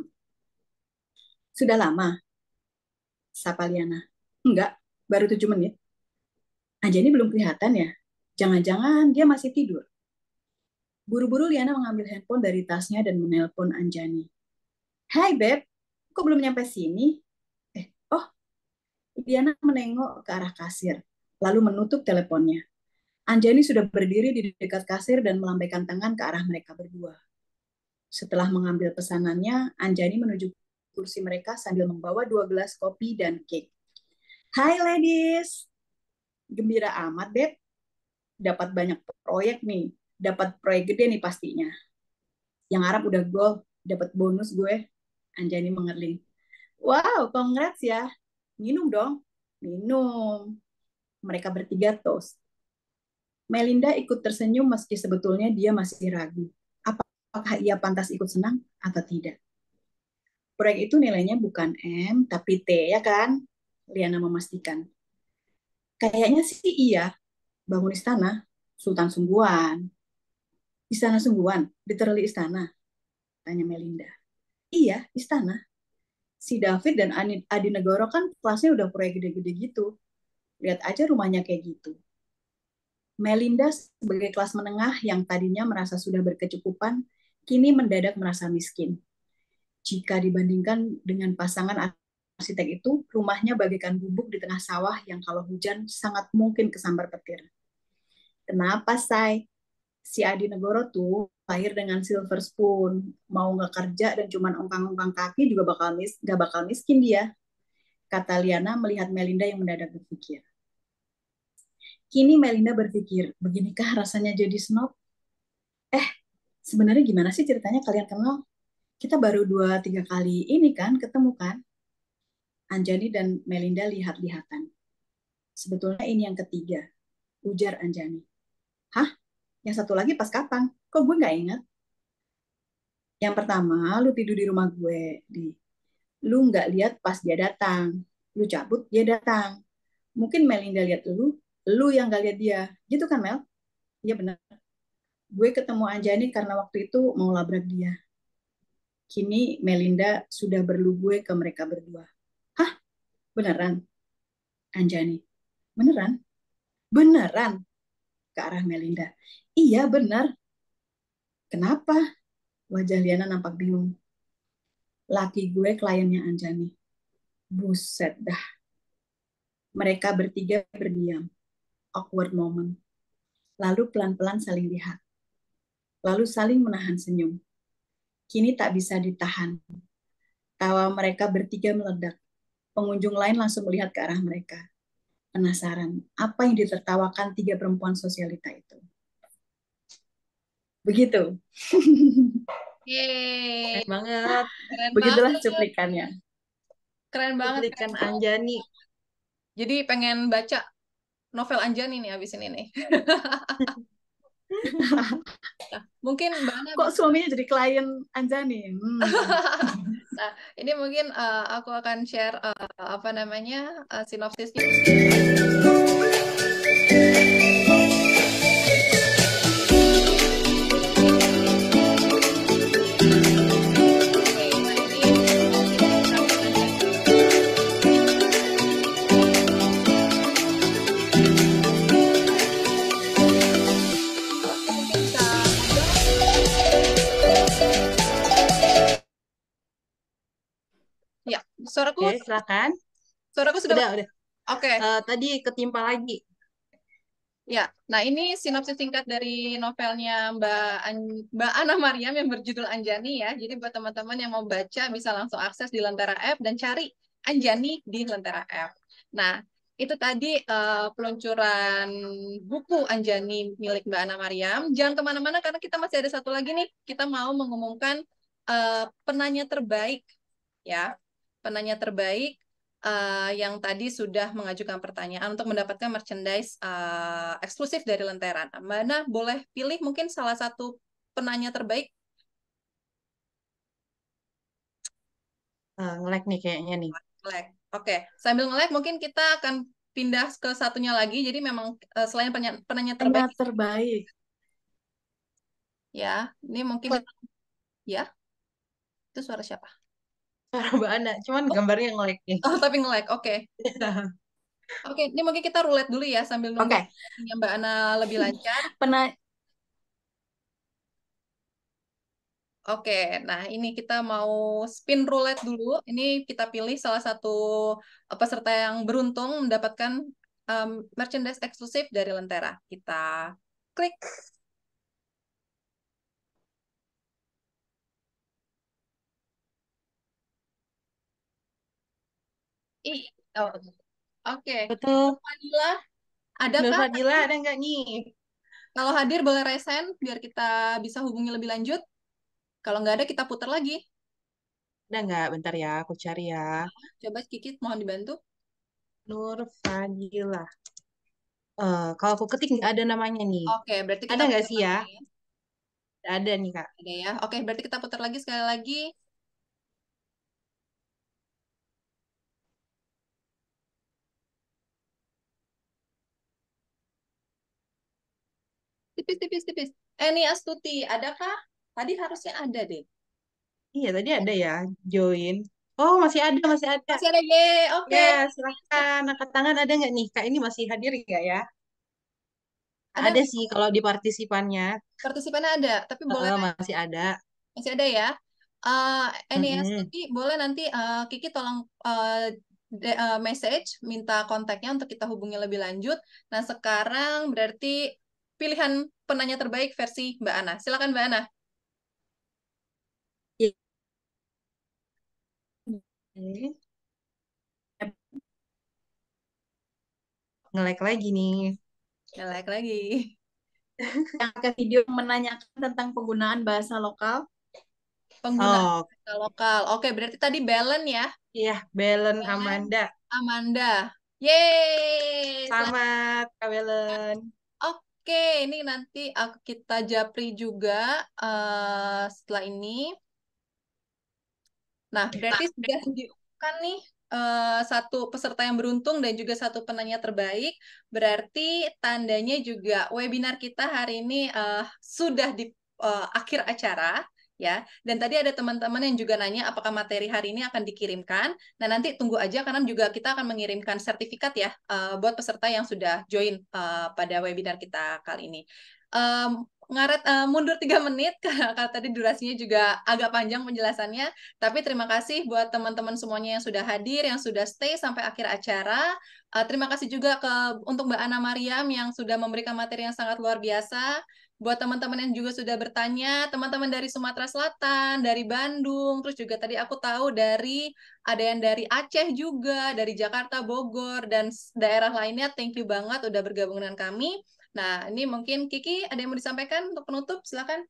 Sudah lama? Sapa Liana. Enggak, baru 7 menit. Anjani belum kelihatan ya? Jangan-jangan dia masih tidur. Buru-buru Liana mengambil handphone dari tasnya dan menelpon Anjani. Hai Beb, kok belum nyampe sini? Liana menengok ke arah kasir, lalu menutup teleponnya. Anjani sudah berdiri di dekat kasir dan melambaikan tangan ke arah mereka berdua. Setelah mengambil pesanannya, Anjani menuju kursi mereka sambil membawa 2 gelas kopi dan cake. Hai ladies, gembira amat Beb. Dapat banyak proyek nih, dapat proyek gede nih pastinya. Yang Arab udah goal, dapat bonus gue. Anjani mengerling. Wow, congrats ya. Minum dong. Minum. Mereka bertiga toast. Melinda ikut tersenyum meski sebetulnya dia masih ragu. Apakah ia pantas ikut senang atau tidak? Proyek itu nilainya bukan M, tapi T, ya kan? Liana memastikan. Kayaknya sih iya. Bangun istana, Sultan Sungguhan. Istana Sungguhan, literally istana. Tanya Melinda. Iya, istana. si David dan Adi Negoro kan kelasnya udah proyek gede-gede gitu. Lihat aja rumahnya kayak gitu. Melinda sebagai kelas menengah yang tadinya merasa sudah berkecukupan, kini mendadak merasa miskin. Jika dibandingkan dengan pasangan arsitek itu, rumahnya bagaikan gubuk di tengah sawah yang kalau hujan sangat mungkin kesambar petir. Kenapa, Say? Si Adi Negoro tuh lahir dengan silver spoon. Mau nggak kerja dan cuman ongkang-ongkang kaki juga nggak bakal miskin dia, kata Liana melihat Melinda yang mendadak berpikir. Kini Melinda berpikir, beginikah rasanya jadi snob? Sebenarnya gimana sih ceritanya kalian kenal? Kita baru 2-3 kali ini kan ketemu kan? Anjani dan Melinda lihat-lihatan. Sebetulnya ini yang ketiga, ujar Anjani. Hah? Yang satu lagi pas kapan? Kok gue nggak ingat? Yang pertama, lu tidur di rumah gue. Lu nggak lihat pas dia datang. Lu cabut, dia datang. Mungkin Melinda lihat lu yang nggak lihat dia. Gitu kan, Mel? Iya benar. Gue ketemu Anjani karena waktu itu mau labrak dia. Kini Melinda sudah berlu gue ke mereka berdua. Hah? Beneran? Anjani. Beneran? Beneran? Ke arah Melinda. Iya, benar. Kenapa? Wajah Liana nampak bingung. Laki gue kliennya Anjani. Buset dah. Mereka bertiga berdiam. Awkward moment. Lalu pelan-pelan saling lihat. Lalu saling menahan senyum. Kini tak bisa ditahan. Tawa mereka bertiga meledak. Pengunjung lain langsung melihat ke arah mereka. Penasaran, apa yang ditertawakan 3 perempuan sosialita itu? Begitu. Yeay, Keren banget. keren Begitulah banget. cuplikannya. Keren banget. Cuplikan Anjani. Jadi pengen baca novel Anjani nih abis ini nih. Nah, mungkin Mbak Ana Kok bisa. suaminya jadi klien Anjani? Nah, ini mungkin aku akan share apa namanya sinopsisnya. Oke, nah ini mungkin bisa. Ya, suaraku Oke, silakan. sudah. Udah. Oke. Tadi ketimpa lagi. Ya, nah ini sinopsis singkat dari novelnya Mbak Ana Mariam yang berjudul Anjani ya. Jadi buat teman-teman yang mau baca bisa langsung akses di Lentera App dan cari Anjani di Lentera App. Nah, itu tadi peluncuran buku Anjani milik Mbak Ana Mariam. Jangan kemana-mana karena kita masih ada satu lagi nih. Kita mau mengumumkan penanya terbaik ya. Penanya terbaik yang tadi sudah mengajukan pertanyaan untuk mendapatkan merchandise eksklusif dari Lentera. Nah, Mbak Ana boleh pilih mungkin salah satu penanya terbaik. Nge-lag nih kayaknya nih. Nge-lag. Oke, sambil nge-lag mungkin kita akan pindah ke satunya lagi. Jadi memang selain penanya terbaik, terbaik. ya, ini mungkin kita, ya, itu suara siapa? Suara Mbak Ana, cuman gambarnya nge-lag nih. Oh, tapi nge-lag. Oke. Oke, ini mungkin kita roulette dulu ya sambil nunggu Oke. Mbak Ana lebih lancar. Oke, nah ini kita mau spin roulette dulu. Ini kita pilih salah satu peserta yang beruntung mendapatkan merchandise eksklusif dari Lentera. Kita klik. Ih, oh, oke. Betul. Fadila, Nur adakah? Fadila ada nggak nih? Kalau hadir boleh resen biar kita bisa hubungi lebih lanjut. Kalau nggak ada kita putar lagi. Ada nggak? Bentar ya, aku cari ya. Coba Kiki mohon dibantu. Nur Fadila. Kalau aku ketik nggak ada namanya nih. Oke, berarti Ada kita nggak putar sih ya? lagi. Nggak ada nih, Kak. Ada ya. Oke, berarti kita putar lagi sekali lagi. Tipis. Eni Astuti, adakah? Tadi harusnya ada deh. Iya, tadi ada ya, join. Oh, masih ada, masih ada. Masih ada, ye, oke. Ya, silahkan. Angkat tangan ada nggak nih? Kak ini masih hadir nggak ya? Ada Ada sih kalau di partisipannya. partisipannya ada, tapi boleh Masih ada. masih ada ya. NIS Mm-mm. Kiki boleh nanti Kiki tolong message minta kontaknya untuk kita hubungi lebih lanjut. Nah, sekarang berarti pilihan penanya terbaik versi Mbak Ana. Silakan Mbak Ana. Oke. Nge-like lagi nih. Like lagi. Yang ke video menanyakan tentang penggunaan bahasa lokal. Penggunaan Oh, bahasa lokal. Oke, berarti tadi Belen ya. iya, Belen Belen Amanda. Amanda. Yeay. Selamat, Kak Belen. Oke, ini nanti kita japri juga setelah ini. Nah, berarti sudah diumumkan nih satu peserta yang beruntung dan juga satu penanya terbaik. Berarti tandanya juga webinar kita hari ini sudah di akhir acara. Ya, dan tadi ada teman-teman yang juga nanya apakah materi hari ini akan dikirimkan. Nah, nanti tunggu aja karena juga kita akan mengirimkan sertifikat ya buat peserta yang sudah join pada webinar kita kali ini. Mundur 3 menit karena tadi durasinya juga agak panjang penjelasannya. Tapi terima kasih buat teman-teman semuanya yang sudah hadir, yang sudah stay sampai akhir acara. Terima kasih juga untuk Mbak Ana Mariam yang sudah memberikan materi yang sangat luar biasa. Buat teman-teman yang juga sudah bertanya, teman-teman dari Sumatera Selatan, dari Bandung, terus juga tadi aku tahu ada yang dari Aceh juga, dari Jakarta, Bogor, dan daerah lainnya. Thank you banget udah bergabung dengan kami. Nah, ini mungkin Kiki ada yang mau disampaikan untuk penutup, silakan.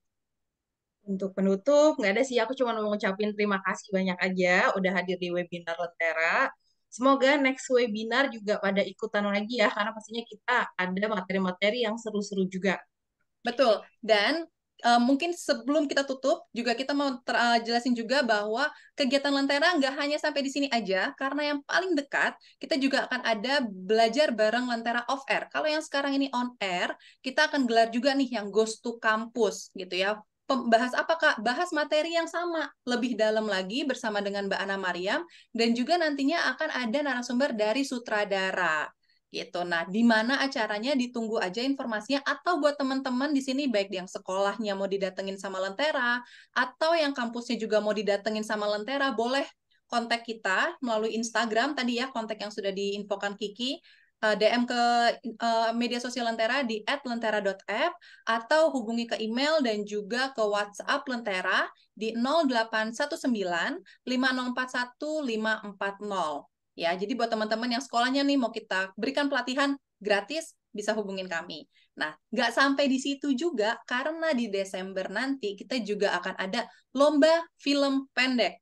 Untuk penutup, nggak ada sih. Aku cuma mau ngucapin terima kasih banyak aja udah hadir di webinar Lentera. Semoga next webinar juga pada ikutan lagi ya, karena pastinya kita ada materi-materi yang seru-seru juga. Betul. Dan mungkin sebelum kita tutup, juga kita mau jelasin juga bahwa kegiatan Lentera nggak hanya sampai di sini aja, karena yang paling dekat, kita juga akan ada belajar bareng Lentera off air. Kalau yang sekarang ini on air, kita akan gelar juga nih yang Ghost to Campus, gitu ya. Bahas apa, Kak? Bahas materi yang sama, lebih dalam lagi bersama dengan Mbak Ana Mariam, dan juga nantinya akan ada narasumber dari sutradara gitu. Nah, di mana acaranya ditunggu aja informasinya atau buat teman-teman di sini baik yang sekolahnya mau didatengin sama Lentera atau yang kampusnya juga mau didatengin sama Lentera, boleh kontak kita melalui Instagram tadi ya, kontak yang sudah diinfokan Kiki. DM ke media sosial Lentera di @lentera.app atau hubungi ke email dan juga ke WhatsApp Lentera di 0819 5041 540. Ya, jadi buat teman-teman yang sekolahnya nih mau kita berikan pelatihan gratis, bisa hubungin kami. Nah, nggak sampai di situ juga, karena di Desember nanti kita juga akan ada lomba film pendek.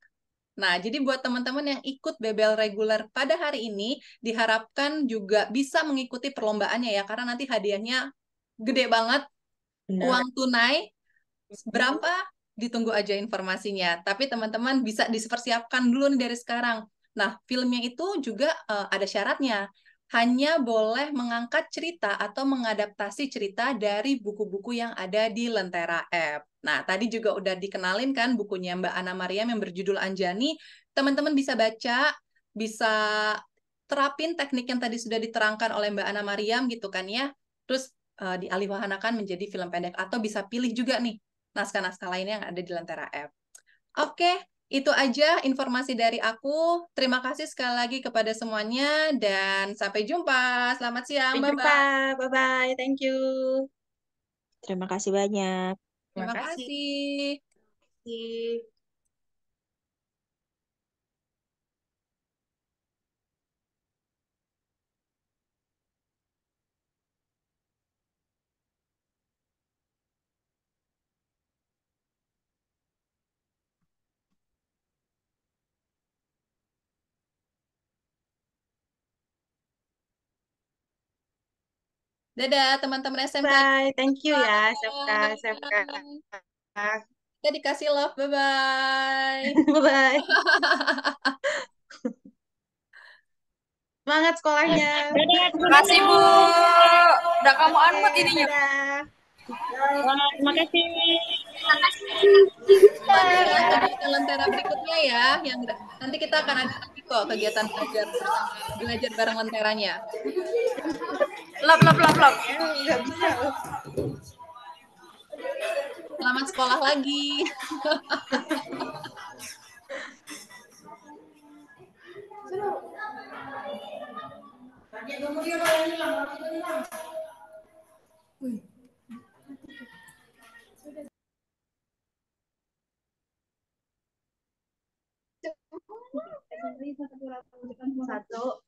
Nah, jadi buat teman-teman yang ikut Bebel reguler pada hari ini, diharapkan juga bisa mengikuti perlombaannya ya, karena nanti hadiahnya gede banget, Benar. uang tunai, berapa? Ditunggu aja informasinya. Tapi teman-teman bisa dipersiapkan dulu nih dari sekarang. Nah, filmnya itu juga ada syaratnya. Hanya boleh mengangkat cerita atau mengadaptasi cerita dari buku-buku yang ada di Lentera App. Nah, tadi juga udah dikenalin kan bukunya Mbak Ana Mariam yang berjudul Anjani. Teman-teman bisa baca, bisa terapin teknik yang tadi sudah diterangkan oleh Mbak Ana Mariam gitu kan ya. Terus dialihwahanakan menjadi film pendek atau bisa pilih juga nih naskah-naskah lainnya yang ada di Lentera App. Oke, itu aja informasi dari aku. Terima kasih sekali lagi kepada semuanya dan sampai jumpa. Selamat siang, Sampai jumpa. bye-bye. Bye-bye. Thank you. Terima kasih banyak. Terima Terima kasih. kasih. Dadah teman-teman SMK. Bye. Thank you ya, SMK. SMK. Bye. Kita dikasih love. Bye-bye. Bye-bye. Semangat sekolahnya. Terima kasih Bu. Udah kamu unmute ininya. Dadah. Terima kasih. Semuanya ke Lentera berikutnya ya, yang Nanti kita akan ada lagi kok kegiatan belajar bersama, belajar bareng lenteranya. Lap, lap, lap, lap. Nggak bisa. Selamat sekolah lagi. Satu,